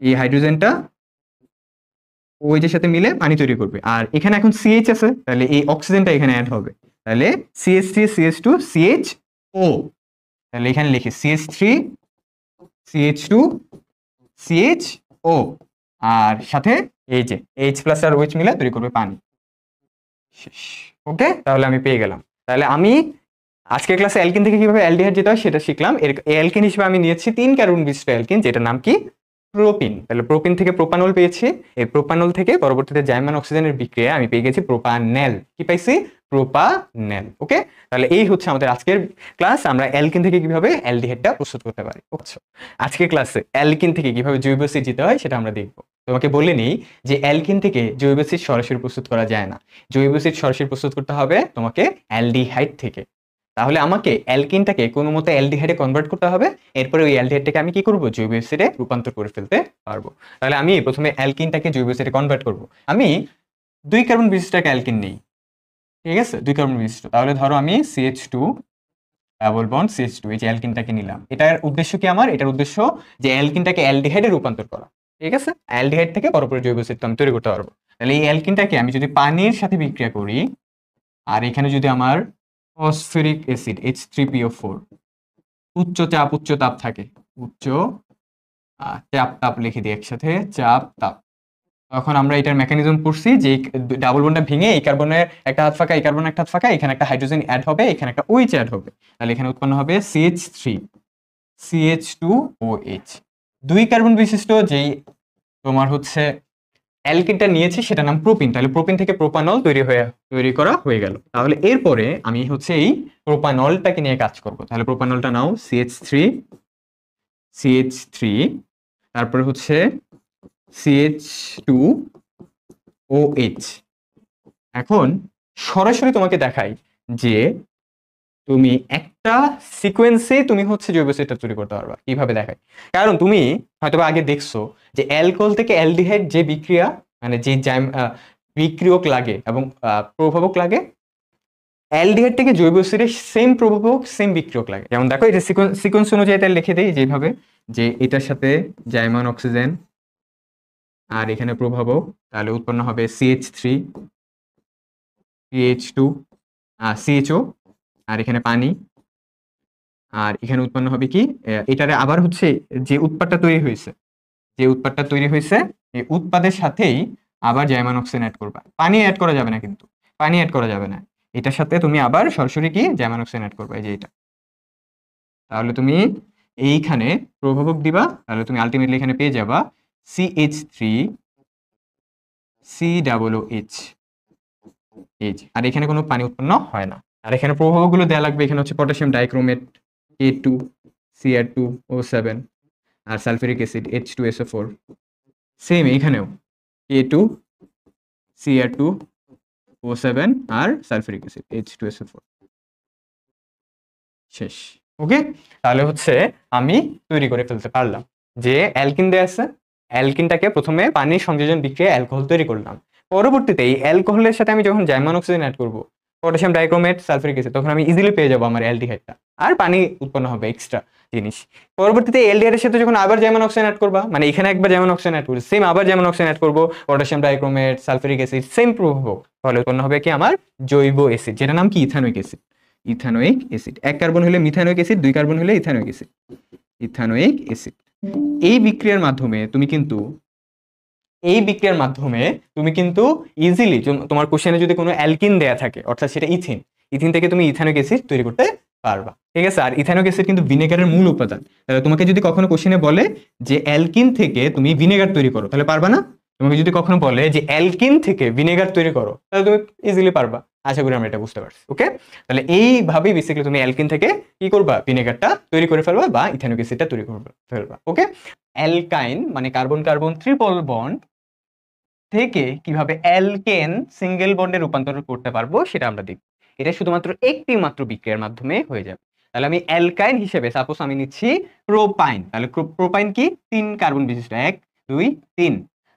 এই হাইড্রোজেনটা OH এর সাথে মিলে পানি তৈরি করবে। আর এখানে এখন CH আছে, তাহলে এই অক্সিজেনটা এখানে অ্যাড হবে, তাহলে CH3 CH2 CHO। তাহলে এখানে লিখি CH3 CH2 CHO, আর সাথে এই যে H প্লাস আর OH মিলে তৈরি করবে পানি। ওকে, তাহলে আমি পেয়ে গেলাম। তাহলে আমি আজকের ক্লাসে অ্যালকিন থেকে কিভাবে অ্যালডিহাইড যেতে হয় সেটা শিখলাম। এর অ্যালকিন হিসেবে আমি নিয়েছি 3 কার্বন বিশিষ্ট অ্যালকিন, যেটার নাম কি, প্রোপিন। তাহলে প্রোপিন থেকে প্রোপানল পেয়েছি, এই প্রোপানল থেকে পরবর্তীতে জাইমান অক্সিজেনের বিক্রিয়া আমি পেয়ে গেছি প্রোপানেল। কি পাইছি? প্রোপানেল। ওকে, তাহলে এই হচ্ছে আমাদের আজকের ক্লাস, আমরা অ্যালকিন থেকে কিভাবে অ্যালডিহাইডটা প্রস্তুত করতে পারি। আচ্ছা, আজকের ক্লাসে অ্যালকিন থেকে কিভাবে জৈব অ্যাসিড যেতে হয় সেটা আমরা দেখব। তোমাকে বলে নিই যে অ্যালকিন থেকে জৈব অ্যাসিড সরাসরি প্রস্তুত করা যায় না, জৈব অ্যাসিড সরাসরি প্রস্তুত করতে হবে তোমাকে অ্যালডিহাইড থেকে। তাহলে আমাকে অ্যালকিনটাকে কোনো মতে অ্যালডিহাইডে কনভার্ট করতে হবে, এরপরে ওই অ্যালডিহাইডটাকে আমি কি করব, জৈব অ্যাসিডে রূপান্তর করে ফেলতে পারবো। তাহলে আমি প্রথমে অ্যালকিনটাকে জৈব অ্যাসিডে কনভার্ট করব। আমি 2 কার্বন বিশিষ্ট একটা অ্যালকিন নেই, ঠিক আছে, 2 কার্বন বিশিষ্ট। তাহলে ধরো আমি CH2 ডাবল বন্ড CH2 এই যে অ্যালকিনটাকে নিলাম। এটার উদ্দেশ্য কি আমার? এটার উদ্দেশ্য যে অ্যালকিনটাকে অ্যালডিহাইডে রূপান্তর করা, ঠিক আছে। অ্যালডিহাইড থেকে পরপর জৈব অ্যাসিড আমি তৈরি করতে পারবো। তাহলে এই অ্যালকিনটাকে আমি যদি পানির সাথে বিক্রিয়া করি, আর এখানে যদি আমার ফসফরিক অ্যাসিড H3PO4 উচ্চ তাপ থাকে, উচ্চ তাপ লিখে দিই একসাথে, চাপ তাপ। তখন আমরা এটার মেকানিজম পড়ছি যে ডাবল বন্ডটা ভেঙে এই কার্বনের একটা হাত ফাঁকা, এই কার্বনের একটা হাত ফাঁকা, এখানে একটা হাইড্রোজেন অ্যাড হবে, এখানে একটা OH অ্যাড হবে। তাহলে এখানে উৎপন্ন হবে CH3 CH2OH। 2 কার্বন বিশিষ্ট যেই তোমার হচ্ছে অ্যালকিনটা নিয়েছি সেটার নাম প্রোপিন। তাহলে প্রোপিন থেকে প্রোপানল তৈরি করা হয়ে গেল। তাহলে এরপরে আমি হচ্ছে এই প্রোপানলটাকে নিয়ে কাজ করব। তাহলে প্রোপানলটা নাও CH3 তারপরে হচ্ছে CH2OH। এখন সরাসরি তোমাকে দেখাই যে তুমি একটা সিকোয়েন্সে তুমি হচ্ছে জৈব অ্যাসিডটা তৈরি করতে পারবা। কিভাবে দেখাই? কারণ তুমি হয়তো আগে দেখছো যে অ্যালকোহল থেকে অ্যালডিহাইড যে বিক্রিয়া, মানে যে বিক্রিয়ক লাগে এবং প্রভাবক লাগে, অ্যালডিহাইড থেকে জৈব অ্যাসিডের সেম প্রভাবক সেম বিক্রিয়ক লাগে। যেমন দেখো এটা সিকোয়েন্স অনুযায়ী এটা লিখে দেই যেভাবে, যে এটার সাথে জাইমান অক্সিজেন আর এখানে প্রভাবক, তাহলে উৎপন্ন হবে CH3 CH2 CHO, আর এখানে পানি, আর এখানে উৎপন্ন হবে কি, এটারে আবার হচ্ছে যে উৎপাদটা তৈরি হয়েছে, এই উৎপাদের সাথেই আবার জাইমান অক্সিজেন অ্যাড করবা। পানি অ্যাড করা যাবে না, কিন্তু পানি অ্যাড করা যাবে না, এটার সাথে তুমি আবার সরাসরি কি জাইমান অক্সিজেন অ্যাড করবা, এই যে এটা। তাহলে তুমি এইখানে প্রভাবক দিবা, তাহলে তুমি আলটিমেটলি এখানে পেয়ে যাবা CH3 COOH, আর এখানে কোনো পানি উৎপন্ন হয় না। আর এখানে প্রভাবকগুলো দেওয়া লাগবে, এখানে হচ্ছে পটাশিয়াম ডাইক্রোমেট K2 Cr2O7, আর সালফিউরিক অ্যাসিড H2SO4, সেম এখানেও K2 Cr2O7 আর সালফিউরিক অ্যাসিড H2SO4, শেষ। ওকে, তাহলে হচ্ছে আমি তৈরি করে ফেলতে পারলাম যে অ্যালকিন দেয়া আছে, অ্যালকিনটাকে প্রথমে পানির সংযোজন বিক্রিয়া অ্যালকোহল তৈরি করলাম। পরবর্তীতে এই অ্যালকোহলের সাথে আমি যখন জাইমান অক্সিজেন অ্যাড করব, পটাশিয়াম ডাইক্রোমেট সালফিউরিক অ্যাসিড, তখন আমি ইজিলি পেয়ে যাবো আমার অ্যালডিহাইডটা, আর পানি উৎপন্ন হবে এক্সট্রা জিনিস। পরবর্তীতে অ্যালডিহাইডের সাথে যখন আবার জাইমান অক্সিজেন অ্যাড করবা, মানে এখানে একবার জাইমান অক্সিজেন অ্যাড করবো, সেম আবার জাইমান অক্সিজেন অ্যাড করবো, potassium dichromate sulfuric acid, same প্রভাবক, ফলে উৎপন্ন হবে কি আমার জৈব অ্যাসিড, যেটা নাম কি ethanoic acid. Ethanoic acid, 1 carbon হলে মিথানোইক অ্যাসিড, 2 কার্বন হলে ইথানোইক অ্যাসিড, ইথানোইক অ্যাসিড। এই বিক্রিয়ার মাধ্যমে তুমি কিন্তু ইজিলি, তোমার কোশ্চেনে যদি কোনো অ্যালকিন দেয়া থাকে, অর্থাৎ সেটা ইথিন থেকে তুমি ইথানোইক অ্যাসিড তৈরি করতে পারবা, ঠিক আছে। আর ইথানোইক অ্যাসিড কিন্তু ভিনেগারের মূল উপাদান। তাহলে তোমাকে যদি কখনো কোশ্চেনে বলে যে অ্যালকিন থেকে তুমি ভিনেগার তৈরি করো, তাহলে পারবা না? তোমাকে যদি কখনো বলে যে অ্যালকিন থেকে ভিনেগার তৈরি করো, তাহলে তুমি ইজিলি পারবা। আশা করি আমরা এটা বুঝতে পারছি। ওকে, তাহলে এইভাবেই বেসিক্যালি তুমি অ্যালকিন থেকে কি করবা, ভিনেগারটা তৈরি করে ফেলবা বা ইথানোইক অ্যাসিডটা তৈরি করে ফেলবা। ওকে, অ্যালকাইন মানে কার্বন কার্বন ট্রিপল বন্ড থেকে কিভাবে অ্যালকেন সিঙ্গেল বন্ডে রূপান্তর করতে পারবো সেটা আমরা দেখব। এটা শুধুমাত্র একটি মাত্র বিক্রিয়ার মাধ্যমে হয়ে যাবে। তাহলে আমি অ্যালকাইন হিসেবে সাপোজ আমি নিচ্ছি প্রোপাইন। তাহলে প্রোপাইন কি, 3 কার্বন বিশিষ্ট, 1 2 3।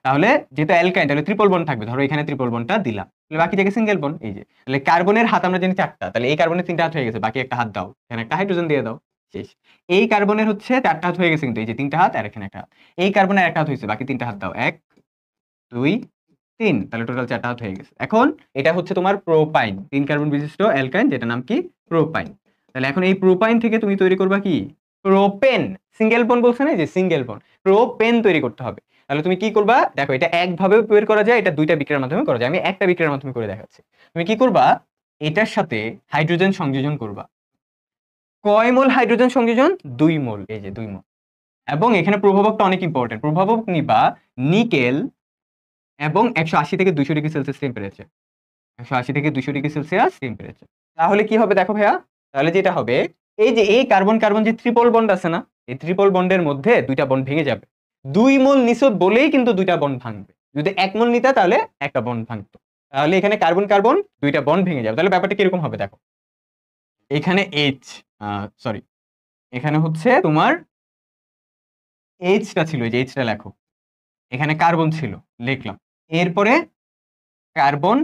তাহলে যেহেতু অ্যালকাইন তাহলে ট্রিপল বন্ড থাকবে, ধরো এখানে ট্রিপল বন্ডটা দিলাম, তাহলে বাকি থেকে সিঙ্গেল বন্ড। এই যে তাহলে কার্বনের হাত আমরা জানি 4টা, তাহলে এই কার্বনের 3টা হাত হয়ে গেছে, বাকি একটা হাত দাও, এখানে একটা হাইড্রোজেন দিয়ে দাও, শেষ। এই কার্বনের হচ্ছে 4টা হাত হয়ে গেছে, কিন্তু এই যে 3টা হাত আর এখানে একটা হাত। এই কার্বনের একটা হাত হয়েছে, বাকি 3টা হাত দাও, 1 2 3, তাহলে টোটাল 4টা হাত হয়ে গেছে। এখন এটা হচ্ছে তোমার প্রোপাইন, 3 কার্বন বিশিষ্ট অ্যালকাইন, যেটা নাম কি প্রোপাইন। তাহলে এখন এই প্রোপাইন থেকে তুমি তৈরি করবা কি প্রোপেন, সিঙ্গেল বন্ড বলছে না, যে সিঙ্গেল বন্ড, প্রোপেন তৈরি করতে হবে। তাহলে তুমি কি করবা, দেখো এটা একভাবে বের করা যায়, এটা দুইটা বিক্রিয়ার মাধ্যমে করা যায়, আমি একটা বিক্রিয়ার মাধ্যমে করে দেখাচ্ছি। তুমি কি করবা, এটার সাথে হাইড্রোজেন সংযোজন করবা। কয় মোল হাইড্রোজেন সংযোজন, 2 মোল, এই যে 2 মোল। এবং এখানে প্রভাবকটা অনেক ইম্পর্টেন্ট, প্রভাবক নিবা নিকেল এবং 180 থেকে 200 ডিগ্রি সেলসিয়াস টেম্পারেচার, 180 থেকে 200 ডিগ্রি সেলসিয়াস টেম্পারেচার। তাহলে কি হবে দেখো ভাইয়া, তাহলে যেটা হবে, এই যে এই কার্বন কার্বন যে ট্রিপল বন্ড আছে না, এই ট্রিপল বন্ডের মধ্যে দুইটা বন্ড ভেঙে যাবে। 2 মোল নিছো বলেই কিন্তু দুইটা বন্ড ভাঙবে, যদি 1 মোল নিতা তাহলে একটা বন্ড ভাঙতো। তাহলে এখানে কার্বন কার্বন দুইটা বন্ড ভেঙে যাবে। তাহলে ব্যাপারটা কিরকম হবে দেখো, এখানে সরি, এখানে হচ্ছে তোমার এইচটা ছিল, এই যে এইচটা লেখো, এখানে কার্বন ছিল, লিখলাম। এরপরে কার্বন,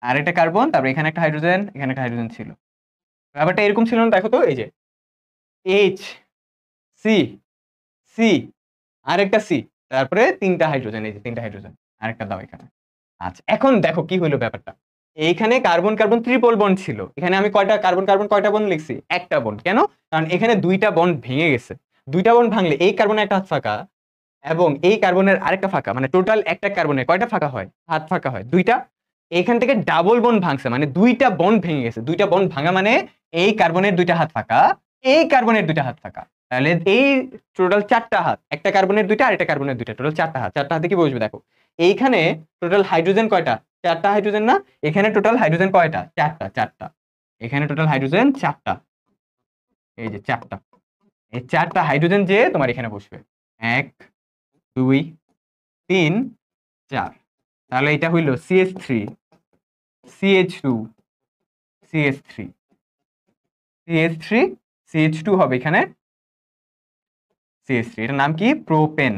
আর একটা কার্বন, তারপর এখানে একটা হাইড্রোজেন, এখানে একটা হাইড্রোজেন ছিল। ব্যাপারটা এরকম ছিল না, দেখো তো, এই যে এইচ সি সি আরেকটা সি, তারপরে 3টা হাইড্রোজেন, এই যে 3টা হাইড্রোজেন, আরেকটা দাও এখানে। আচ্ছা, এখন দেখো কি হলো ব্যাপারটা, এইখানে কার্বন কার্বন ট্রিপল বন্ড ছিল, এখানে আমি কয়টা কার্বন কার্বন কয়টা বন্ড লিখছি, একটা বন্ড। কেন, কারণ এখানে দুইটা বন্ড ভেঙে গেছে। দুইটা বন্ড ভাঙলে এই কার্বনের একটা হাত ফাঁকা এবং এই কার্বনের আরেকটা ফাঁকা, মানে টোটাল একটা কার্বনের কয়টা ফাঁকা হয়, হাত ফাঁকা হয় দুইটা। এখান থেকে ডাবল বন্ড ভাঙছে, মানে দুইটা বন্ড ভেঙে গেছে। দুইটা বন্ড ভাঙা মানে এই কার্বনের দুইটা হাত ফাঁকা, এই কার্বনের দুইটা হাত ফাঁকা, তাহলে এই টোটাল 4টা হাত, একটা কার্বনের দুইটা আর একটা কার্বনের দুইটা, টোটাল 4টা হাত। 4টা হাতে কি বসবে দেখো, এইখানে টোটাল হাইড্রোজেন কয়টা, 4টা হাইড্রোজেন না, এখানে টোটাল হাইড্রোজেন কয়টা, 4টা, 4টা, এখানে টোটাল হাইড্রোজেন 4টা, এই যে 4টা, এই 4টা হাইড্রোজেন যে তোমার এখানে বসবে, 1 2 3 4। তাহলে এটা হইল CH3 CH2 CH3 CH3 CH2 হবে এখানে CH3, এটার নাম কি প্রোপেন,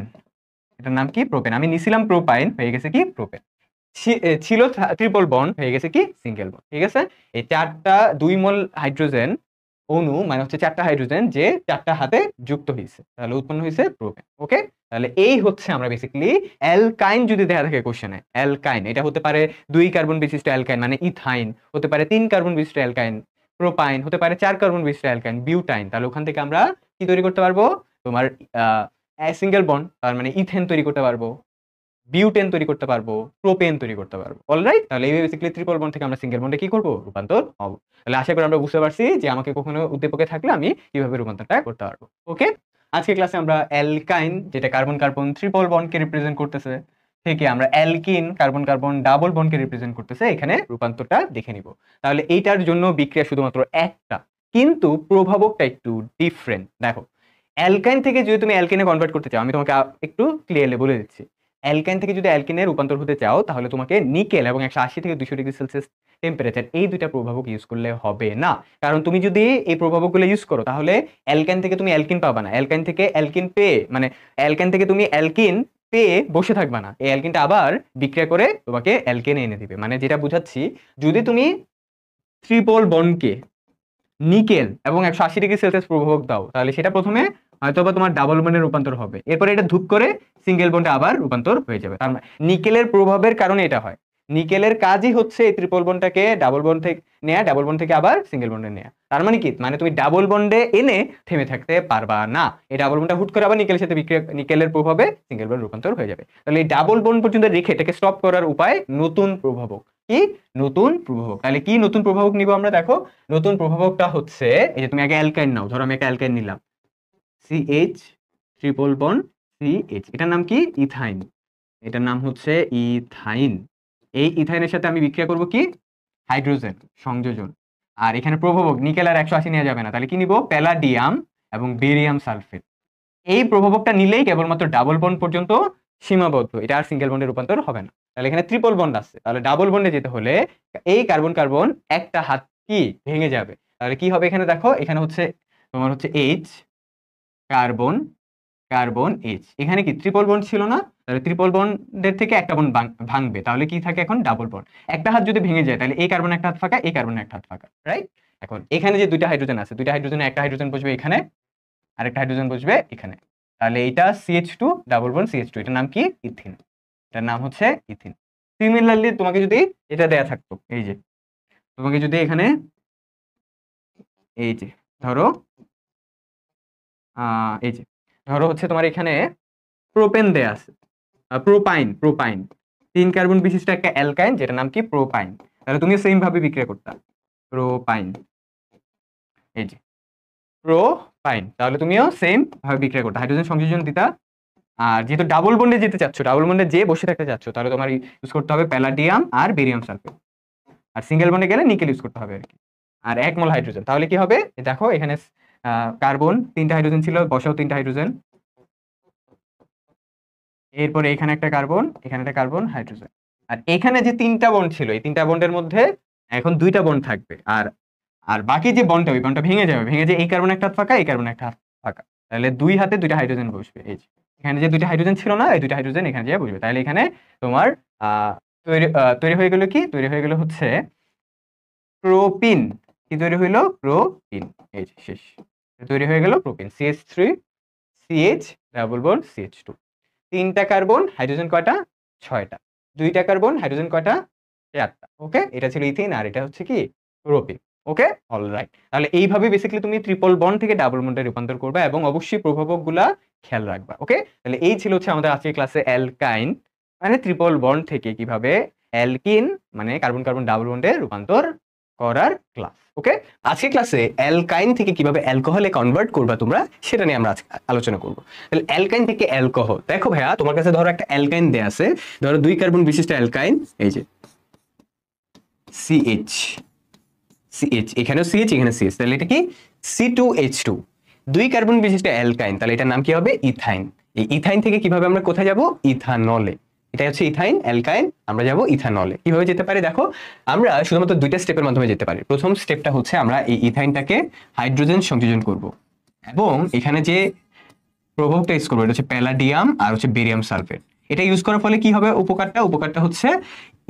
এটার নাম কি প্রোপেন। আমি নিছিলাম প্রোপাইন, হয়ে গেছে কি প্রোপেন। ছিল ট্রিপল বন্ড, হয়ে গেছে কি সিঙ্গেল বন্ড, ঠিক আছে। এই 4টা 2 মোল হাইড্রোজেন অণু, মানে হচ্ছে 4টা হাইড্রোজেন যে 4টা হাতে যুক্ত হয়েছে, তাহলে উৎপন্ন হয়েছে প্রোপেন। ওকে, তাহলে এই হচ্ছে আমরা বেসিক্যালি অ্যালকাইন যদি দেখা থাকে কোশ্চেনে, অ্যালকাইন এটা হতে পারে 2 কার্বন বিশিষ্ট অ্যালকাইন মানে ইথাইন, হতে পারে 3 কার্বন বিশিষ্ট অ্যালকাইন প্রোপাইন, হতে পারে 4 কার্বন বিশিষ্ট অ্যালকাইন বিউটাইন। তাহলে ওখান থেকে আমরা কি তৈরি করতে পারবো, তোমার সিঙ্গেল বন্ড, তার মানে ইথেন তৈরি করতে পারবো, বিউটেন তৈরি করতে পারবো, প্রোপেন তৈরি করতে পারবো। অলরাইট, তাহলে এই বেসিক্যালি ট্রিপল বন্ড থেকে আমরা সিঙ্গেল বন্ডে কি করব, রূপান্তর হবো। তাহলে আশা করি আমরা বুঝতে পারছি যে আমাকে কখনো উদ্দীপকে থাকলে আমি কিভাবে রূপান্তরটা করতে পারবো। ওকে, আজকে ক্লাসে আমরা অ্যালকাইন, যেটা কার্বন কার্বন ট্রিপল বন্ডকে রিপ্রেজেন্ট করতেছে, থেকে আমরা অ্যালকিন কার্বন কার্বন ডাবল বন্ডকে রিপ্রেজেন্ট করতেছে, এখানে রূপান্তরটা দেখে নিব। তাহলে এইটার জন্য বিক্রিয়া শুধুমাত্র একটা, কিন্তু প্রভাবকটা একটু ডিফারেন্ট। দেখো, অ্যালকাইন থেকে যদি তুমি অ্যালকিনে কনভার্ট করতে চাও, আমি তোমাকে একটু ক্লিয়ারলি বলে দিচ্ছি। অ্যালকাইন থেকে যদি অ্যালকিনে রূপান্তর হতে চাও, তাহলে তোমাকে নিকেল এবং 180 থেকে 200 ডিগ্রি সেলসিয়াস টেম্পারেচার, এই দুইটা প্রভাবক ইউজ করলে হবে না। কারণ তুমি যদি এই প্রভাবকগুলো ইউজ করো, তাহলে অ্যালকাইন থেকে তুমি অ্যালকিন পাবা না, অ্যালকাইন থেকে অ্যালকিন পেয়ে, মানে অ্যালকাইন থেকে তুমি অ্যালকিন পেয়ে বসে থাকবা না, এই অ্যালকিনটা আবার বিক্রিয়া করে তোমাকে অ্যালকেনে এনে দিবে। মানে যেটা বুঝাচ্ছি, যদি তুমি ট্রিপল বন্ডকে নিকেল এবং 180 ডিগ্রি সেলসিয়াস প্রভাবক দাও, তাহলে সেটা প্রথমে হয়তোবা তোমার ডাবল বন্ডে রূপান্তর হবে, এরপরে এটা ধূপ করে সিঙ্গেল বন্ডে আবার রূপান্তর হয়ে যাবে। তার মানে নিকেলের প্রভাবের কারণে এটা হয়। নিকেলের কাজই হচ্ছে এই ট্রিপল বন্ডটাকে ডাবল বন্ড থেকে নেয়া, ডাবল বন্ড থেকে আবার সিঙ্গেল বন্ডে নেয়া। তার মানে কি, মানে তুমি ডাবল বন্ডে এনে থেমে থাকতে পারবা না, এই ডাবল বন্ডটা হুট করে আবার নিকেলের সাথে বিক্রিয়া, নিকেলের প্রভাবে সিঙ্গেল বন্ড রূপান্তর হয়ে যাবে। তাহলে এই ডাবল বন্ড পর্যন্ত রেখে এটাকে স্টপ করার উপায় নতুন প্রভাবক। কি নতুন প্রভাবক? তাহলে কি নতুন প্রভাবক নিব আমরা? দেখো, নতুন প্রভাবকটা হচ্ছে, এই যে তুমি আগে অ্যালকাইন নাও, ধরো আমি একটা অ্যালকাইন নিলাম, CH ট্রিপল বন্ড CH, এটার নাম কি ইথাইন, এটার নাম হচ্ছে ইথাইন। এই ইথাইনের সাথে আমি বিক্রিয়া করব কি হাইড্রোজেন সংযোজন, আর এখানে প্রভাবক নিকেল আর 180 নেওয়া যাবে না, তাহলে কি নিব প্যালাডিয়াম এবং বেরিয়াম সালফেট। এই প্রভাবকটা নিলেই কেবলমাত্র ডাবল বন্ড পর্যন্ত সীমাবদ্ধ, এটা আর সিঙ্গেল বন্ডে রূপান্তর হবে না। তাহলে এখানে ট্রিপল বন্ড আছে, তাহলে ডাবল বন্ডে যেতে হলে এই কার্বন কার্বন একটা হাত কি ভেঙে যাবে। তাহলে কি হবে এখানে দেখো, এখানে হচ্ছে তোমার হচ্ছে H কার্বন কার্বন H। এখানে কি ট্রিপল বন্ড ছিল না, তাহলে ট্রিপল বন্ডের থেকে একটা বন্ড ভাঙবে, তাহলে কি থাকে এখন ডাবল বন্ড। একটা হাত যদি ভেঙে যায় তাহলে এই কার্বন একটা হাত ফাঁকা, এই কার্বন একটা হাত ফাঁকা, রাইট। এখন এখানে যে দুইটা হাইড্রোজেন আছে, দুইটা হাইড্রোজেনে একটা হাইড্রোজেন বসবে এখানে, আরেকটা হাইড্রোজেন বসবে এখানে, তাহলে এইটা CH2 ডাবল বন্ড CH2, এটার নাম কি ইথিন, এটার নাম হচ্ছে ইথিন। সিমিলারলি তোমাকে যদি এটা দেয়া থাকতো, এই যে তোমাকে যদি এখানে এই যে ধরো এই যে ধরো হচ্ছে তোমার এখানে প্রোপেন দেয়া আছে, প্রোপাইন 3 কার্বন বিশিষ্ট একটা অ্যালকাইন, যেটা নাম কি প্রোপাইন, তাহলে তুমি সেম ভাবে বিক্রিয়া করতা প্রোপাইন, এই যে প্রোপাইন, তাহলে তুমিও সেম ভাবে বিক্রিয়া করতে হাইড্রোজেন সংযোজন দিতা। আর যেহেতু ডাবল বন্ডে যেতে চাচ্ছ, ডাবল বন্ডে যে বসে থাকতে চাচ্ছ, তাহলে তোমার ইউজ করতে হবে প্যালাডিয়াম আর বেরিয়াম সালফেট, আর সিঙ্গেল বন্ডে গেলে নিকেল ইউজ করতে হবে আর কি। আর 1 মোল হাইড্রোজেন, তাহলে কি হবে দেখো এখানে কার্বন 3টা হাইড্রোজেন ছিল, বসাও 3টা হাইড্রোজেন, এরপরে এখানে একটা কার্বন, এখানে একটা কার্বন হাইড্রোজেন, আর এখানে যে 3টা বন্ড ছিল এই 3টা বন্ডের মধ্যে এখন 2টা বন্ড থাকবে, আর আর বাকি যে বন্ডটা ওই বন্ডটা ভেঙে যাবে, ভেঙে যে এই কার্বন একটা হাত ফাঁকা, এই কার্বন একটা হাত ফাঁকা, তাহলে 2 হাতে 2টা হাইড্রোজেন বসবে। এই যে এখানে যে 2টা হাইড্রোজেন ছিল না, এই 2টা হাইড্রোজেন এখানে যে বসবে, তাহলে এখানে তোমার তৈরি হয়ে গেল কি, তৈরি হয়ে গেল হচ্ছে প্রোপিন। কি তৈরি হইলো? প্রোপিন। এই যে শেষ, তৈরি হয়ে গেল propene, CH3 CH double bond CH2। 3টা কার্বন, হাইড্রোজেন কয়টা? 6টা। 2টা কার্বন, হাইড্রোজেন কয়টা? 4টা। ওকে, এটা ছিল ইথিন আর এটা হচ্ছে কি প্রোপিন। ওকে, অলরাইট। তাহলে এইভাবে বেসিক্যালি তুমি ট্রিপল বন্ড থেকে ডাবল বন্ডে রূপান্তর করবে এবং অবশ্যই প্রভাবকগুলা খেয়াল রাখবা। ওকে, তাহলে এই ছিল হচ্ছে আমাদের আজকের ক্লাসে অ্যালকাইন মানে ট্রিপল বন্ড থেকে কিভাবে অ্যালকিন মানে কার্বন কার্বন ডাবল বন্ডে রূপান্তর করার ক্লাস। ওকে, আজকের ক্লাসে অ্যালকাইন থেকে কিভাবে অ্যালকোহলে কনভার্ট করবা তোমরা সেটা নিয়ে আমরা আজকে আলোচনা করব। তাহলে অ্যালকাইন থেকে অ্যালকোহল, দেখো ভাইয়া তোমার কাছে ধরো একটা অ্যালকাইন দেয়া আছে, ধরো 2 কার্বন বিশিষ্ট অ্যালকাইন, এই যে CH এখানেও CH এখানে CH, তাহলে এটা কি C2H2, 2 কার্বন বিশিষ্ট অ্যালকাইন, তাহলে এটার নাম কি হবে ইথাইন। এই ইথাইন থেকে কিভাবে আমরা কোথায় যাব? ইথানলে। এটা হচ্ছে ইথাইন অ্যালকাইন, আমরা যাব ইথানলে। কিভাবে যেতে পারি দেখো, আমরা শুধুমাত্র 2টা স্টেপের মাধ্যমে যেতে পারি। প্রথম স্টেপটা হচ্ছে আমরা এই ইথাইনটাকে হাইড্রোজেন সংযোজন করব এবং এখানে যে প্রভাবটা ইউজ করবো এটা হচ্ছে প্যালাডিয়াম আর হচ্ছে বেরিয়াম সালফেট। এটা ইউজ করার ফলে কি হবে উপকারটা হচ্ছে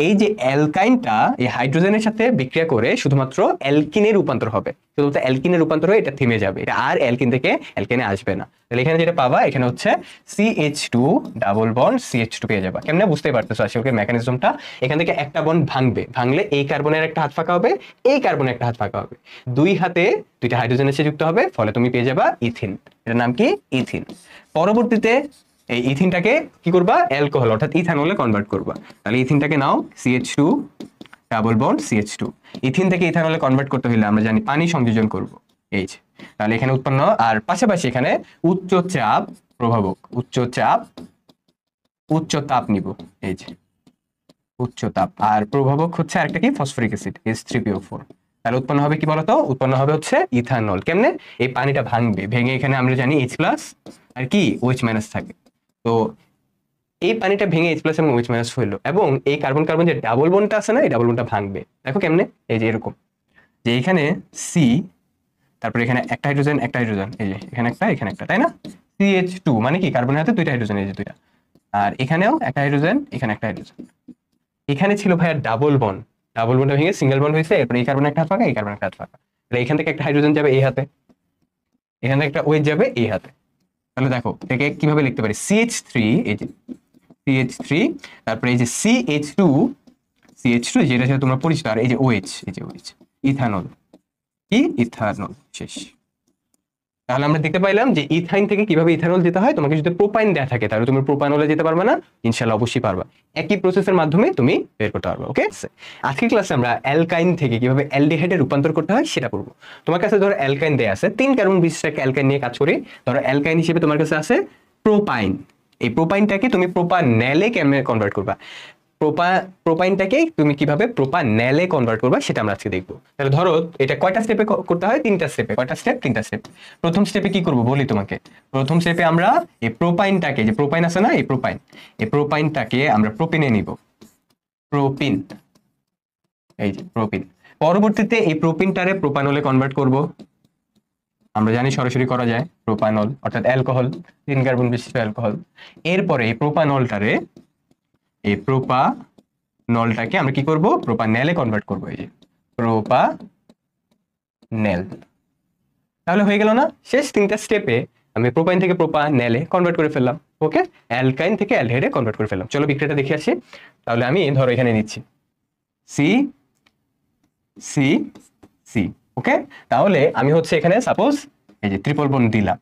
এই যে অ্যালকাইনটা এই হাইড্রোজেনের সাথে বিক্রিয়া করে শুধুমাত্র অ্যালকিনে রূপান্তর হবে, শুধুমাত্র অ্যালকিনে রূপান্তর হয়ে এটা থেমে যাবে, এটা আর অ্যালকিন থেকে অ্যালকেনে আসবে না। তাহলে এখানে যেটা পাবা এখানে হচ্ছে CH2 ডাবল বন্ড CH2 পেয়ে যাবা। কেমনে বুঝতে পারতেছো আসলে মেকানিজমটা? এখান থেকে একটা বন্ড ভাঙলে এই কার্বনের একটা হাত ফাঁকা হবে, এই কার্বনের একটা হাত ফাঁকা হবে, 2 হাতে 2টা হাইড্রোজেন এসে যুক্ত হবে, ফলে তুমি পেয়ে যাবা ইথিন। এটার নাম কি ইথিন। পরবর্তীতে এই ইথিনটাকে কি করবা? অ্যালকোহল অর্থাৎ ইথানলে কনভার্ট করবা। তাহলে ইথিনটাকে নাও CH2 ডাবল বন্ড CH2। ইথিন থেকে ইথানলে কনভার্ট করতে হলে আমরা জানি পানি সংযোজন করব, এই যে। তাহলে এখানে উৎপন্ন আর পাশাপাশি এখানে উচ্চ চাপ প্রভাবক, উচ্চ তাপ নিব, এই যে উচ্চ তাপ, আর প্রভাবক হচ্ছে আরেকটা কি ফসফরিক অ্যাসিড H3PO4। তাহলে উৎপন্ন হবে কি বলতো? উৎপন্ন হবে হচ্ছে ইথানল। কেমনে? এই পানিটা ভাঙবে, ভেঙে এখানে আমরা জানি H+ আর কি OH- থাকে, তো এই পানিটা ভেঙে H+ এবং OH- হইলো এবং এই কার্বন কার্বন যে ডাবল বন্ডটা আছে না, এই ডাবল বন্ডটা ভাঙবে। দেখো কেমনে, এই যে এরকম, যে এখানে C, তারপরে এখানে একটা হাইড্রোজেন এই যে এখানে একটা, তাই না? CH2 মানে কি কার্বনের হাতে 2টা হাইড্রোজেন, এই যে 2টা, আর এখানেও একটা হাইড্রোজেন, এখানে একটা হাইড্রোজেন। এখানে ছিল ভাইয়া ডাবল বন্ডটা ভেঙে সিঙ্গেল বন্ড হয়েছে, এরপর এই কার্বন একটা হাত ফাঁকা, এই কার্বন একটা হাত ফাঁকা, তাহলে এখান থেকে একটা হাইড্রোজেন যাবে এই হাতে, এখান থেকে একটা OH যাবে এই হাতে। তাহলে দেখো এটাকে কিভাবে লিখতে পারি? CH3, এই যে CH3, তারপরে এই যে CH2 যেটা সাথে তোমরা পরিচিত, আর এই যে OH, এই যে OH, ইথানল, কি ইথানল, শেষ। তাহলে আমরা দেখতে পাইলাম যে ইথাইন থেকে কিভাবে ইথানল যেতে হয়। তোমাকে যদি প্রোপাইন দেয়া থাকে তাহলে তুমি প্রোপানলে যেতে পারবে না, ইনশাআল্লাহ অবশ্যই পারবা, একই প্রসেসের মাধ্যমে তুমি বের করতে পারবে। ওকে, আজকের ক্লাসে আমরা অ্যালকাইন থেকে কিভাবে অ্যালডিহাইডে রূপান্তর করতে হয় সেটা পড়বো। তোমার কাছে ধরো অ্যালকাইন দেয়া আছে, 3 কার্বন বিশিষ্ট একটা অ্যালকাইন নিয়ে কাজ করি। ধরো অ্যালকাইন হিসেবে তোমার কাছে আছে প্রোপাইন, এই প্রোপাইনটাকে তুমি প্রোপানেলে কেমনে কনভার্ট করবা, প্রোপাইনটাকে তুমি কিভাবে প্রোপানেলে কনভার্ট করবা সেটা আমরা আজকে দেখবো। তাহলে ধরো এটা কয়টা স্টেপে করতে হয়? 3টা স্টেপে। কয়টা স্টেপ? 3টা স্টেপ। প্রথম স্টেপে কি করব বলি তোমাকে। প্রথম স্টেপে আমরা এই প্রোপাইনটাকে, যে প্রোপাইন আছে না, এই প্রোপাইনটাকে আমরা প্রোপিনে নিব, প্রোপিন, এই যে প্রোপিন। পরবর্তীতে এই প্রোপিনটারে প্রোপানলে কনভার্ট করব, আমরা জানি সরাসরি করা যায়, প্রোপানল অর্থাৎ অ্যালকোহল, 3 কার্বন বিশিষ্ট অ্যালকোহল। এরপরে এই প্রোপানলটারে, এই প্রোপানলটাকে আমরা কি করব, প্রোপানেলে কনভার্ট করব, এই যে প্রোপানেল। তাহলে হয়ে গেল না, শেষ 3টা স্টেপে আমি প্রোপাইন থেকে প্রোপানেলে কনভার্ট করে ফেললাম। ওকে, অ্যালকাইন থেকে অ্যালডিহাইডে কনভার্ট করে ফেললাম। চলো বিক্রিয়াটা দেখে আসি। তাহলে আমি ধরো এখানে নিচ্ছি সি সি সি। ওকে, তাহলে আমি হচ্ছে এখানে সাপোজ এই যে ট্রিপল বন্ড দিলাম।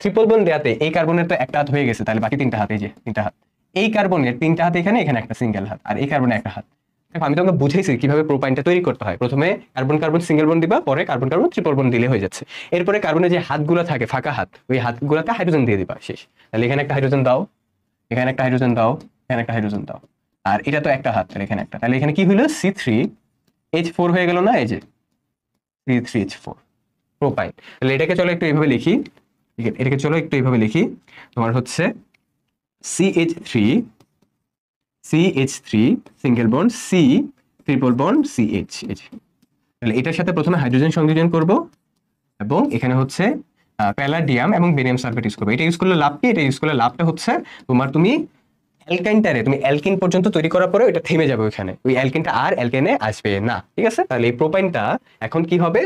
ট্রিপল বন্ড দেওয়াতে এই কার্বনের তো একটা হাত হয়ে গেছে, তাহলে বাকি 3টা হাত, এই যে 3টা হাত, এই কার্বনের 3টা হাত এখানে, এখানে একটা সিঙ্গেল হাত, আর এই কার্বনের একটা হাত। দেখো আমি তোমাকে বুঝাইছি কিভাবে প্রোপাইনটা তৈরি করতে হয়। প্রথমে কার্বন কার্বন সিঙ্গেল বন্ড দিবা, পরে কার্বন কার্বন ট্রিপল বন্ড দিলে হয়ে যাচ্ছে। এরপরে কার্বনের যে হাতগুলো থাকে ফাঁকা হাত, ওই হাতগুলোতে হাইড্রোজেন দিয়ে দিবা, শেষ। তাহলে এখানে একটা হাইড্রোজেন দাও, এখানে একটা হাইড্রোজেন দাও, এখানে একটা হাইড্রোজেন দাও, আর এটা তো একটা হাত, তাহলে এখানে একটা। তাহলে এখানে কি হলো, C3H4 হয়ে গেল না, এই যে C3H4 প্রোপাইন। তাহলে এটাকে চলো একটু এইভাবে লিখি, এটাকে চলো একটু এইভাবে লিখি। তোমার হচ্ছে CH3 single bond, C triple bond CH। তাহলে এটার সাথে প্রথমে হাইড্রোজেন সংযোজন করব, এবং এখানে হচ্ছে প্যালাডিয়াম এবং বেরিয়াম সালফেট ইউজ করবো। এটা ইউজ করলে লাভ কি, এটা ইউজ করলে লাভটা হচ্ছে তুমি অ্যালকাইনটারে তুমি অ্যালকিন পর্যন্ত তৈরি করার পরে এটা থেমে যাবে ওখানে, ওই অ্যালকিনটা আর অ্যালকেনে আসবে না। ঠিক আছে, তাহলে এই প্রোপাইনটা এখন কি হবে,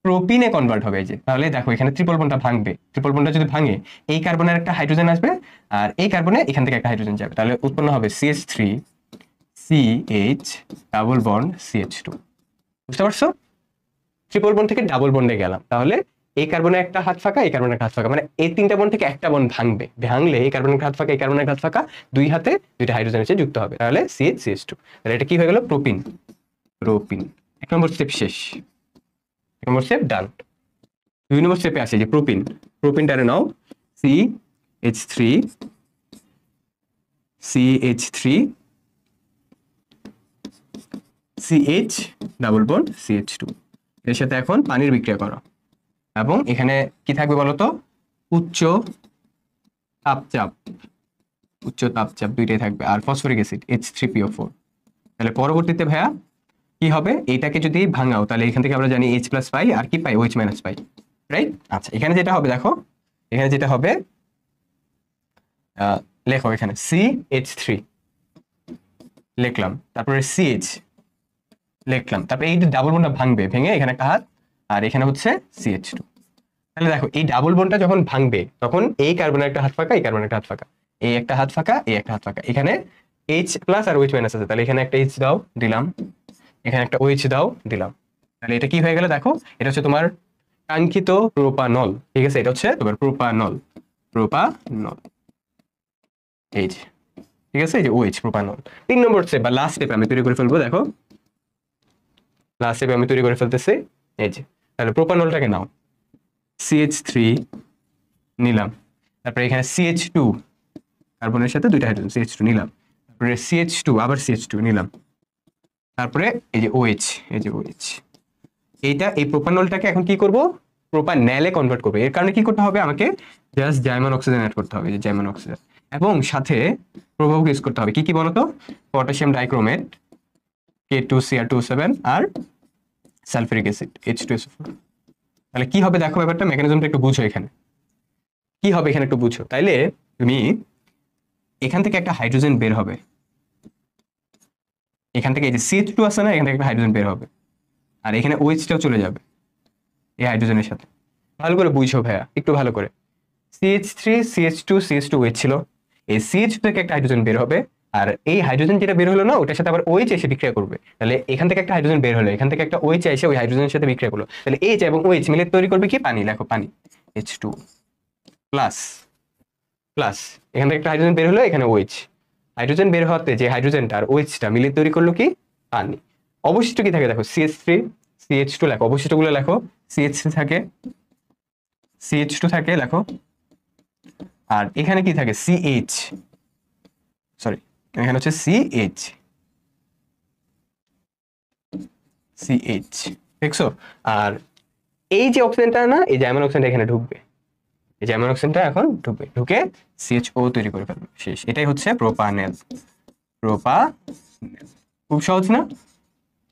প্রোপিনে কনভার্ট হবে। এই যে তাহলে দেখো এখানে ট্রিপল বন্ডটা ভাঙবে, ট্রিপল বন্ডটা যদি ভাঙে এই কার্বনের একটা হাইড্রোজেন আসবে, আর এই কার্বনে এখান থেকে একটা হাইড্রোজেন যাবে, তাহলে উৎপন্ন হবে CH3 CH double bond CH2। বুঝতে পারছো, ট্রিপল বন্ড থেকে ডাবল বন্ডে গেলাম, তাহলে এই কার্বনের একটা হাত ফাঁকা, এই কার্বনের একটা হাত ফাঁকা, মানে এই 3টা বন্ড থেকে একটা বন্ড ভাঙবে, ভাঙলে এই কার্বনের একটা হাত ফাঁকা, এই কার্বনের একটা হাত ফাঁকা, দুই হাতে 2টা হাইড্রোজেন এসে যুক্ত হবে, তাহলে CH2। তাহলে এটা কি হয়ে গেল, প্রোপিন। প্রোপিন 1 নম্বর স্টেপ শেষ, 1 নম্বর স্টেপ ডান। 2 নম্বর স্টেপে আসে যে প্রোপিন। প্রোপিনটারে নাও CH3 CH double bond CH2, এর সাথে এখন পানির বিক্রিয়া করো, এবং এখানে কি থাকবে বলতো, উচ্চ তাপচাপ, উচ্চ তাপচাপ দুইটাই থাকবে, আর ফসফরিক অ্যাসিড H3PO4। তাহলে পরবর্তীতে ভাইয়া কি হবে, এইটাকে যদি ভাঙাও তাহলে এখান থেকে আমরা জানি H+ পাই, আর কি পাই, OH- পাই, রাইট। আচ্ছা, এখানে যেটা হবে দেখো, এখানে যেটা হবে লেখো, এখানে CH3 লিখলাম, তারপরে CH লিখলাম, তারপরে এই ডাবল বন্ডটা ভাঙবে, ভেঙে এখানে একটা হাত, আর এখানে হচ্ছে CH2। তাহলে দেখো এই ডাবল বন্ডটা যখন ভাঙবে তখন এই কার্বনের একটা হাত ফাঁকা, এই কার্বনের একটা হাত ফাঁকা, এই একটা হাত ফাঁকা, এই একটা হাত ফাঁকা, এখানে H+ আর OH- আছে, তাহলে এখানে একটা H দাও, দিলাম, এখানে একটা OH দাও, দিলাম। তাহলে এটা কি হয়ে গেল দেখো, এটা হচ্ছে তোমার কাঙ্ক্ষিত প্রোপানল। ঠিক আছে, এটা হচ্ছে তোমার প্রোপানল, প্রোপানল এই যে, ঠিক আছে, এই যে OH প্রোপানল। 3 নম্বর স্টেপ বা লাস্ট স্টেপ আমি তৈরি করে ফেলবো, দেখো লাস্ট স্টেপে আমি তৈরি করে ফেলতেছি, এই যে। তাহলে প্রোপানলটাকে নাও, CH3 নিলাম, তারপরে এখানে CH2 কার্বনের সাথে 2টা হাইড্রোজেন, CH2 নিলাম, তারপরে CH2 আবার CH2 নিলাম, তারপরে এই যে OH, এই যে OH। এইটা এই প্রোপানলটাকে এখন কি করব, প্রোপানেলে কনভার্ট করব। এর কারণে কি করতে হবে, আমাকে জাস্ট জার্মান অক্সিজেন অ্যাড করতে হবে, যে জার্মান অক্সিজেন, এবং সাথে প্রভাবক ইউজ করতে হবে। কি কি বলতো, পটাশিয়াম ডাইক্রোমেট K2Cr2O7 আর সালফিউরিক অ্যাসিড H2SO4। তাহলে কি হবে দেখো, ব্যাপারটা মেকানিজমটা একটু বুঝো, এখানে কি হবে এখানে একটু বুঝো। তাইলে তুমি এখান থেকে একটা হাইড্রোজেন বের হবে, এখান থেকে এই যে CH2 আছে না, এখান থেকে একটা হাইড্রোজেন বের হবে, আর এখানে OH-টাও চলে যাবে এই হাইড্রোজেনের সাথে। ভালো করে বুঝো ভাইয়া, একটু ভালো করে। CH3 CH2 CH2 OH ছিল, এই CH থেকে একটা হাইড্রোজেন বের হবে, আর এই হাইড্রোজেন যেটা বের হলো না, ওটার সাথে আবার OH এসে বিক্রিয়া করবে। তাহলে এখান থেকে একটা হাইড্রোজেন বের হলো, এখান থেকে একটা OH এসে ওই হাইড্রোজেনের সাথে বিক্রিয়া করলো, তাহলে H এবং OH মিলে তৈরি করবে কি, পানি। লেখো পানি, H2 প্লাস প্লাস, এখান থেকে একটা হাইড্রোজেন বের হলো, এখানে OH, হাইড্রোজেন বের হওয়াতে যে হাইড্রোজেনটা আর OH-টা মিলে তৈরি করলো কি, পানি। অবশিষ্ট কি থাকে দেখো, CH3 CH2 লেখো, অবশিষ্টগুলো লেখো, CH3 থাকে, CH2 থাকে লেখো, আর এখানে কি থাকে, CH, সরি এখানে হচ্ছে CH, CH দেখছো। আর এই যে অক্সিজেনটা না, এই জার্মান অক্সিজেনটা এখানে ঢুকবে, এই জার্মান অক্সিজেনটা এখন ঢুকবে, ঢুকে CHO তৈরি করে ফেলবে, শেষ। এটাই হচ্ছে প্রোপানেল। প্রোপানেল খুব সহজ না,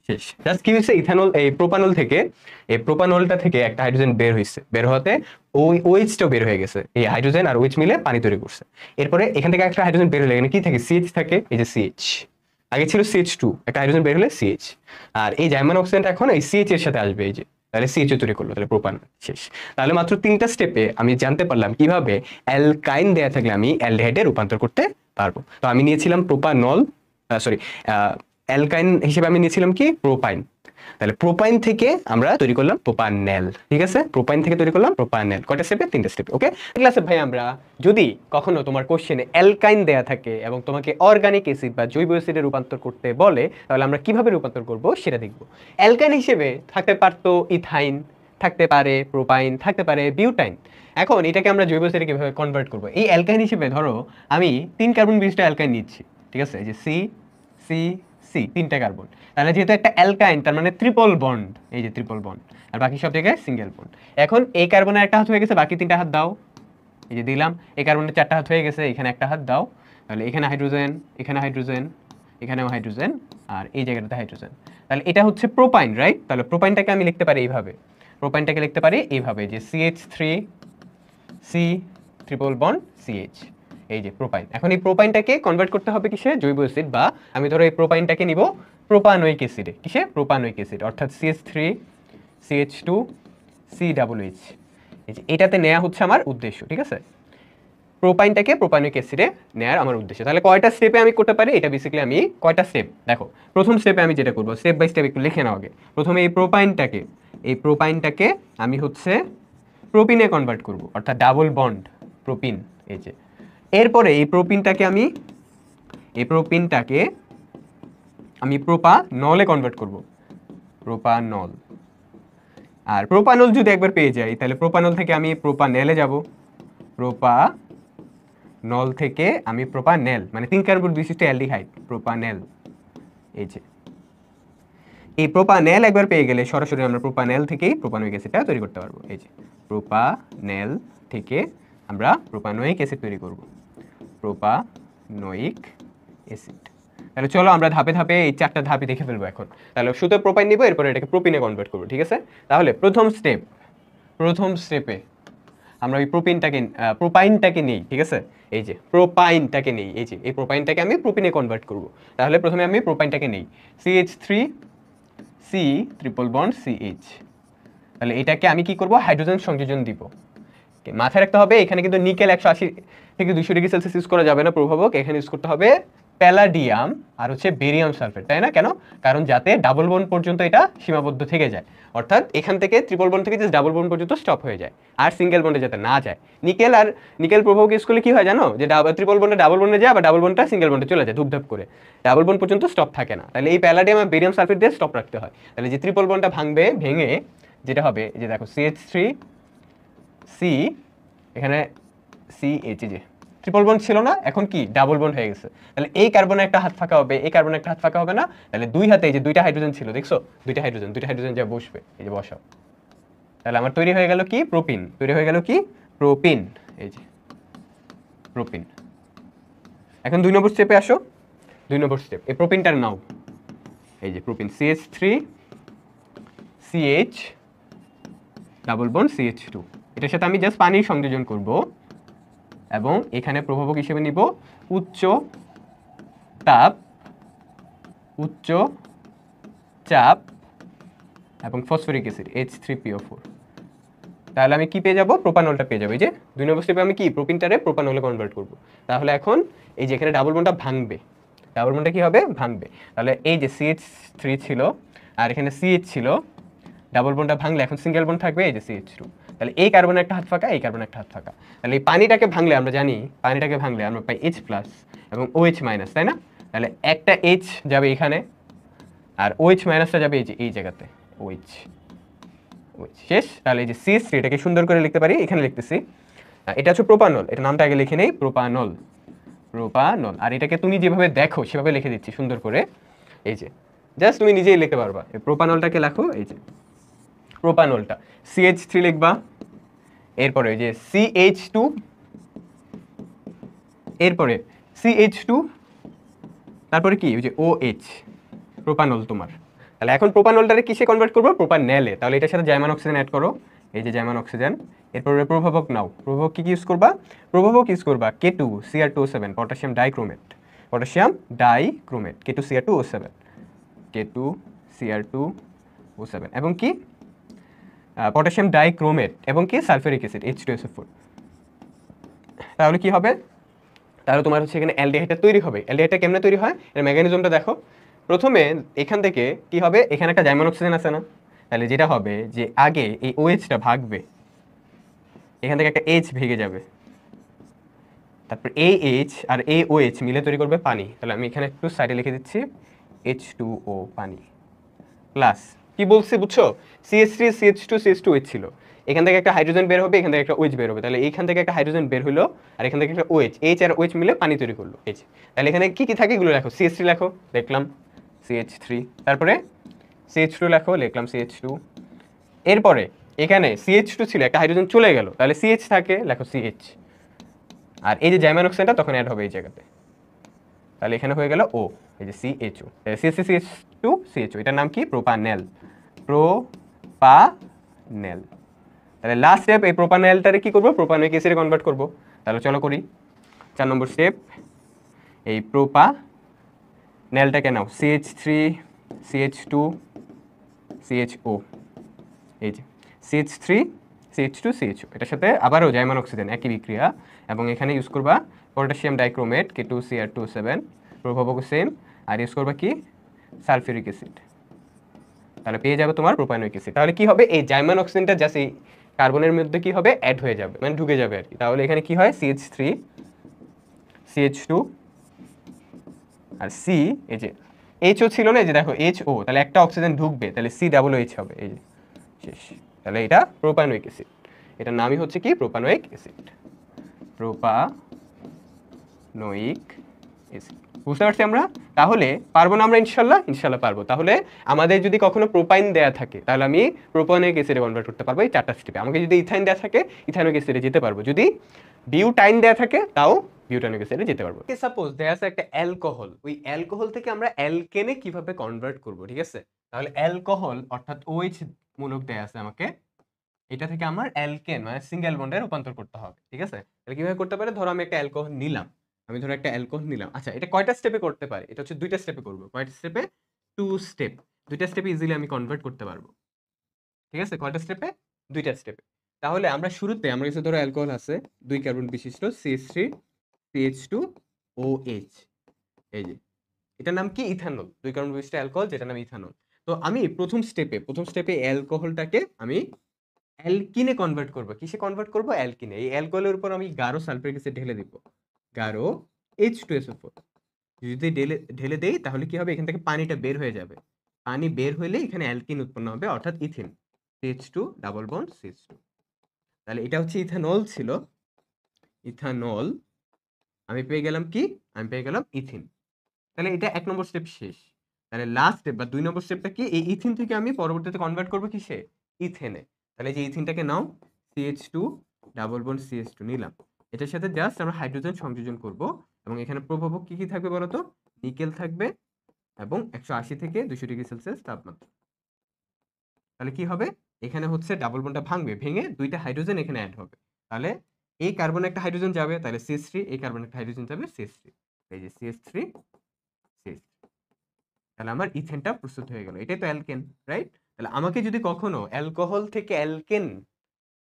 শেষ। জাস্ট কি হয়েছে, ইথানল এই প্রোপানল থেকে, এই প্রোপানলটা থেকে একটা হাইড্রোজেন বের হয়েছে, বের হতে ওই ওএইচটাও বের হয়ে গেছে, এই হাইড্রোজেন আর ওএইচ মিলে পানি তৈরি করছে। এরপরে এখান থেকে একটা হাইড্রোজেন বের হলে এখানে কি থাকে, সিএইচ থাকে, এই যে সিএইচ, আগে ছিল CH2, একটা হাইড্রোজেন বের হলে সিএইচ, আর এই জার্মান অক্সিজেনটা এখন এই সিএইচ এর সাথে আসবে, এই যে তাহলে সিএইচ তৈরি করলো, তাহলে প্রোপান শেষ। তাহলে মাত্র 3টা স্টেপে আমি জানতে পারলাম কিভাবে অ্যালকাইন দেয়া থাকলে আমি অ্যালডিহাইডে রূপান্তর করতে পারবো। তো আমি নিয়েছিলাম প্রোপানল, সরি অ্যালকাইন হিসেবে আমি নিয়েছিলাম কি প্রোপাইন, তাহলে প্রোপাইন থেকে আমরা তৈরি করলাম প্রোপানেল, ঠিক আছে, প্রোপাইন থেকে তৈরি করলাম প্রোপানেল। কয়টা স্টেপে, 3টা স্টেপে। ওকে ক্লাসে ভাই আমরা যদি কখনো তোমার কোশ্চেনে অ্যালকাইন দেয়া থাকে এবং তোমাকে অর্গানিক অ্যাসিড বা জৈব অ্যাসিডে রূপান্তর করতে বলে, তাহলে আমরা কিভাবে রূপান্তর করব সেটা দেখব। অ্যালকাইন হিসেবে থাকতে পারতো ইথাইন, থাকতে পারে প্রোপাইন, থাকতে পারে বিউটাইন। এখন এটাকে আমরা জৈব অ্যাসিডে কিভাবে কনভার্ট করব, এই অ্যালকাইন হিসেবে ধরো আমি 3 কার্বন বিশিষ্ট অ্যালকাইন নিচ্ছি, ঠিক আছে, এই যে সি সি সি 3টা কার্বন, তাহলে যেহেতু একটা অ্যালকাইন তার মানে ট্রিপল বন্ড, এই যে ট্রিপল বন্ড, আর বাকি সব জায়গায় সিঙ্গেল বন্ড। এখন এই কার্বনের একটা হাত হয়ে গেছে, বাকি 3টা হাত দাও, এই যে দিলাম। এই কার্বনের 4টা হাত হয়ে গেছে, এখানে একটা হাত দাও, তাহলে এখানে হাইড্রোজেন, এখানে হাইড্রোজেন, এখানেও হাইড্রোজেন, আর এই জায়গাটাতে হাইড্রোজেন, তাহলে এটা হচ্ছে প্রোপাইন, রাইট। তাহলে প্রোপাইনটাকে আমি লিখতে পারি এইভাবে, প্রোপাইনটাকে লিখতে পারি এইভাবে যে CH3 C triple bond CH, এই যে প্রোপাইন। এখন এই প্রোপাইনটাকে কনভার্ট করতে হবে কিসে, জৈব অ্যাসিড, বা আমি ধরো এই প্রোপাইনটাকে নিব প্রোপানোয়িক অ্যাসিডে, কিসে, প্রোপানোয়িক অ্যাসিড, অর্থাৎ CH3 CH2 COOH, এই যে এটাতে নেওয়া হচ্ছে আমার উদ্দেশ্য, ঠিক আছে, প্রোপাইনটাকে প্রোপানোয়িক অ্যাসিডে নেওয়ার আমার উদ্দেশ্য। তাহলে কয়টা স্টেপে আমি করতে পারি, এটা বেসিক্যালি আমি কয়টা স্টেপ দেখো। প্রথম স্টেপে আমি যেটা করবো, স্টেপ বাই স্টেপ একটু লিখে নাও আগে। প্রথমে এই প্রোপাইনটাকে আমি হচ্ছে প্রোপিনে কনভার্ট করব, অর্থাৎ ডাবল বন্ড প্রোপিন, এই যে। এরপরে এই প্রোপিনটাকে আমি প্রোপানলে কনভার্ট করব, প্রোপানল। আর প্রোপানল যদি একবার পেয়ে যাই, তাহলে প্রোপানল থেকে আমি প্রোপানেলে যাব, প্রোপানল থেকে আমি প্রোপানেল, মানে 3 কার্বন বিশিষ্ট অ্যালডিহাইড প্রোপানেল, এই যে। এই প্রোপানেল একবার পেয়ে গেলে সরাসরি আমরা প্রোপানেল থেকেই প্রোপানোয়িক অ্যাসিডটা তৈরি করতে পারবো, এই যে প্রোপানেল থেকে আমরা প্রোপানোয়িক অ্যাসিড তৈরি করব, প্রোপানোয়িক অ্যাসিড। তাহলে চলো আমরা ধাপে ধাপে এই 4টা ধাপই দেখে ফেলবো এখন। তাহলে শুধু প্রোপাইন নিব, এরপরে এটাকে প্রোপিনে কনভার্ট করবো, ঠিক আছে। তাহলে প্রথম স্টেপে আমরা ওই প্রোপাইনটাকে নেই, ঠিক আছে, এই যে প্রোপাইনটাকে নেই, এই যে এই প্রোপাইনটাকে আমি প্রোপিনে কনভার্ট করব। তাহলে প্রথমে আমি প্রোপাইনটাকে নেই, CH3 C triple bond CH, তাহলে এটাকে আমি কি করব, হাইড্রোজেন সংযোজন দিব। মাথায় রাখতে হবে এখানে কিন্তু নিকেল 180 থেকে 200 ডিগ্রি সেলসিয়াস ইউজ করা যাবে না প্রভাবক, এখানে ইউজ করতে হবে প্যালাডিয়াম আর হচ্ছে বেরিয়াম সালফেট, তাই না? কেন? কারণ যাতে ডাবল বন্ড পর্যন্ত এটা সীমাবদ্ধ থেকে যায়, অর্থাৎ এখান থেকে ট্রিপল বন্ড থেকে জাস্ট ডাবল বন্ড পর্যন্ত স্টপ হয়ে যায়, আর সিঙ্গেল বন্ডে যাতে না যায়। নিকেল প্রভাবক ইউজ করলে কি হয় জানো, যে ট্রিপল বন্ডে ডাবল বন্ডে যায়, বা ডাবল বন্ডটা সিঙ্গেল বন্ডে চলে যায় ধূপধাপ করে, ডাবল বন্ড পর্যন্ত স্টপ থাকে না। তাহলে এই প্যালাডিয়াম আর বেরিয়াম সালফেট দিয়ে স্টপ রাখতে হয়। তাহলে যে ট্রিপল বন্ডটা ভেঙে যেটা হবে, যে দেখো CH3 সি, এখানে CH, যে ট্রিপল বন্ড ছিল না, এখন কি ডাবল বন্ড হয়ে গেছে। তাহলে এই কার্বনে একটা হাত ফাঁকা হবে, এই কার্বনে একটা হাত ফাঁকা হবে না, তাহলে দুই হাতে এই যে 2টা হাইড্রোজেন ছিল, দেখছো, 2টা হাইড্রোজেন যা বসবে, এই যে বসাও, তাহলে আমার তৈরি হয়ে গেল কি, প্রোপিন, প্রোপিন, এই যে প্রোপিন। এখন 2 নম্বর স্টেপে আসো। 2 নম্বর স্টেপ, এই প্রোপিনটার নাও, এই যে propene, CH3 CH double bond CH2, এটার সাথে আমি জাস্ট পানির সংযোজন করব, এবং এখানে প্রভাবক হিসেবে নিব উচ্চ চাপ এবং ফসফরিক অ্যাসিড H3PO4। তাহলে আমি কি পেয়ে যাব, প্রোপানলটা পেয়ে যাবো। এই যে 2 নম্বর স্টেপে আমি কি প্রোপিনটারে প্রোপানলে কনভার্ট করব। তাহলে এখন এই যে এখানে ডাবল বন্ডটা ভাঙবে, ডাবল বন্ডটা কি হবে, ভাঙবে। তাহলে এই যে CH3 ছিল আর এখানে CH ছিল, ডাবল বন্ডটা ভাঙলে এখন সিঙ্গেল বন্ড থাকবে, এই যে CH2। তাহলে এই কার্বনে একটা হাত ফাঁকা, এই কার্বনে একটা হাত ফাঁকা। তাহলে এই পানিটাকে ভাঙলে আমরা জানি, আমরা পাই H+ এবং OH-, তাই না? তাহলে একটা H যাবে এখানে, আর OH- যাবে এই জায়গাতে, OH শেষ। তাহলে এই যে CH3, এটাকে সুন্দর করে লিখতে পারি, এখানে লিখতেছি, এটা হচ্ছে প্রোপানল, এটা নামটা আগে লিখে নেই, প্রোপানল। আর এটাকে তুমি যেভাবে দেখো সেভাবে লিখে দিচ্ছি সুন্দর করে, এই যে জাস্ট তুমি নিজেই লিখতে পারবা। এই প্রোপানলটাকে লেখো, এই যে প্রোপানলটা CH3 লিখবা, এরপরে এই যে CH2, এরপরে CH2, তারপরে কি, ওই যে OH, প্রোপানল তোমার, তাহলে এখন প্রোপানলটারে কিসে কনভার্ট করবো? প্রোপানেলে। তাহলে এটার সাথে জার্মান অক্সিজেন অ্যাড করো, এই যে জার্মান অক্সিজেন। এরপরে প্রভাবক নাও, প্রভাবক কি ইউজ করবা? প্রভাবক ইউজ করবা K2Cr2O7 potassium dichromate, potassium dichromate K2Cr2O7, K2Cr2O7 এবং কি পটাশিয়াম ডাইক্রোমেট এবং কি সালফিউরিক অ্যাসিড H2SO4। তাহলে কি হবে? তাহলে তোমার হচ্ছে এখানে অ্যালডিহাইডটা তৈরি হবে। অ্যালডিহাইডটা কেমনে তৈরি হয় এর মেকানিজমটা দেখো। প্রথমে এখান থেকে কি হবে, এখানে একটা জার্মান অক্সিজেন আছে না, তাহলে যেটা হবে যে আগে এই OH-টা ভাগবে, এখান থেকে একটা H ভেঙে যাবে, তারপর AH আর AOH মিলে তৈরি করবে পানি। তাহলে আমি এখানে একটু সাইডে লিখে দিচ্ছি H2O পানি প্লাস কি বলছি বুঝছো, CH3 CH2 CH2OH ছিল, এখান থেকে একটা হাইড্রোজেন বের হবে, এখান থেকে একটা OH বের হবে, তাহলে এইখান থেকে একটা হাইড্রোজেন বের হলো আর এখান থেকে একটা OH, H আর OH মিলে পানি তৈরি করলো H। তাহলে এখানে কি কি থাকে এগুলো লেখো, CH3 লেখো, লিখলাম CH3, তারপরে CH2 লেখো, লিখলাম CH2, এরপরে এখানে CH2 ছিল, একটা হাইড্রোজেন চলে গেল, তাহলে CH থাকে, লেখো CH, আর এই যে জার্মান অক্সাইডটা তখন অ্যাড হবে এই জায়গাতে, তাহলে এখানে হয়ে গেল O, এই যে CHO, CH2 CHO, এটার নাম কি? প্রোপানেল, প্রোপানেল। তাহলে লাস্ট স্টেপ, এই প্রোপানেলটারে কি করব? প্রোপানোয়িক অ্যাসিডে কনভার্ট করব। তাহলে চলো করি 4 নম্বর স্টেপ। এই প্রোপানেলটাকে নাও CH3 CH2 CHO, এই যে CH3 CH2 CHO, এটার সাথে আবারও জার্মান অক্সিজেন একই বিক্রিয়া, এবং এখানে ইউজ করবা পটাশিয়াম ডাইক্রোমেট K2Cr2O7, প্রভাবক সেম, আর ইউজ করবা কি? Sulphuric acid. তাহলে পেয়ে যাবে তোমার প্রোপানোয়িক অ্যাসিড। তাহলে কি হবে, এই জার্মান অক্সিজেনটা জাস্ট এই কার্বনের মধ্যে কি হবে, অ্যাড হয়ে যাবে, মানে ঢুকে যাবে আর কি। তাহলে এখানে কি হয়, CH3 CH2 আর C, এই যে HO ছিল না, এই যে দেখো HO, তাহলে একটা অক্সিজেন ঢুকবে, তাহলে COOH হবে, এই যে শেষ। তাহলে এটা প্রোপানোয়িক অ্যাসিড, এটার নামই হচ্ছে কি? Propanoic acid, propanoic acid. বুঝতে পারছি আমরা? তাহলে পারবো না আমরা? ইনশাল্লাহ ইনশাল্লাহ পারবো। তাহলে আমাদের যদি কখনো প্রোপাইন দেয়া থাকে, তাহলে আমি প্রোপানোয়িক অ্যাসিডে কনভার্ট করতে পারবো এই 4টা স্টেপে। আমাকে যদি ইথাইন দেয়া থাকে, ইথানোয়িক অ্যাসিডে যেতে পারবো। যদি বিউটাইন দেয়া থাকে, তাও বিউটানোয়িক অ্যাসিডে যেতে পারবো। সাপোজ দেয়া আছে একটা অ্যালকোহল, ওই অ্যালকোহল থেকে আমরা অ্যালকেনে কিভাবে কনভার্ট করব, ঠিক আছে? তাহলে অ্যালকোহল অর্থাৎ OH মূলক দেয়া আছে আমাকে, এটা থেকে আমার অ্যালকেন মানে সিঙ্গেল বন্ডে রূপান্তর করতে হবে, ঠিক আছে? তাহলে কিভাবে করতে পারে, ধরো আমি একটা অ্যালকোহল নিলাম, আমি ধরো একটা অ্যালকোহল নিলাম, আচ্ছা এটা কয়টা স্টেপে করতে পারে? এটা হচ্ছে 2টা স্টেপে করব। কয়টা স্টেপে? 2 স্টেপ। 2টা স্টেপে ইজিলি আমি কনভার্ট করতে পারবো, ঠিক আছে? কয়টা স্টেপে? 2টা স্টেপে। তাহলে আমরা শুরুতে, আমার কাছে ধরো অ্যালকোহল আছে 2 কার্বন বিশিষ্ট CH3 CH2OH, এই যে এটার নাম কি? ইথানল, 2 কার্বন বিশিষ্ট অ্যালকোহল যেটার নাম ইথানল। তো আমি প্রথম স্টেপে অ্যালকোহলটাকে আমি অ্যালকিনে কনভার্ট করব। কিসে কনভার্ট করব? অ্যালকিনে। এই অ্যালকোহলের উপর আমি গাঢ় সালফিউরিক অ্যাসিড ঢেলে দিব, গাঢ় H2SO4 যদি ঢেলে দেই, তাহলে কি হবে, এখান থেকে পানিটা বের হয়ে যাবে। পানি বের হইলে এখানে অ্যালকিন উৎপন্ন হবে, অর্থাৎ ethene, CH2 double bond CH2। তাহলে এটা হচ্ছে ইথানল ছিল, ইথানল। আমি পেয়ে গেলাম কি? আমি পেয়ে গেলাম ইথিন। তাহলে এটা 1 নম্বর স্টেপ শেষ। তাহলে লাস্ট স্টেপ বা 2 নম্বর স্টেপটা কি? এই ইথিন থেকে আমি পরবর্তীতে কনভার্ট করব কিসে? ইথেনে। তাহলে এই যে ইথিনটাকে নাও, CH2 ডাবল বন্ড CH2 নিলাম, এটার সাথে জাস্ট আমরা হাইড্রোজেন সংযোজন করব, এবং এখানে প্রভাবক কি কি থাকবে বলো তো? নিকেল থাকবে এবং 180 থেকে 200 ডিগ্রি সেলসিয়াস তাপমাত্রা। তাহলে কি হবে, এখানে হচ্ছে ডাবল বন্ডটা ভাঙবে, ভেঙে 2টা হাইড্রোজেন এখানে অ্যাড হবে। তাহলে এই কার্বনে একটা হাইড্রোজেন যাবে, তাহলে CH3, এই কার্বনে একটা হাইড্রোজেন যাবে CH3, এই যে CH3 CH3। তাহলে আমার ইথেনটা প্রস্তুত হয়ে গেল। এটাই তো অ্যালকেন, রাইট? তাহলে আমাকে যদি কখনো অ্যালকোহল থেকে অ্যালকেন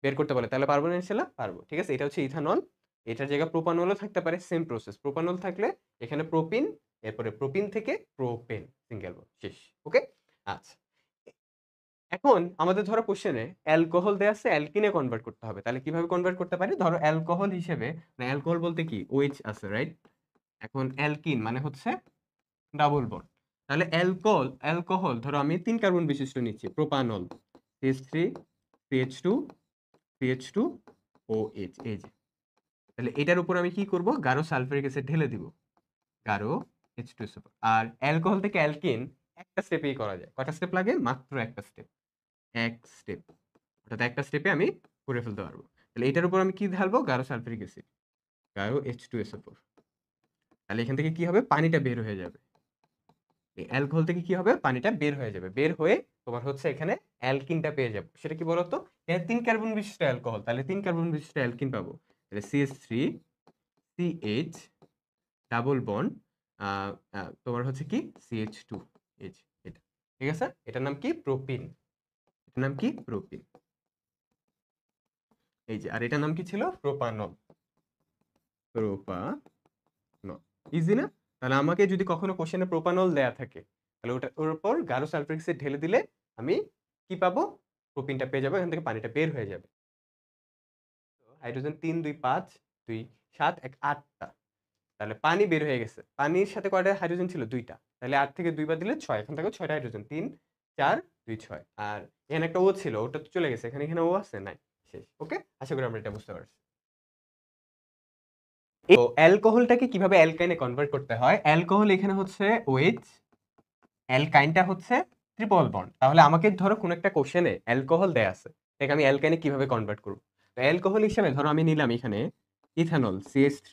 বের করতে বলে, তাহলে পারবো না? ইনশাআল্লাহ পারবো, ঠিক আছে? এটা হচ্ছে ইথানল, এটার জায়গায় প্রোপানলও থাকতে পারে, সেম প্রসেস। প্রোপানল থাকলে এখানে প্রোপিন, এরপরে প্রোপিন থেকে প্রোপেন, সিঙ্গেল বন্ড, শেষ। ওকে, আচ্ছা। এখন আমাদের ধরো কোশ্চেনে অ্যালকোহল দেয়া আছে, অ্যালকিনে কনভার্ট করতে হবে। তাহলে কিভাবে কনভার্ট করতে পারি? ধরো অ্যালকোহল হিসেবে, মানে অ্যালকোহল বলতে কি, OH আছে, রাইট? এখন অ্যালকিন মানে হচ্ছে ডাবল বন্ড। তাহলে অ্যালকোহল ধরো আমি 3 কার্বন বিশিষ্ট নিচ্ছি, প্রোপানল CH3 CH2 CH2OH, এই যে। তাহলে এটার উপর আমি কি করব? গাঢ় সালফিউরিক অ্যাসিড ঢেলে দিব, গাঢ় H2SO4। আর অ্যালকোহল থেকে অ্যালকিন একটা স্টেপেই করা যায়। কয়টা স্টেপ লাগে? মাত্র একটা স্টেপ, এক স্টেপ, অর্থাৎ একটা স্টেপে আমি করে ফেলতে পারবো। তাহলে এটার উপর আমি কি ঢালবো? গাঢ় সালফিউরিক অ্যাসিড, গাঢ় H2SO4। তাহলে এখান থেকে কি হবে? পানিটা বের হয়ে যাবে, এই অ্যালকোহল থেকে কি হবে, পানিটা বের হয়ে যাবে, বের হয়ে তোমার হচ্ছে এখানে অ্যালকিনটা পেয়ে যাবো। সেটা কি বলতো, এটা 3 কার্বন বিশিষ্ট অ্যালকোহল, তাহলে 3 কার্বন বিশিষ্ট অ্যালকিন পাবো। তাহলে CH3 CH ডাবল বন্ড তোমার হচ্ছে কি CH2H, এটা ঠিক আছে, এটার নাম কি প্রোপিন, এটার নাম কি প্রোপিন। এই যে, আর এটার নাম কি ছিল, প্রোপানল, প্রোপানল, ইজি না? তাহলে আমাকে যদি কখনো কোশ্চেনে প্রোপানল দেয়া থাকে, তাহলে ওর উপর গাঢ় সালফিউরিক অ্যাসিড ঢেলে দিলে আমি কি পাবো, প্রোপিনটা পেয়ে যাবো, এখান থেকে পানিটা বের হয়ে যাবে। হাইড্রোজেন 3 2 5 2 7 1 8টা, তাহলে পানি বের হয়ে গেছে। পানির সাথে কয়টা হাইড্রোজেন ছিল, 2টা, তাহলে 8 থেকে 2 বাদ দিলে 6, এখন থেকে 6টা হাইড্রোজেন, 3 4 2 6। আর এখানে একটা ও ছিল, ওটা তো চলে গেছে, এখানে ও আছে নাই, শেষ। ওকে, আশা করি আমরা এটা বুঝতে পারছি। তো অ্যালকোহলটাকে কিভাবে অ্যালকাইনে কনভার্ট করতে হয়, অ্যালকোহল এখানে হচ্ছে OH, অ্যালকাইনটা হচ্ছে ট্রিপল বন্ড। তাহলে আমাকে ধরো কোন একটা কোশ্চেনে অ্যালকোহল দেয়া আছে, এটাকে আমি অ্যালকাইনে কিভাবে কনভার্ট করব। তো অ্যালকোহল হিসেবে ধরো আমি নিলাম এখানে ইথানল CH3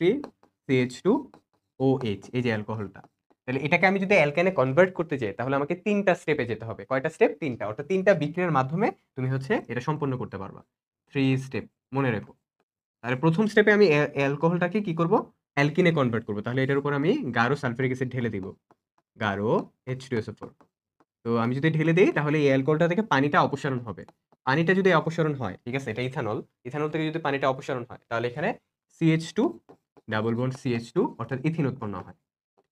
CH2OH, এই যে অ্যালকোহলটা। তাহলে এটাকে আমি যদি অ্যালকাইনে কনভার্ট করতে চাই, তাহলে আমাকে 3টা স্টেপে যেতে হবে। কয়টা স্টেপ, 3টা, অর্থাৎ 3টা বিক্রিয়ার মাধ্যমে তুমি হচ্ছে এটা সম্পন্ন করতে পারবা। 3 স্টেপ মনে রেখো। তাহলে প্রথম স্টেপে আমি অ্যালকোহলটাকে কি করব, অ্যালকিনে কনভার্ট করব। তাহলে এটার উপর আমি গাঢ় সালফিউরিক অ্যাসিড ঢেলে দিব, গাঢ় H2SO4। তো আমি যদি ঢেলে দেই, তাহলে এই অ্যালকোহলটা থেকে পানিটা অপসারণ হবে। পানিটা যদি অপসারণ হয়, ঠিক আছে, এটা ইথানল, ইথানল থেকে যদি পানিটা অপসারণ হয়, তাহলে এখানে CH2 ডাবল বন্ড CH2 অর্থাৎ ইথিন উৎপন্ন হয়,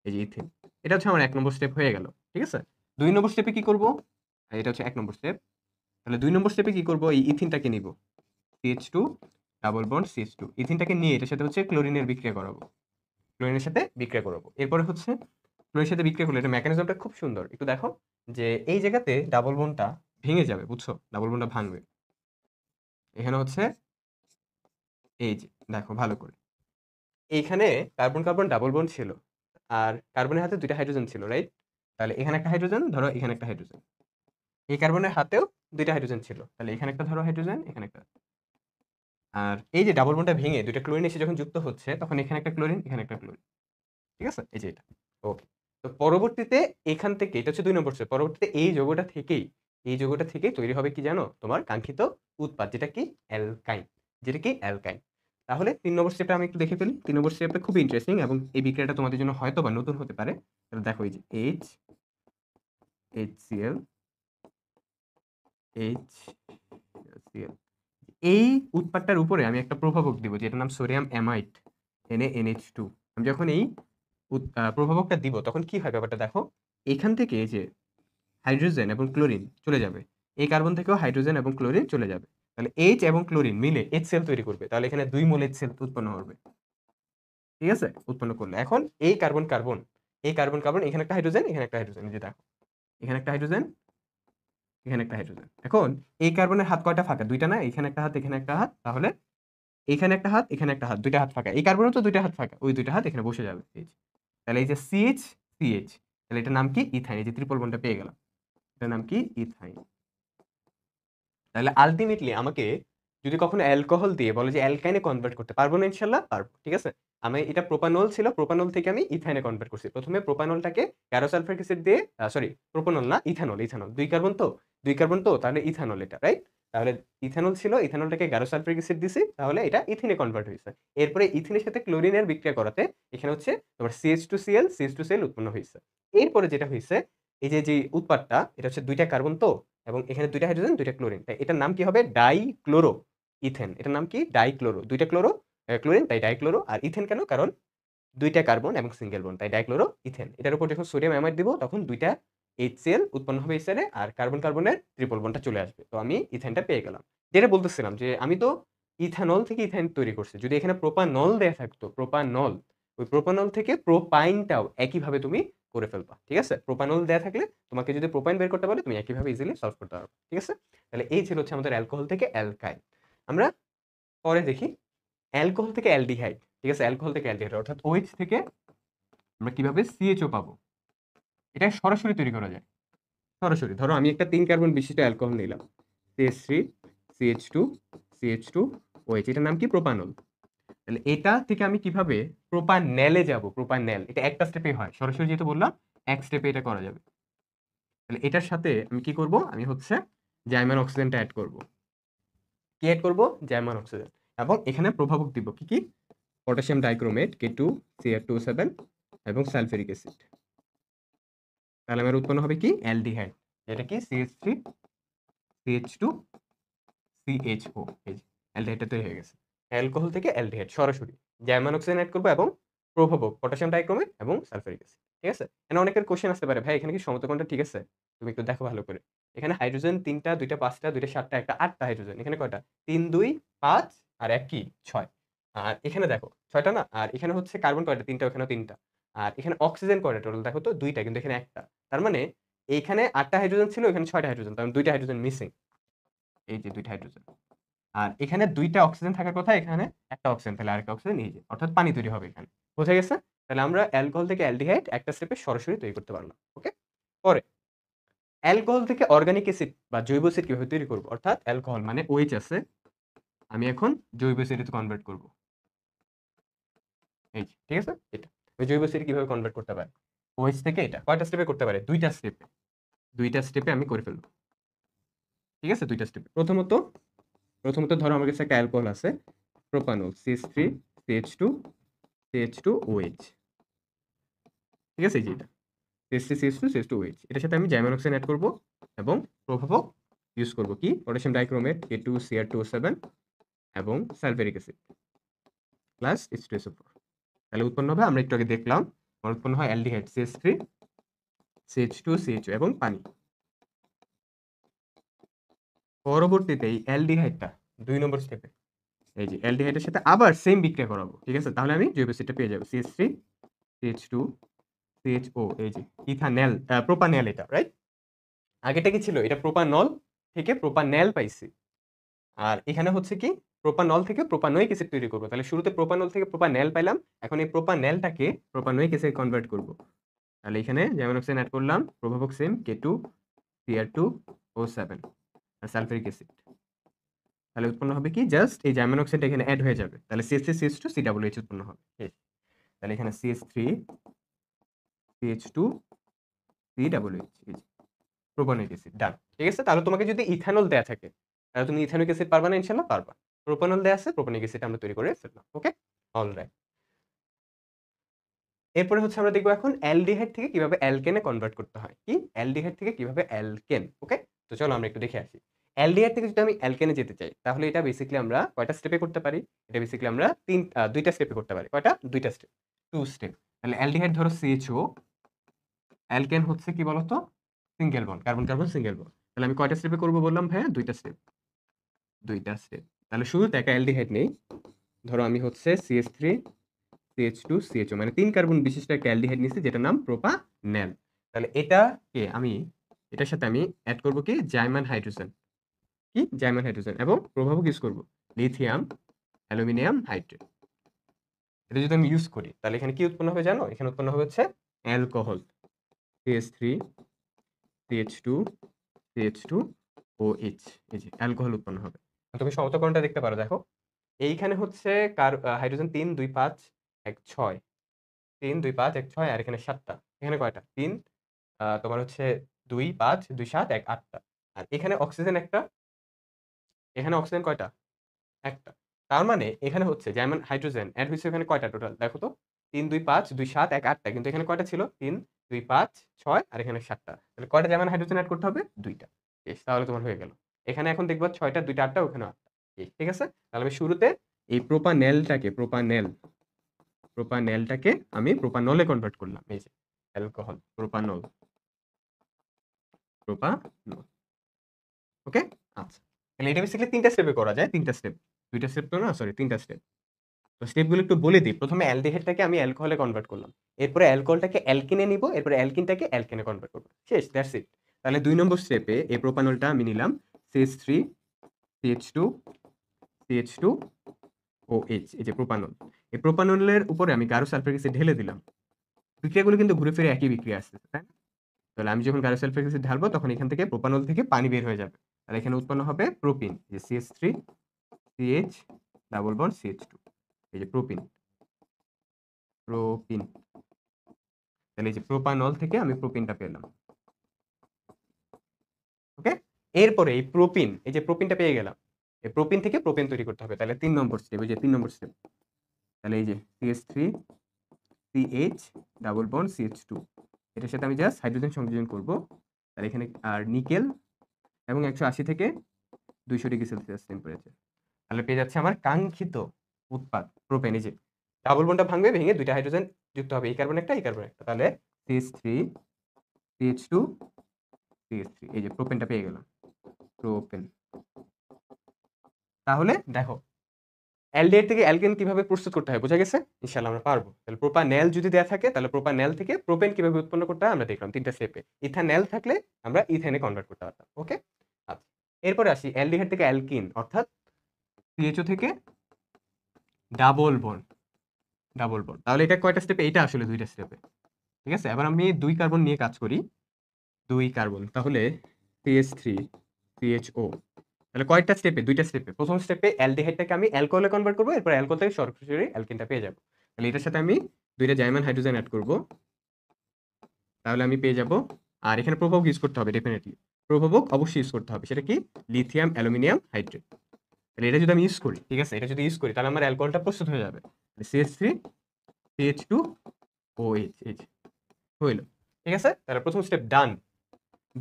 এই যে ইথিন। এটা হচ্ছে আমার 1 নম্বর স্টেপ হয়ে গেল, ঠিক আছে। 2 নম্বর স্টেপে কি করব, এটা হচ্ছে 1 নম্বর স্টেপ। তাহলে 2 নম্বর স্টেপে কি করব, এই ইথিনটাকে নিব, CH2 ডাবল বন্ড CH2, ইথিনটাকে নিয়ে এটার সাথে হচ্ছে ক্লোরিনের বিক্রিয়া করাবো, ক্লোরিনের সাথে বিক্রিয়া করাবো। এরপরে হচ্ছে ক্লোরিনের সাথে বিক্রিয়া করলে এটা মেকানিজমটা খুব সুন্দর, একটু দেখো, যে এই জায়গাতে ডাবল বন্ডটা ভেঙে যাবে, বুঝছো, ডাবল বন্ডটা ভাঙবে। এখানে হচ্ছে এই যে দেখো ভালো করে, এইখানে কার্বন কার্বন ডাবল বন্ড ছিল, আর কার্বনের হাতে 2টা হাইড্রোজেন ছিল, রাইট? তাহলে এখানে একটা হাইড্রোজেন ধরো, এখানে একটা হাইড্রোজেন, এই কার্বনের হাতেও 2টা হাইড্রোজেন ছিল, তাহলে এখানে একটা ধরো হাইড্রোজেন, এখানে একটা। আর এই যে ডাবল বন্ডটা ভেঙে 2টা ক্লোরিন এসে যখন যুক্ত হচ্ছে, তখন এখানে একটা ক্লোরিন, এখানে একটা ক্লোরিন, ঠিক আছে, এই যে এটা। ওকে, তো পরবর্তীতে এখান থেকে, এটা হচ্ছে 2 নম্বর স্টেপ, পরবর্তীতে এই যৌগটা থেকেই তৈরি হবে কি জানো, তোমার কাঙ্ক্ষিত উৎপাদ, যেটা কি অ্যালকাইন, যেটা কি অ্যালকাইন। তাহলে 3 নম্বর স্টেপটা আমি একটু দেখে ফেলি। 3 নম্বর স্টেপটা খুব ইন্টারেস্টিং এবং এই বিক্রিয়াটা তোমাদের জন্য হয়তো বা নতুন হতে পারে। তাহলে দেখো, এই যে HCl HCl, এই উৎপাদটার উপরে আমি একটা প্রভাবক দিব, যেটার নাম সোডিয়াম অ্যামাইড NaNH2। আমি যখন এই প্রভাবকটা দিব, তখন কি হয় ব্যাপারটা দেখো, এখান থেকে এই যে হাইড্রোজেন এবং ক্লোরিন চলে যাবে, এই কার্বন থেকেও হাইড্রোজেন এবং ক্লোরিন চলে যাবে। তাহলে H এবং ক্লোরিন মিলে HCl তৈরি করবে, তাহলে এখানে 2 মোল HCl উৎপন্ন হবে, ঠিক আছে, উৎপন্ন করলে এখন এই কার্বন কার্বন, এই কার্বন কার্বন, এখানে একটা হাইড্রোজেন, এখানে একটা হাইড্রোজেন, এই যে দেখো, এখানে একটা হাইড্রোজেন, এখানে একটা হাইড্রোজেন। এখন এই কার্বনের হাত কয়টা ফাঁকা, 2টা না, এখানে একটা হাত, এখানে একটা হাত, তাহলে এখানে একটা হাত, এখানে একটা হাত, 2টা হাত ফাঁকা। এই কার্বনেও তো 2টা হাত ফাঁকা, ওই 2টা হাত এখানে বসে যাবে, এই যে। তাহলে এই যে CH, তাহলে এটার নাম কি ইথাইন, এই যে ট্রিপল বন্ডটা পেয়ে গেলাম, এটার নাম কি ইথাইন। তাহলে আলটিমেটলি আমাকে যদি কখনো অ্যালকোহল দিয়ে বলে যে অ্যালকাইনে কনভার্ট করতে পারবো না, ইনশাল্লাহ পারবো, ঠিক আছে। আমি এটা প্রোপানল ছিল, প্রোপানল থেকে আমি ইথাইনে কনভার্ট করছি। প্রথমে প্রোপানলটাকে গাঢ় সালফারিক অ্যাসিড দিয়ে, সরি প্রোপানল না, ইথানল, ইথানল 2 কার্বন তো, 2 কার্বন তো, তাহলে ইথানল এটা, রাইট? তাহলে ইথানল ছিল, ইথানলটাকে গাঢ় সালফারিক অ্যাসিড দিছি, তাহলে এটা ইথিনে কনভার্ট হয়েছে। এরপরে ইথিনের সাথে ক্লোরিনের বিক্রিয়া করাতে এখানে হচ্ছে তোমার CH2Cl উৎপন্ন হয়েছে। এরপরে যেটা হয়েছে, এই যে যে উৎপাদটা, এটা হচ্ছে 2টা কার্বন তো, এবং এখানে 2টা হাইড্রোজেন, 2টা ক্লোরিন, তাই এটার নাম কি হবে, ডাইক্লোরো ইথেন। এটার নাম কি, ডাইক্লোরো, 2টা ক্লোরো ক্লোরিন, তাই ডাইক্লোরো। আর ইথেন কেন, কারণ 2টা কার্বন এবং সিঙ্গেল বন্ড, তাই ডাইক্লোরো ইথেন। এটার উপর যখন সোডিয়াম অ্যামাইড দিব, তখন 2টা HCl উৎপন্ন হবে HCl এ, আর কার্বন কার্বনের ট্রিপল বন্ডটা চলে আসবে। তো আমি ইথেনটা পেয়ে গেলাম। যেটা বলতেছিলাম যে আমি তো ইথানল থেকে ইথেন তৈরি করছি, যদি এখানে প্রোপানল দেয়া থাকতো, প্রোপানল, ওই প্রোপানল থেকে প্রোপাইনটাও একইভাবে তুমি করে ফেলবা, ঠিক আছে। প্রোপানল দেয়া থাকলে তোমাকে যদি প্রোপাইন বের করতে পারে, তুমি একইভাবে ইজিলি সলভ করতে পারবে, ঠিক আছে। তাহলে এই ছিল হচ্ছে আমাদের অ্যালকোহল থেকে অ্যালকাইন। আমরা পরে দেখি অ্যালকোহল থেকে অ্যালডিহাইড, ঠিক আছে, অ্যালকোহল থেকে অ্যালডিহাইড অর্থাৎ OH থেকে আমরা কিভাবে CHO পাবো, এটা সরাসরি তৈরি করা যায়। সরাসরি ধরো আমি একটা 3 কার্বন বিশিষ্ট অ্যালকোহল নিলাম, CH3 CH2 CH2OH, এটার নাম কি, প্রোপানল। তাহলে এটা থেকে আমি কিভাবে প্রোপানেলে যাব, প্রোপানেল, এটা একটা স্টেপে হয়, সরাসরি যেহেতু বললাম এক স্টেপে এটা করা যাবে। তাহলে এটার সাথে আমি কি করব, আমি হচ্ছে জার্মান অক্সিজেনটা অ্যাড করব। কি অ্যাড করব? German oxygen. এবং এখানে প্রভাবক দিব কি কি? পটাশিয়াম ডাইক্রোমেট K2Cr2O7 এবং সালফিউরিক অ্যাসিড। তাহলে আমার উৎপন্ন হবে কি? অ্যালডিহাইড, যেটা কি CH3 CH2 CHO। এই যে অ্যালডিহাইডটা তৈরি হয়ে গেছে। অ্যালকোহল থেকে অ্যালডিহাইড সরাসরি। জার্মান অক্সিজেন অ্যাড করব এবং প্রভাবক পটাশিয়াম ডাইক্রোমেট এবং সালফিউরিক অ্যাসিড। ঠিক আছে? এখানে অনেকের কোশ্চেন আসতে পারে, ভাই এখানে কি সমতকণটা ঠিক আছে? তুমি একটু দেখো ভালো করে। এখানে হাইড্রোজেন ৩টা, ২টা ৫টা, ২টা ৭টা, একটা ৮টা হাইড্রোজেন। এখানে কয়টা? ৩, ২, ৫ আর ১ কি? ৬। আর এখানে দেখো ৬টা না? আর এখানে হচ্ছে কার্বন কয়টা? ৩টা, ওখানেও ৩টা। আর এখানে অক্সিজেন কয়টা টোটাল দেখো তো? ২টা, কিন্তু এখানে ১টা। তার মানে এইখানে ৮টা হাইড্রোজেন ছিল, এখানে ৬টা হাইড্রোজেন। তার মানে ২টা হাইড্রোজেন মিসিং। এই যে ২টা হাইড্রোজেন। আর এখানে ২টা অক্সিজেন থাকার কথা, এখানে ১টা অক্সিজেন, তাহলে আরেকটা অক্সিজেন এই যে, অর্থাৎ পানি তৈরি হবে এখানে। বোঝা গেছে? তাহলে আমরা অ্যালকোহল থেকে অ্যালডিহাইড একটা স্টেপে সরাসরি তৈরি করতে পারলাম। ওকে? পরে অ্যালকোহল থেকে অর্গানিক অ্যাসিড বা জৈব অ্যাসিড কিভাবে তৈরি করব? অর্থাৎ অ্যালকোহল মানে OH আছে, আমি এখন জৈব অ্যাসিডে কনভার্ট করব। এই যে, ঠিক আছে? এটা। ওই জৈব অ্যাসিড কিভাবে কনভার্ট করতে পারে? OH থেকে এটা কয়টা স্টেপে করতে পারে? ২টা স্টেপে। ২টা স্টেপে আমি করে ফেলব। ঠিক আছে? ২টা স্টেপে। প্রথমত ধরো আমার কাছে একটা অ্যালকোহল আছে, প্রোপানল CH3 CH2 CH2OH। ঠিক আছে? এই যে এটা CH3 CH2 CH2OH, এটার সাথে আমি জার্মান অক্সাইড এড করব এবং প্রভাবক ইউজ করব কি? পটাশিয়াম ডাইক্রোমেট K2Cr2O7 এবং সালফিউরিক অ্যাসিড প্লাস H2SO4। তাহলে উৎপন্ন হবে, আমরা একটু আগে দেখলাম, আমার উৎপন্ন হয় অ্যালডিহাইড CH3 CH2 CHO এবং পানি। পরবর্তীতে এই অ্যালডিহাইডটা ২ নম্বর স্টেপে, এই যে অ্যালডিহাইডের সাথে আবার সেম বিক্রিয়া করাবো। ঠিক আছে? তাহলে আমি জৈব অ্যাসিডটা পেয়ে যাব CH3 CH2 CHO। এই যে ইথানল, প্রোপানল, এটা রাইট? আগেটা কি ছিল? এটা প্রোপানল থেকে প্রোপানল পাইছি। আর এখানে হচ্ছে কি? প্রোপানল থেকে প্রোপানোয়িক অ্যাসিড তৈরি করব। তাহলে শুরুতে প্রোপানল থেকে প্রোপানল পাইলাম। এখন এই প্রোপানলটাকে প্রোপানোয়িক অ্যাসিডে কনভার্ট করব। তাহলে এখানে জার্মান অক্সাইড এড করলাম, প্রভাবক সেম K2Cr2O7 আর সালফিউরিক অ্যাসিড। তাহলে উৎপন্ন হবে কি? জাস্ট এই জার্মান অক্সাইডটা এখানে এড হয়ে যাবে। তাহলে CH3 CH2 COOH উৎপন্ন হবে। তাহলে এখানে CH3 CH2 COOH, এই যে প্রোপানোয়িক অ্যাসিড, ডান। ঠিক আছে? তাহলে তোমাকে যদি ইথানল দেয়া থাকে, তাহলে তুমি ইথানোয়িক অ্যাসিড পারবা না? ইনশাআল্লাহ পারবা। প্রোপানল দেয়া আছে, প্রোপানোয়িক অ্যাসিড আমরা তৈরি করে ফেললাম। ওকে? অলরাইট। এরপরে হচ্ছে আমরা দেখব এখন অ্যালডিহাইড থেকে কিভাবে অ্যালকেনে কনভার্ট করতে হয়। কি? অ্যালডিহাইড থেকে কিভাবে অ্যালকেন। ওকে? তো চলো আমরা একটু দেখে আসি। অ্যালডিহাইড থেকে যদি আমি অ্যালকেনে যেতে চাই, তাহলে এটা বেসিক্যালি আমরা কয়টা স্টেপে করতে পারি? এটা বেসিক্যালি আমরা ২টা স্টেপে করতে পারি। কয়টা? ২টা স্টেপ। 2 স্টেপ। তাহলে অ্যালডিহাইড ধরো CHO, অ্যালকেন হচ্ছে কি বলতো? Single bond, carbon carbon single bond. তাহলে আমি কয়টা স্টেপে করব বললাম ভাইয়া? 2টা স্টেপ। 2টা স্টেপ। তাহলে শুরুতে একটা অ্যালডিহাইড নেই। ধরো আমি হচ্ছে CH3 CH2 CHO, মানে ৩ কার্বন বিশিষ্ট একটা অ্যালডিহাইড নিচ্ছি, যেটার নাম প্রোপানল। তাহলে এটাকে আমি, এটার সাথে আমি এড করব কি? German hydrogen. কি? জার্মান হাইড্রোজেন এবং প্রভাবক ইউজ করব লিথিয়াম অ্যালুমিনিয়াম হাইড্রেট। এটা যদি আমি ইউজ করি, তাহলে এখানে কি উৎপন্ন হবে জানো? এখানে উৎপন্ন হবে হচ্ছে অ্যালকোহল CH3 CH2 CH2OH। এই যে অ্যালকোহল উৎপন্ন হবে। তুমি সমতকরণটা দেখতে পারো, দেখো। এইখানে হচ্ছে হাইড্রোজেন ৩, ২, ৫, ১, ৬। ৩, ২, ৫, ১, ৬ আর এখানে ৭ টা। এখানে কয়টা? ৩, তোমার হচ্ছে ২, ৫, ২, ৭, ১, ৮ টা। আর এখানে অক্সিজেন একটা। এখানে অক্সিজেন কয়টা? একটা। তার মানে এখানে হচ্ছে যেমন হাইড্রোজেন এড হইছে এখানে কয়টা টোটাল? দেখো তো। ৩, ২, ৫, ২, ৭, ১, ৮ টা। কিন্তু এখানে কয়টা ছিল? ৩, ২, ৫, ৬ আর এখানে ৭ টা। তাহলে কয়টা যেমন হাইড্রোজেন এড করতে হবে? ২ টা। বেশ, তাহলে তোমার হয়ে গেল। এখানে এখন দেখবা ৬ টা, ২ টা ৮ টা, ওখানেও ৮ টা। বেশ, ঠিক আছে? তাহলে আমি শুরুতে এই প্রোপানলটাকে আমি প্রোপানলে কনভার্ট করলাম। এই যে অ্যালকোহল, প্রোপানল। ওকে? আচ্ছা। তাহলে এটা বেসিক্যালি ৩ টা স্টেপে করা যায়। ৩ টা স্টেপ। ২ টা স্টেপ তো না, সরি ৩ টা স্টেপ। তো স্টেপগুলো একটু বলে দিই। প্রথমে অ্যালডিহাইডটাকে আমি অ্যালকোহলে কনভার্ট করলাম। এরপরে অ্যালকোহলটাকে অ্যালকিনে নিব। এরপরে অ্যালকিনটাকে অ্যালকেনে কনভার্ট করব। শেষ, দ্যাটস ইট। তাহলে ২ নম্বর স্টেপে এই প্রোপানলটা আমি নিলাম CH3 CH2 CH2OH, এই যে প্রোপানল। এই প্রোপানলের উপরে আমি গাঢ় সালফিউরিক অ্যাসিড ঢেলে দিলাম। বিক্রিয়াগুলো কিন্তু ঘুরে ফিরে একই বিক্রিয়া আসতেছে, তাই না? তাহলে আমি যখন গাঢ় সালফিউরিক অ্যাসিড ঢালবো, তখন এখান থেকে প্রোপানল থেকে পানি বের হয়ে যাবে। তাহলে এখানে উৎপন্ন হবে প্রোপিন, যে CH3 CH double bond CH2, এই যে প্রোপিন। তাহলে এই যে প্রোপানল থেকে আমি প্রোপিনটা পেলাম। ওকে, এরপরে এই প্রোপিন, এই যে প্রোপিনটা পেয়ে গেলাম, এই প্রোপিন থেকে প্রোপেন তৈরি করতে হবে। তাহলে 3 নম্বর স্টেপ, এই যে 3 নম্বর স্টেপ। তাহলে এই যে CH3 CH double bond CH2, এটার সাথে আমি জাস্ট হাইড্রোজেন সংযোজন করব। তাহলে এখানে আর নিকেল এবং 180 থেকে 200 ডিগ্রি সেলসিয়াস টেম্পারেচার। তাহলে পেয়ে যাচ্ছে আমার কাঙ্ক্ষিত উৎপাদ প্রোপেন। এই যে ডাবল বন্ডটা ভাঙবে, ভেঙে দুইটা হাইড্রোজেন যুক্ত হবে, এই কার্বন একটা এই কার্বন একটা। তাহলে CH3 CH2 CH3, এই যে প্রোপেনটা পেয়ে গেলাম, প্রোপেন। তাহলে দেখো অ্যালডিহাইড থেকে অ্যালকেন কিভাবে প্রস্তুত করতে হয় বোঝা গেছে? ইনশাআল্লাহ আমরা পারবো। তাহলে প্রোপানেল যদি দেয়া থাকে তাহলে প্রোপানেল থেকে প্রোপেন কিভাবে উৎপন্ন করতে হয় আমরা দেখলাম 3টা স্টেপে। ইথানেল থাকলে আমরা ইথেনে কনভার্ট করতে পারতাম। ওকে, আচ্ছা এরপরে আসি অ্যালডিহাইড থেকে অ্যালকিন, অর্থাৎ CHO থেকে ডাবল বন্ড, ডাবল বন্ড। তাহলে এটা কয়টা স্টেপে? এটা আসলে 2টা স্টেপে। ঠিক আছে, এবার আমি 2 কার্বন নিয়ে কাজ করি। 2 কার্বন, তাহলে CH3 CHO। তাহলে কয়টা স্টেপে? 2টা স্টেপে। প্রথম স্টেপে অ্যালডিহাইডটাকে আমি অ্যালকোহলে কনভার্ট করব, এরপর অ্যালকোহল থেকে সরাসরি অ্যালকিনটা পেয়ে যাব। তাহলে এটার সাথে আমি 2টা জার্মান হাইড্রোজেন এড করব, তাহলে আমি পেয়ে যাব। আর এখানে প্রভাবক ইউজ করতে হবে ডেফিনেটলি, প্রভাবক অবশ্যই ইউজ করতে হবে। সেটা কি? Lithium aluminium hydrate. তাহলে এটা যদি আমি ইউজ করি, ঠিক আছে, এটা যদি ইউজ করি তাহলে আমার অ্যালকোহলটা প্রস্তুত হয়ে যাবে। CH3 CH2 OH, এই যে হইল। ঠিক আছে, তাহলে প্রথম স্টেপ ডান।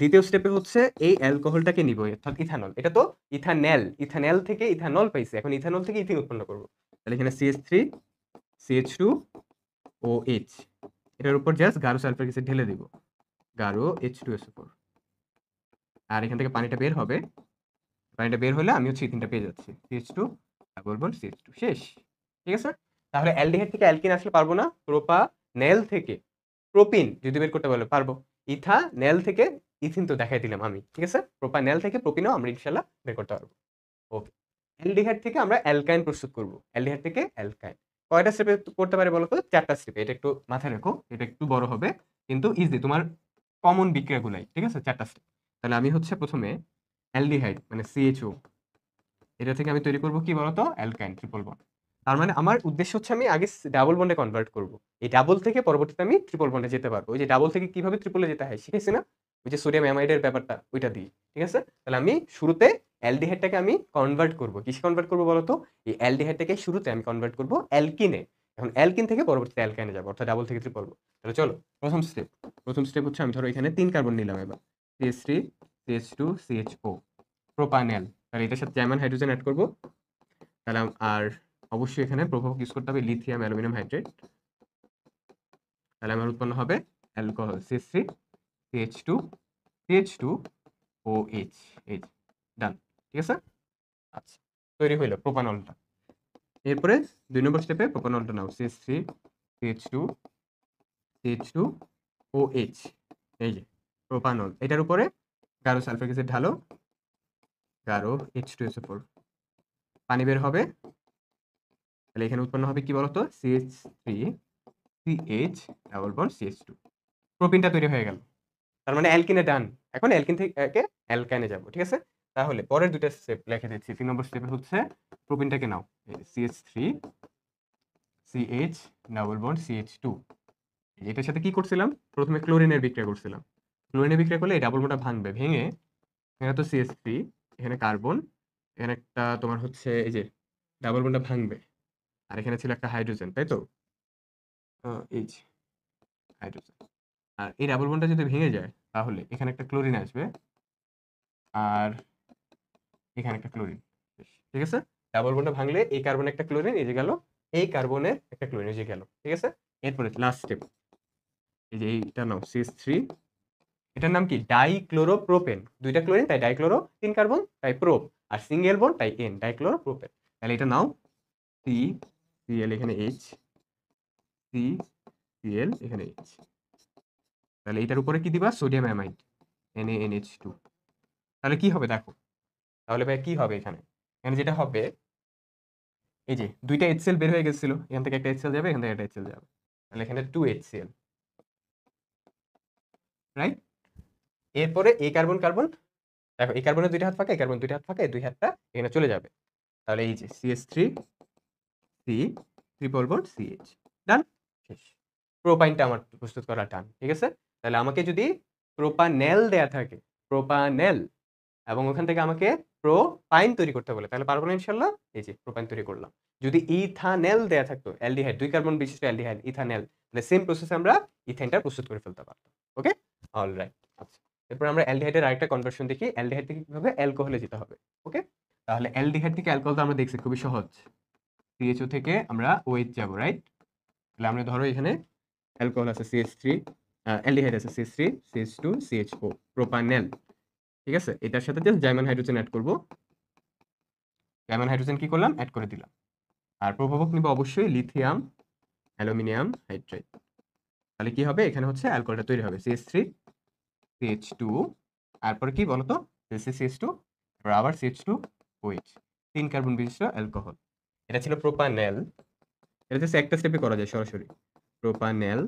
দ্বিতীয় স্টেপে হচ্ছে এই অ্যালকোহলটাকে নিব, অর্থাৎ ইথানল। এটা তো ইথানেল, ইথানেল থেকে ইথানল পাইছে, এখন ইথানল থেকে ইথিন উৎপন্ন করব। তাহলে এখানে CH3 CH2 OH, এটার উপর জাস্ট গাঢ় সালফারিক অ্যাসিড ঢেলে দিব, গাঢ় H2SO4। আর এখান থেকে পানিটা বের হবে, পানিটা বের হলে আমি হচ্ছে ইথিনটা পেয়ে যাচ্ছি, CH2 ডাবল বন্ড CH2, শেষ। ঠিক আছে, তাহলে অ্যালডিহাইড থেকে অ্যালকিন আসলে পারবো না, প্রোপানেল থেকে প্রোপিন যদি বের করতে বলে পারবো, ইথানেল থেকে ইথিন তো দেখাই দিলাম আমি। ঠিক আছে, প্রোপানেল থেকে প্রোপিনও আমরা ইনশাআল্লাহ বের করতে পারবো। ওকে, অ্যালডিহাইড থেকে আমরা অ্যালকাইন প্রস্তুত করব। অ্যালডিহাইড থেকে অ্যালকাইন কয়টা স্টেপে করতে পারে বলো তো? 4টা স্টেপে। এটা একটু মাথায় রেখো, এটা একটু বড় হবে কিন্তু ইজি তোমার কমন বিক্রিয়াগুলাই। ঠিক আছে, 4টা স্টেপ। তাহলে আমি হচ্ছে প্রথমে অ্যালডিহাইড মানে CHO, এটা থেকে আমি তৈরি করব কি বলতো? অ্যালকাইন ট্রিপল বন্ড। তার মানে আমার উদ্দেশ্য হচ্ছে আমি আগে ডাবল বন্ডে কনভার্ট করব, এই ডাবল থেকে পরবর্তীতে আমি ট্রিপল বন্ডে যেতে পারবো। ওই যে ডাবল থেকে কিভাবে ট্রিপলে যেতে হয় শিখেছি না, ওই যে সোডিয়াম অ্যামাইডের ব্যাপারটা, ওইটা দিই। ঠিক আছে, তাহলে আমি শুরুতে অ্যালডিহাইডটাকে আমি কনভার্ট করব, কিসে কনভার্ট করব বলতো? এই অ্যালডিহাইডটাকে শুরুতে আমি কনভার্ট করব অ্যালকিনে। এখন অ্যালকিন থেকে পরবর্তীতে অ্যালকাইনে যাব, অর্থাৎ ডাবল থেকে ট্রিপল। তাহলে চলো প্রথম স্টেপ হচ্ছে আমি ধরো এখানে 3 কার্বন নিলাম, এবার CH3 CH2 CHO, প্রোপানেল। তাহলে এটার সাথে জার্মান হাইড্রোজেন অ্যাড করব। তাহলে আর অবশ্যই এখানে প্রভাবক ইউজ করতে হবে লিথিয়াম অ্যালুমিনিয়াম হাইড্রেট। তাহলে আমার উৎপন্ন হবে alcohol CH3 CH2 CH2 OH, এই ডান। ঠিক আছে, আচ্ছা তৈরি হইলো প্রোপানলটা। এরপরে 2 নম্বর স্টেপে প্রোপানলটা নাও, CH3 CH2 CH2 OH, এই যে প্রোপানল। এটার উপরে গাঢ় সালফারিক অ্যাসিড ঢালো, গাঢ় H2SO4, পানি বের হবে। তাহলে এখানে উৎপন্ন হবে কি বলতো? CH3 CH double bond CH2, প্রোপিনটা তৈরি হয়ে গেল। তার মানে অ্যালকিনে ডান। এখন অ্যালকিন থেকে অ্যালকাইনে যাব। ঠিক আছে, তাহলে পরের 2টা স্টেপ লিখে দিচ্ছি। 3 নম্বর স্টেপে হচ্ছে প্রোপিনটাকে নাও, CH3 CH double bond CH2। এটার সাথে কি করছিলাম? প্রথমে ক্লোরিনের বিক্রিয়া করছিলাম। ক্লোরিনের বিক্রিয়া করলে এই ডাবল বন্ডটা ভাঙবে, ভেঙে এখানে তো CH3, এখানে কার্বন, এখানে একটা তোমার হচ্ছে এই যে ডাবল বন্ডটা ভাঙবে, আর এখানে ছিল একটা হাইড্রোজেন, তাই তো? এই যে হাইড্রোজেন। আর এই ডাবল বন্ডটা যদি ভেঙে যায় তাহলে এখানে একটা ক্লোরিন আসবে, আর এখানে একটা ক্লোরিন। ঠিক আছে, ডাবল বন্ডটা ভাঙলে এই কার্বনে একটা ক্লোরিন এই যে গেল, এই কার্বনের একটা ক্লোরিন এই যে গেল। ঠিক আছে, এরপরে লাস্ট স্টেপ, এই যে এইটা নাও CH3, এটার নাম কি? ডাইক্লোরোপ্রোপেন। 2টা ক্লোরিন তাই ডাইক্লোরো, 3 কার্বন তাই প্রোপ, আর সিঙ্গেল বন্ড তাই এন, ডাইক্লোরোপ্রোপেন। তাহলে এটা নাও CCl, এখানে H, CCl এখানে H। তাহলে এটার উপরে কি দিবা? Sodium amide, NaNH2। তাহলে কি হবে দেখো, তাহলে ভাই কি হবে এখানে? এখানে যেটা হবে, এই যে 2টা HCl বের হয়ে গেছিল, এখান থেকে একটা HCl যাবে, এখান থেকে একটা HCl যাবে, তাহলে এখানে 2 HCl, রাইট? এরপরে এই কার্বন কার্বন, দেখো এই কার্বনের 2টা হাত ফাঁকা, এই কার্বন 2টা হাত ফাঁকা, এই 2 হাতটা এখানে চলে যাবে। তাহলে এই যে CH3 C triple bond CH, ডান, শেষ। প্রোপাইনটা আমার প্রস্তুত করা টান, ঠিক আছে? তাহলে আমাকে যদি প্রোপানেল দেয়া থাকে, প্রোপানেল, এবং ওখান থেকে আমাকে প্রোপাইন তৈরি করতে বলে, তাহলে পারবো না ইনশাল্লাহ? এই যে প্রোপাইন তৈরি করলাম। যদি ইথানেল দেয়া থাকতো, অ্যালডিহাইড, 2 কার্বন বিশিষ্ট অ্যালডিহাইড, ইথানেল, তাহলে সেম প্রসেসে আমরা ইথেনটা প্রস্তুত করে ফেলতে পারতাম। ওকে, অলরাইট। আচ্ছা, এরপর আমরা অ্যালডিহাইডের আরেকটা কনভার্সন দেখি। অ্যালডিহাইড থেকে কিভাবে অ্যালকোহলে যেতে হবে। ওকে, তাহলে অ্যালডিহাইড থেকে অ্যালকোহল তো আমরা দেখছি খুবই সহজ। CHO থেকে আমরা OH যাব, রাইট? তাহলে আমরা ধরো এখানে অ্যালকোহল আছে CH3, অ্যালডিহাইড আছে CH3, CH2, CHO, প্রোপানেল, ঠিক আছে? এটার সাথে জাস্ট জার্মান হাইড্রোজেন অ্যাড করব। জার্মান হাইড্রোজেন কি করলাম? অ্যাড করে দিলাম। আর প্রভাবক নিব অবশ্যই লিথিয়াম অ্যালুমিনিয়াম হাইড্রাইড। তাহলে কি হবে? এখানে হচ্ছে অ্যালকোহলটা তৈরি হবে CH3, CH2, তারপরে কি বলতো? CH2, আবার CH2, OH, 3 কার্বন বিশিষ্ট অ্যালকোহল। এটা ছিল প্রোপানেল। এটা জাস্ট একটা স্টেপে করা যায় সরাসরি, প্রোপানেল।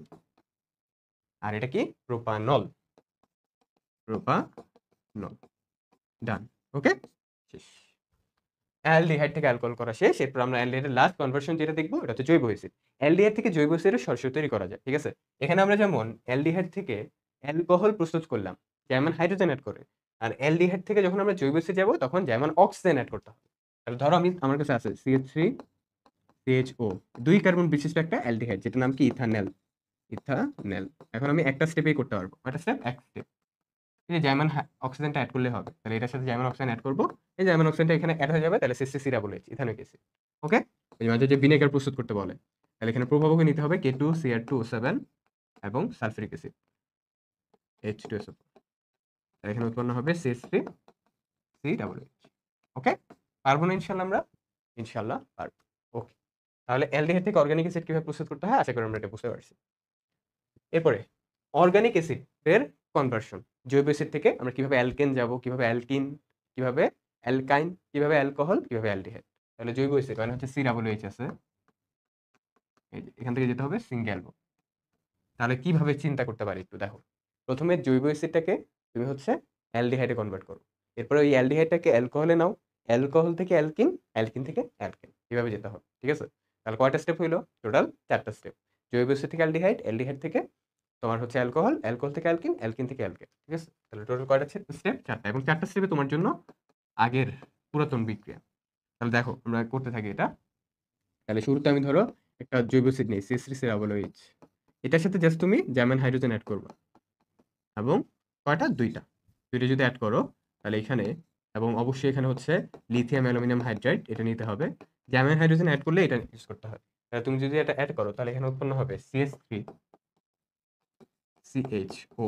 আর এটা কি? Propanol, propanol. ডান। ওকে, শেষ। অ্যালডিহাইড থেকে অ্যালকোহল করা শেষ। এরপর আমরা অ্যালডিহাইডের লাস্ট কনভার্সন যেটা দেখবো, এটা হচ্ছে জৈব অ্যাসিড। অ্যালডিহাইড থেকে জৈব অ্যাসিডের সরাসরি তৈরি করা যায়, ঠিক আছে? এখানে আমরা যেমন অ্যালডিহাইড থেকে অ্যালকোহল প্রস্তুত করলাম যেমন হাইড্রোজেন অ্যাড করে, আর অ্যালডিহাইড থেকে যখন আমরা জৈব অ্যাসিড যাবো তখন যেমন অক্সিজেন অ্যাড করতে হবে। তাহলে ধরো আমার কাছে আছে CH3, CHO, 2 কার্বন বিশিষ্ট একটা অ্যালডিহাইড, যেটার নাম কি? Ethanal, ethanal. এখন আমি একটা স্টেপেই করতে পারবো। একটা স্টেপ? এক স্টেপ। এই যে জার্মান অক্সিজেনটা অ্যাড করলে হবে। তাহলে এটার সাথে জার্মান অক্সিজেন অ্যাড করব। এই জার্মান অক্সিজেনটা এখানে অ্যাড হয়ে যাবে, তাহলে CH3 double H, ethanoic acid. Okay, এই মাঝে যে ভিনেগার প্রস্তুত করতে বলে, তাহলে এখানে প্রভাবকে নিতে হবে K2Cr2O7 এবং সালফিউরিক অ্যাসিড H2SO4। তাহলে এখানে উৎপন্ন হবে CH3C ডাবল এইচ। ওকে, পারবো না ইনশাআল্লাহ আমরা? ইনশাআল্লাহ পারবো। ওকে, তাহলে অ্যালডিহাইড থেকে অর্গানিক অ্যাসিড কিভাবে প্রস্তুত করতে হয় আশা করি আমরা এটা বুঝতে পারছি। এরপরে অর্গানিক অ্যাসিডের কনভার্সন। জৈব অ্যাসিড থেকে আমরা কিভাবে অ্যালকেন যাব, কিভাবে অ্যালকিন, কিভাবে অ্যালকাইন, কিভাবে অ্যালকোহল, কিভাবে অ্যালডিহাইড। তাহলে জৈব অ্যাসিড মানে হচ্ছে COOH আছে, এই যে এখান থেকে যেতে হবে সিঙ্গেল বন্ড। তাহলে কিভাবে চিন্তা করতে পারি একটু দেখো। প্রথমে জৈব অ্যাসিডটাকে তুমি হচ্ছে অ্যালডিহাইডে কনভার্ট করো। এরপরে ওই অ্যালডিহাইডটাকে অ্যালকোহলে নাও, অ্যালকোহল থেকে অ্যালকিন, অ্যালকিন থেকে অ্যালকেন, এভাবে যেতে হবে, ঠিক আছে? তাহলে কয়টা স্টেপ হইলো? টোটাল 4টা স্টেপ। জৈব অ্যাসিড থেকে অ্যালডিহাইড, অ্যালডিহাইড থেকে তোমার হচ্ছে অ্যালকোহল, অ্যালকোহল থেকে অ্যালকিন, অ্যালকিন থেকে অ্যালকেন, ঠিক আছে? তাহলে টোটাল কয়টা স্টেপ? 4টা। এবং 4টা স্টেপে তোমার জন্য আগের পুরাতন বিক্রিয়া। তাহলে দেখো আমরা করতে থাকি এটা। তাহলে শুরুতে আমি ধরো একটা জৈব অ্যাসিড নেই CH3COOH, এটার সাথে জাস্ট তুমি জার্মান হাইড্রোজেন অ্যাড করবা, এবং কয়টা? 2টা। 2টা যদি অ্যাড করো তাহলে এখানে, এবং অবশ্যই এখানে হচ্ছে লিথিয়াম অ্যালুমিনিয়াম হাইড্রাইড, এটা নিতে হবে। জার্মান হাইড্রোজেন অ্যাড করলে এটা ইউজ করতে হয়। তাহলে তুমি যদি এটা অ্যাড করো তাহলে এখানে উৎপন্ন হবে CH3CHO,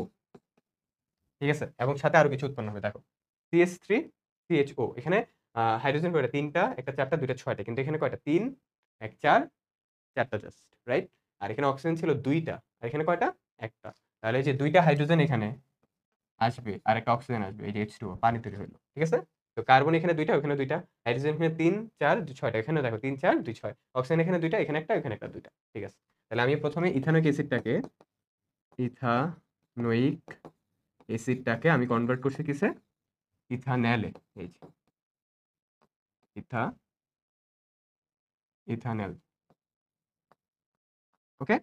ঠিক আছে? এবং সাথে আরো কিছু উৎপন্ন হবে, দেখো CH3CHO। এখানে হাইড্রোজেন কয়টা? 3টা, একটা 4টা, 2টা 6টা, কিন্তু এখানে কয়টা? 3, 1 4, 4টা জাস্ট, রাইট? আর এখানে অক্সিজেন ছিল 2টা, আর এখানে কয়টা? একটা। তাহলে এই যে 2টা হাইড্রোজেন এখানে আসবে আর একটা অক্সিজেন আসবে, এই যে H2O, পানি তৈরি হলো, ঠিক আছে? তো কার্বন এখানে 2টা, ওখানে 2টা, হাইড্রোজেন এখানে 3 4 6টা, এখানে দেখো 3 4 2 6, অক্সিজেন এখানে 2টা, এখানে একটা, এখানে একটা, 2টা, ঠিক আছে? তাহলে আমি প্রথমে ইথানোইক অ্যাসিডটাকে, ইথানোইক অ্যাসিডটাকে আমি কনভার্ট করছি কিসে? ইথানেলে। এই যে ইথানেল। ওকে,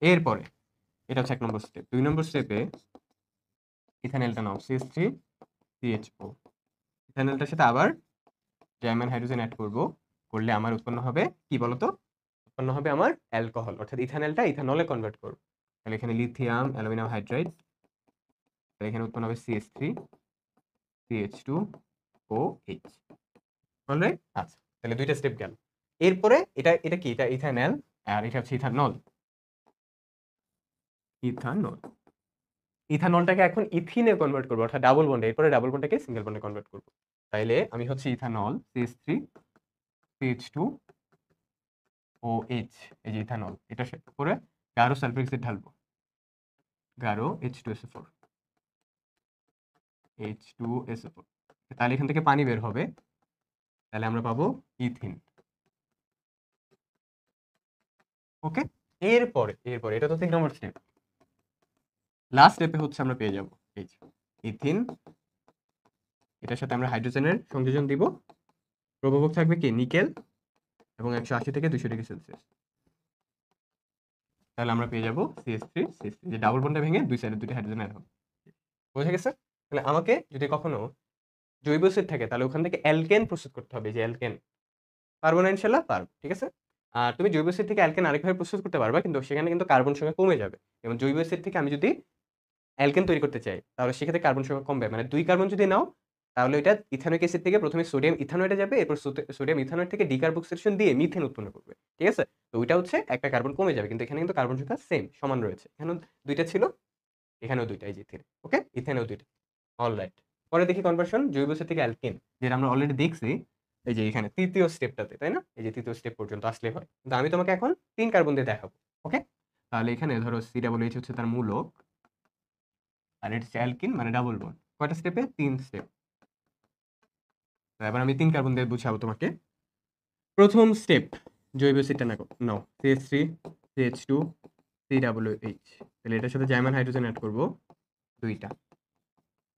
এরপরে এটা হচ্ছে 1 নম্বর স্টেপ। 2 নম্বর স্টেপে ইথানেলটা নাও, CH3CHO। ইথানেলটার সাথে আবার জার্মান হাইড্রোজেন অ্যাড করব, করলে আমার উৎপন্ন হবে কি বলতো? উৎপন্ন হবে আমার অ্যালকোহল, অর্থাৎ ইথানেলটা ইথানলে কনভার্ট করব। তাহলে এখানে লিথিয়াম অ্যালুমিনিয়াম হাইড্রাইড, তাহলে এখানে উৎপন্ন হবে CH3CH2OH। অলরাইট, আচ্ছা, তাহলে 2টা স্টেপ গেল। এরপরে এটা এটা কি? এটা ইথানেল, আর এটা হচ্ছে ইথানল। ইথানল, ইথানলটাকে এখন ইথিনে কনভার্ট করব, অর্থাৎ ডাবল বন্ডে। এরপরে ডাবল বন্ডটাকে সিঙ্গেল বন্ডে কনভার্ট করব। তাইলে আমি হচ্ছে ইথানল CH3CH2OH, এই যে ইথানল, এটা করে গাঢ় সালফিউরিক অ্যাসিড ঢালবো, গাঢ় H2SO4, H2SO4। তাহলে এখান থেকে পানি বের হবে, তাহলে আমরা পাবো ইথিন। ওকে, এরপরে এটা তো 3 নম্বর স্টেপ। লাস্ট স্টেপে হচ্ছে আমরা পেয়ে যাব এই যে ইথিন। এটার সাথে আমরা হাইড্রোজেনের সংযোজন দিব। প্রভাবক থাকবে কি? নিকেল, এবং 180 থেকে 200 ডিগ্রি সেলসিয়াস। তাহলে আমরা পেয়ে যাবো CH3 CH3, যে ডাবল বন্ডটা ভেঙে দুই সাইডে দুটো হাইড্রোজেন অ্যাড হবে। বোঝা গেছে? তাহলে আমাকে যদি কখনো জৈব অ্যাসিড থাকে তাহলে ওখান থেকে অ্যালকেন প্রস্তুত করতে হবে, যে অ্যালকেন। পারবো না ইনশাল্লাহ? পারবো, ঠিক আছে? আর তুমি জৈব অ্যাসিড থেকে অ্যালকেন আরেকভাবে প্রস্তুত করতে পারবা, কিন্তু সেখানে কিন্তু কার্বন সংখ্যা কমে যাবে। এবং জৈব অ্যাসিড থেকে আমি যদি অ্যালকেন তৈরি করতে চাই তাহলে সেক্ষেত্রে কার্বন সংখ্যা কমবে, মানে 2 কার্বন যদি নাও তাহলে এটা ইথানোয়িক অ্যাসিড থেকে প্রথমে সোডিয়াম ইথানয়েডে যাবে, এরপর সোডিয়াম ইথানয়েড থেকে ডিকার্বক্সিলেশন দিয়ে মিথেন উৎপন্ন করবে, ঠিক আছে? তো ওইটা হচ্ছে একটা কার্বন কমে যাবে, কিন্তু এখানে কিন্তু কার্বন সংখ্যা সেম সমান রয়েছে। এখানেও 2টা ছিল, এখানেও 2টা, এই যে ইথেন, ওকে, ইথেনেও 2টা। অলরাইট, পরে দেখি কনভার্সন জৈব অ্যাসিড থেকে অ্যালকেন, যেটা আমরা অলরেডি দেখছি এই যে এখানে তৃতীয় স্টেপটাতে, তাই না? এই যে তৃতীয় স্টেপ পর্যন্ত আসলে হয়, কিন্তু আমি তোমাকে এখন 3 কার্বন দিয়ে দেখাবো, ওকে? তাহলে এখানে ধরো COOH হচ্ছে তার মূলক, আর এটা হচ্ছে অ্যালকিন মানে ডাবল বন্ড। কয়টা স্টেপে? 3 স্টেপ। এবার আমি 3 কার্বন দিয়ে বুঝাবো তোমাকে। প্রথম স্টেপ, জৈব অ্যাসিডটা নাও CH3 CH2 COOH, তাহলে এটার সাথে জার্মান হাইড্রোজেন অ্যাড করব 2টা,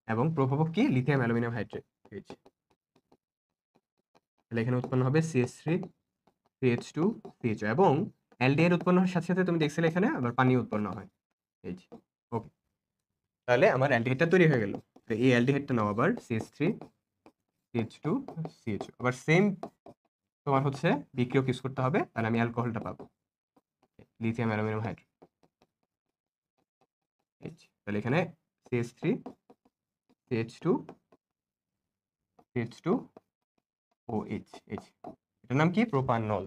এবং প্রভাবক কি? Lithium aluminium hydrate. তাহলে এখানে উৎপন্ন হবে CH3 CH2 CHO, এবং অ্যালডিহাইড উৎপন্ন হওয়ার সাথে সাথে তুমি দেখছিলে এখানে আবার পানি উৎপন্ন হয়, এই যে, ওকে। তাহলে আমার অ্যালডিহাইডটা তৈরি হয়ে গেল। তো এই অ্যালডিহাইডটা নাও আবার CH3 CH2 CHO, আবার সেম তোমার হচ্ছে বিক্রিয়ক ইউজ করতে হবে, তাহলে আমি অ্যালকোহলটা পাবো, লিথিয়াম অ্যালুমিনিয়াম হাইড্রেট। তাহলে এখানে CH3 CH2 CH2 OH, এটার নাম কি? প্রোপানল।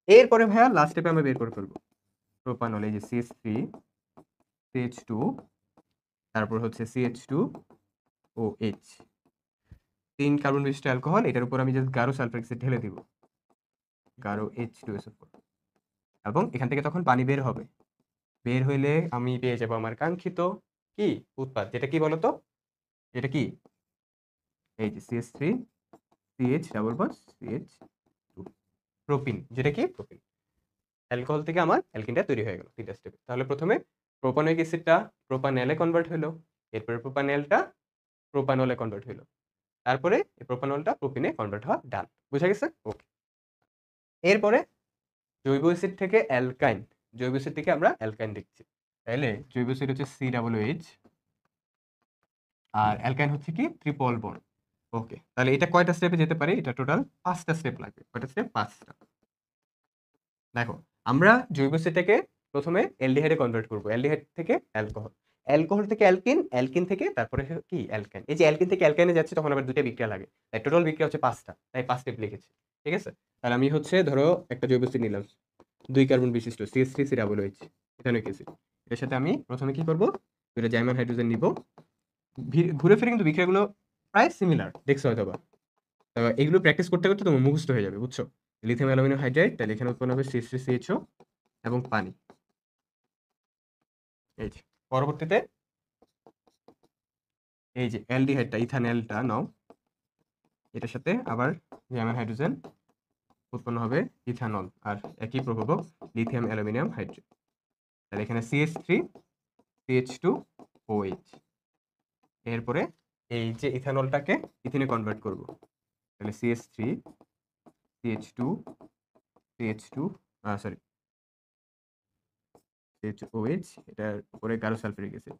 এরপরে ভাইয়া লাস্ট স্টেপে আমরা বের করে ফেলবো প্রোপানল, এই যে CH3 CH2, তারপর হচ্ছে CH2 OH, 3 কার্বন বিশিষ্ট অ্যালকোহল, এটার উপর আমি জাস্ট গাঢ় সালফারিক অ্যাসিড ঢেলে দিব, গাঢ় H2SO4, এবং এখান থেকে তখন পানি বের হবে। বের হইলে আমি পেয়ে যাবো আমার কাঙ্ক্ষিত কি উৎপাদ, যেটা কি বলতো? এটা কি? এই যে CH3 CH double bond CH2, propene, যেটা কি? প্রোপিন। অ্যালকোহল থেকে আমার অ্যালকিনটা তৈরি হয়ে গেল 3টা স্টেপে। তাহলে প্রথমে প্রোপানোয়িক অ্যাসিডটা প্রোপানলে কনভার্ট হলো, এরপরে প্রোপানলটা প্রোপানলে কনভার্ট হলো, তারপরে এই প্রোপানলটা প্রোপিনে কনভার্ট হওয়া ডান। বুঝা গেছে? ওকে। এরপরে জৈব অ্যাসিড থেকে অ্যালকাইন, জৈব অ্যাসিড থেকে আমরা অ্যালকাইন দেখছি। তাহলে জৈব অ্যাসিড হচ্ছে COOH, আর অ্যালকাইন হচ্ছে কি? Triple bond. ওকে, তাহলে এটা কয়টা স্টেপে যেতে পারে? এটা টোটাল 5টা স্টেপ লাগবে। কয়টা স্টেপ? 5টা। দেখো, আমরা জৈব অ্যাসিডটাকে প্রথমে অ্যালডিহাইডে কনভার্ট করব, অ্যালডিহাইড থেকে অ্যালকোহল, অ্যালকোহল থেকে অ্যালকিন, অ্যালকিন থেকে তারপরে কি? অ্যালকাইন। এই যে অ্যালকিন থেকে অ্যালকাইনে যাচ্ছে তখন আবার 2টা বিক্রিয়া লাগে, তাই টোটাল বিক্রিয়া হচ্ছে 5টা, তাই 5 স্টেপ লিখেছি, ঠিক আছে? তাহলে আমি হচ্ছে ধরো একটা জৈব অ্যাসিড নিলাম 2 কার্বন বিশিষ্ট CH3COOH, ইথানোয়িক অ্যাসিড। এর সাথে আমি প্রথমে কি করব? 2টা জার্মান হাইড্রোজেন নিব, ঘুরে ফিরে কিন্তু বিক্রিয়াগুলো প্রায় সিমিলার, দেখছো হয়তো বা। এগুলো প্র্যাকটিস করতে করতে তোমার মুখস্থ হয়ে যাবে, বুঝছো? লিথিয়াম অ্যালুমিনিয়াম হাইড্রাইড, তাহলে এখানে উৎপন্ন হবে CH3CHO এবং পানি। এই যে পরবর্তীতে এই যে অ্যালডিহাইডটা ইথানলটা নাও, এটার সাথে আবার জার্মান হাইড্রোজেন উৎপন্ন হবে ইথানল, আর একই প্রভাবক লিথিয়াম অ্যালুমিনিয়াম হাইড্রেট। তাহলে এখানে CH3 CH2OH, এরপরে এই যে ইথানলটাকে ইথিনে কনভার্ট করব, তাহলে CH3 CH2 CH2 sorry CHOH, এটার উপরে গাঢ় সালফারিক অ্যাসিড,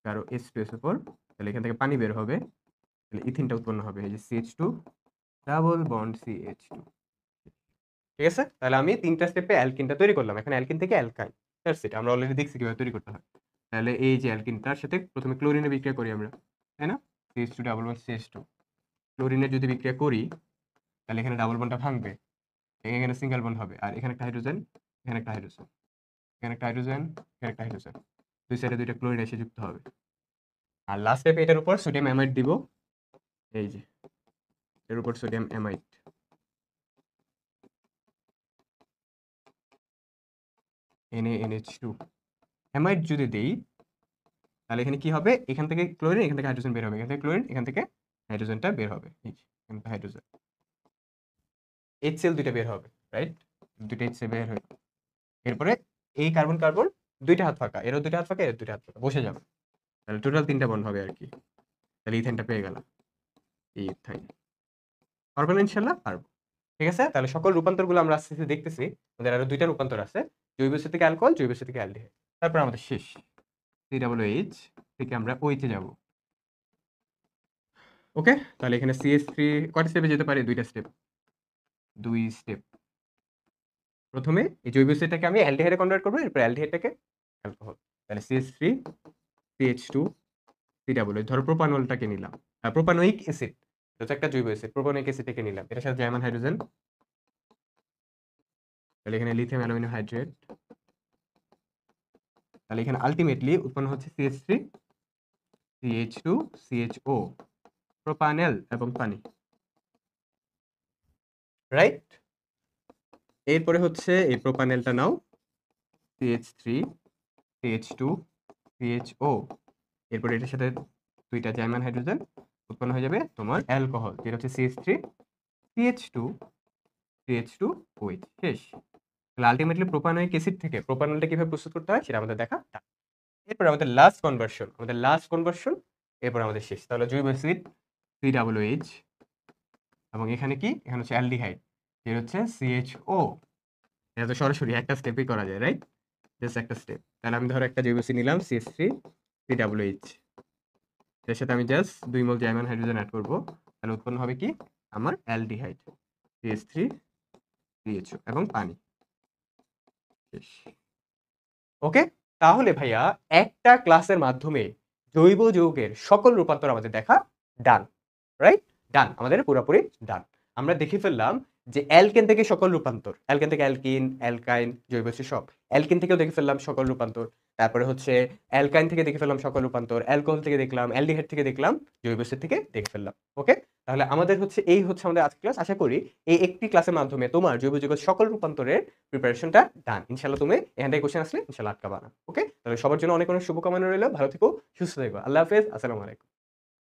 গাঢ় H2SO4, তাহলে এখান থেকে পানি বের হবে, তাহলে ইথিনটা উৎপন্ন হবে, এই যে CH2 ডাবল বন্ড CH2, ঠিক আছে? তাহলে আমি 3টা স্টেপে অ্যালকিনটা তৈরি করলাম, এখন অ্যালকিন থেকে অ্যালকাইন, দ্যাটস ইট। আমরা অলরেডি দেখছি কিভাবে তৈরি করতে হয়। তাহলে এই যে অ্যালকিনটার সাথে প্রথমে ক্লোরিনে বিক্রিয়া করি আমরা, তাই না? CH2 ডাবল বন্ড CH2, ক্লোরিনের যদি বিক্রিয়া করি তাহলে এখানে ডাবল বন্ডটা ভাঙবে, এখানে সিঙ্গেল বন্ড হবে, আর এখানে একটা হাইড্রোজেন, এখানে একটা হাইড্রোজেন, এখানে একটা হাইড্রোজেন, এখানে একটা হাইড্রোজেন, দুই সাইডে 2টা ক্লোরিন এসে যুক্ত হবে। আর লাস্ট স্টেপে এটার উপর সোডিয়াম অ্যামাইড দিব, এই যে এর উপর সোডিয়াম অ্যামাইড, NaNH2 অ্যামাইড যদি দেই তাহলে এখানে কি হবে? এখান থেকে ক্লোরিন, এখান থেকে হাইড্রোজেন বের হবে, এখান থেকে ক্লোরিন, এখান থেকে হাইড্রোজেনটা বের হবে, এই যে এখান থেকে হাইড্রোজেন, HCl 2টা বের হবে, রাইট? 2টা HCl বের হয়। এরপরে এই কার্বন কার্বন 2টা হাত ফাঁকা, এরও 2টা হাত ফাঁকা, এর 2টা হাত ফাঁকা, বসে যাবে, তাহলে টোটাল 3টা বন্ড হবে আর কি। তাহলে ইথেনটা পেয়ে গেলাম, এই ইথাইন। পারবেন ইনশাল্লাহ? পারবো, ঠিক আছে? তাহলে সকল রূপান্তরগুলো আমরা আস্তে আস্তে দেখতেছি। আমাদের আরো ২ টা রূপান্তর আছে। জৈব অ্যাসিড থেকে অ্যালকোহল, জৈব অ্যাসিড থেকে অ্যালডিহাইড। তারপর আমাদের শেষ। COOH থেকে আমরা OH এ যাব। ওকে? তাহলে এখানে CH3 কয়টা স্টেপে যেতে পারে? ২ টা স্টেপ। ২ স্টেপ। প্রথমে এই জৈব অ্যাসিডটাকে আমি অ্যালডিহাইডে কনভার্ট করব, এরপর অ্যালডিহাইডটাকে অ্যালকোহল। তাহলে CH3 CH2 COOH ধরো প্রোপানলটাকে নিলাম। Propanoic acid. এটা হচ্ছে একটা জৈব অ্যাসিড। প্রোপানোয়িক অ্যাসিডটাকে নিলাম। এটার সাথে জার্মান হাইড্রোজেন। তাহলে এখানে লিথিয়াম অ্যালুমিনিয়াম হাইড্রেট। তাহলে এখানে আল্টিমেটলি উৎপন্ন হচ্ছে CH3 CH2 CHO প্রোপানেল এবং পানি। রাইট? এরপরে হচ্ছে এই প্রোপানেলটা নাও CH3 CH2 CHO এরপরে এটার সাথে ২ টা জার্মান হাইড্রোজেন উৎপন্ন হয়ে যাবে তোমার অ্যালকোহল যেটা হচ্ছে CH3 CH2 CH2OH শেষ। তাহলে আল্টিমেটলি প্রোপানোয়িক অ্যাসিড থেকে প্রোপানলটা কিভাবে প্রস্তুত করতে হয় সেটা আমাদের দেখা। এরপর আমাদের লাস্ট কনভার্সন এরপর আমাদের শেষ। তাহলে জৈব অ্যাসিড COOH এবং এখানে কি? এখানে হচ্ছে অ্যালডিহাইড যেটা হচ্ছে CHO। এটা তো সরাসরি একটা স্টেপেই করা যায়, রাইট? জাস্ট একটা স্টেপ। তাহলে আমি ধরো একটা জৈব অ্যাসিড নিলাম CH3 COOH এর সাথে আমি জাস্ট ২ মোল জার্মান হাইড্রোজেন এড করব। তাহলে উৎপন্ন হবে কি? আমার অ্যালডিহাইড CH3 CHO এবং পানি। শেষ। ওকে? তাহলে ভাইয়া একটা ক্লাসের মাধ্যমে জৈব যৌগের সকল রূপান্তর আমাদের দেখা ডান। রাইট? ডান। আমাদের পুরোপুরি ডান। আমরা দেখে ফেললাম যে অ্যালকেন থেকে সকল রূপান্তর। অ্যালকেন থেকে অ্যালকিন, অ্যালকাইন, জৈব অ্যাসিড সব। অ্যালকিন থেকেও দেখে ফেললাম সকল রূপান্তর। তারপরে হচ্ছে অ্যালকাইন থেকে দেখে ফেললাম সকল রূপান্তর। অ্যালকোহল থেকে দেখলাম, অ্যালডিহাইড থেকে দেখলাম, জৈব অ্যাসিড থেকে দেখে ফেললাম। ওকে? তাহলে আমাদের হচ্ছে এই হচ্ছে আমাদের আজকের ক্লাস। আশা করি এই একটি ক্লাসের মাধ্যমে তোমার জৈব যৌগের সকল রূপান্তরের প্রিপারেশনটা ডান। ইনশাআল্লাহ তুমি এখান থেকে কোশ্চেন আসলে ইনশাআল্লাহ আটকাবা না। ওকে? তাহলে সবার জন্য অনেক অনেক শুভকামনা রইলো। ভালো থেকো, সুস্থ থেকো। আল্লাহ হাফেজ। আসসালামু আলাইকুম।